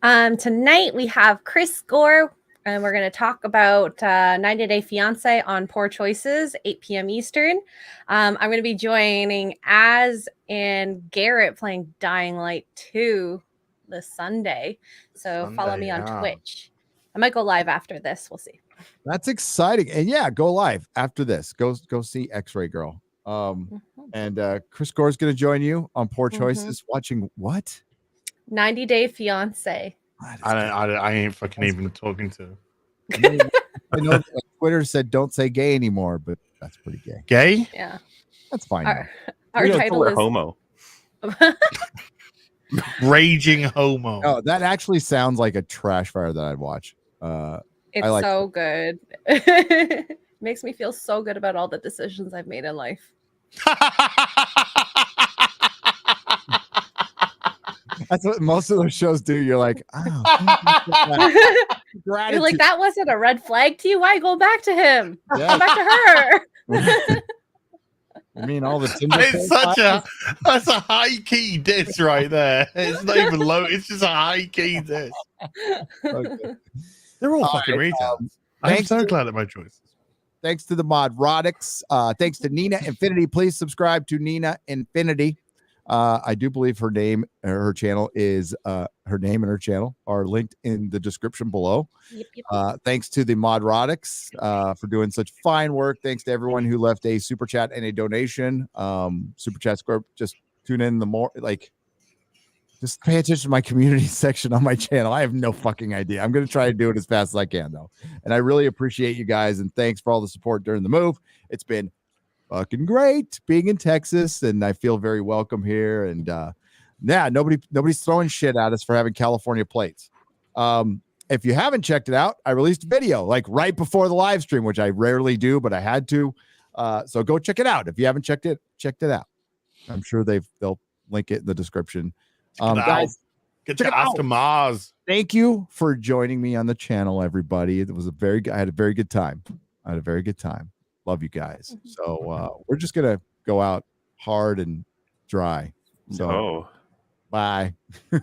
Tonight we have Chris Gore, and we're going to talk about 90 Day Fiance on Poor Choices, 8 p.m. Eastern. I'm going to be joining Az and Garrett playing Dying Light 2 this Sunday. So follow me on Twitch. I might go live after this. We'll see. That's exciting. And yeah, go live after this. Go see X-Ray Girl. And Chris Gore is going to join you on Poor Choices. Watching what? 90 Day Fiance. I ain't fucking even talking to. I know that Twitter said don't say gay anymore, but that's pretty gay. Gay? Yeah. That's fine. Our title is homo. Raging homo. Oh, that actually sounds like a trash fire that I'd watch. It's like so good. It makes me feel so good about all the decisions I've made in life. That's what most of those shows do. You're like, oh, you're like, that wasn't a red flag to you. Why go back to him? Yeah. Come back to her. I mean, all the it's that's a high key diss right there. It's not even low. It's just a high key diss. Okay. They're all fucking retards. I'm so glad at my choices. Thanks to the Modrotics. Thanks to Nina Infinity. Please subscribe to Nina Infinity. I do believe her name and her channel are linked in the description below. Yep. Thanks to the Modrotics for doing such fine work. Thanks to everyone who left a super chat and a donation. Super chat score. Just tune in just pay attention to my community section on my channel. I have no fucking idea. I'm going to try to do it as fast as I can though. And I really appreciate you guys. And thanks for all the support during the move. It's been fucking great being in Texas, and I feel very welcome here. And yeah, nobody's throwing shit at us for having California plates. If you haven't checked it out, I released a video like right before the live stream, which I rarely do, but I had to. So go check it out. If you haven't checked it out. I'm sure they'll link it in the description. Guys, get to Oscar Mars. Thank you for joining me on the channel, everybody. It was I had a very good time. Love you guys. So we're just gonna go out hard and dry. So bye. Bye.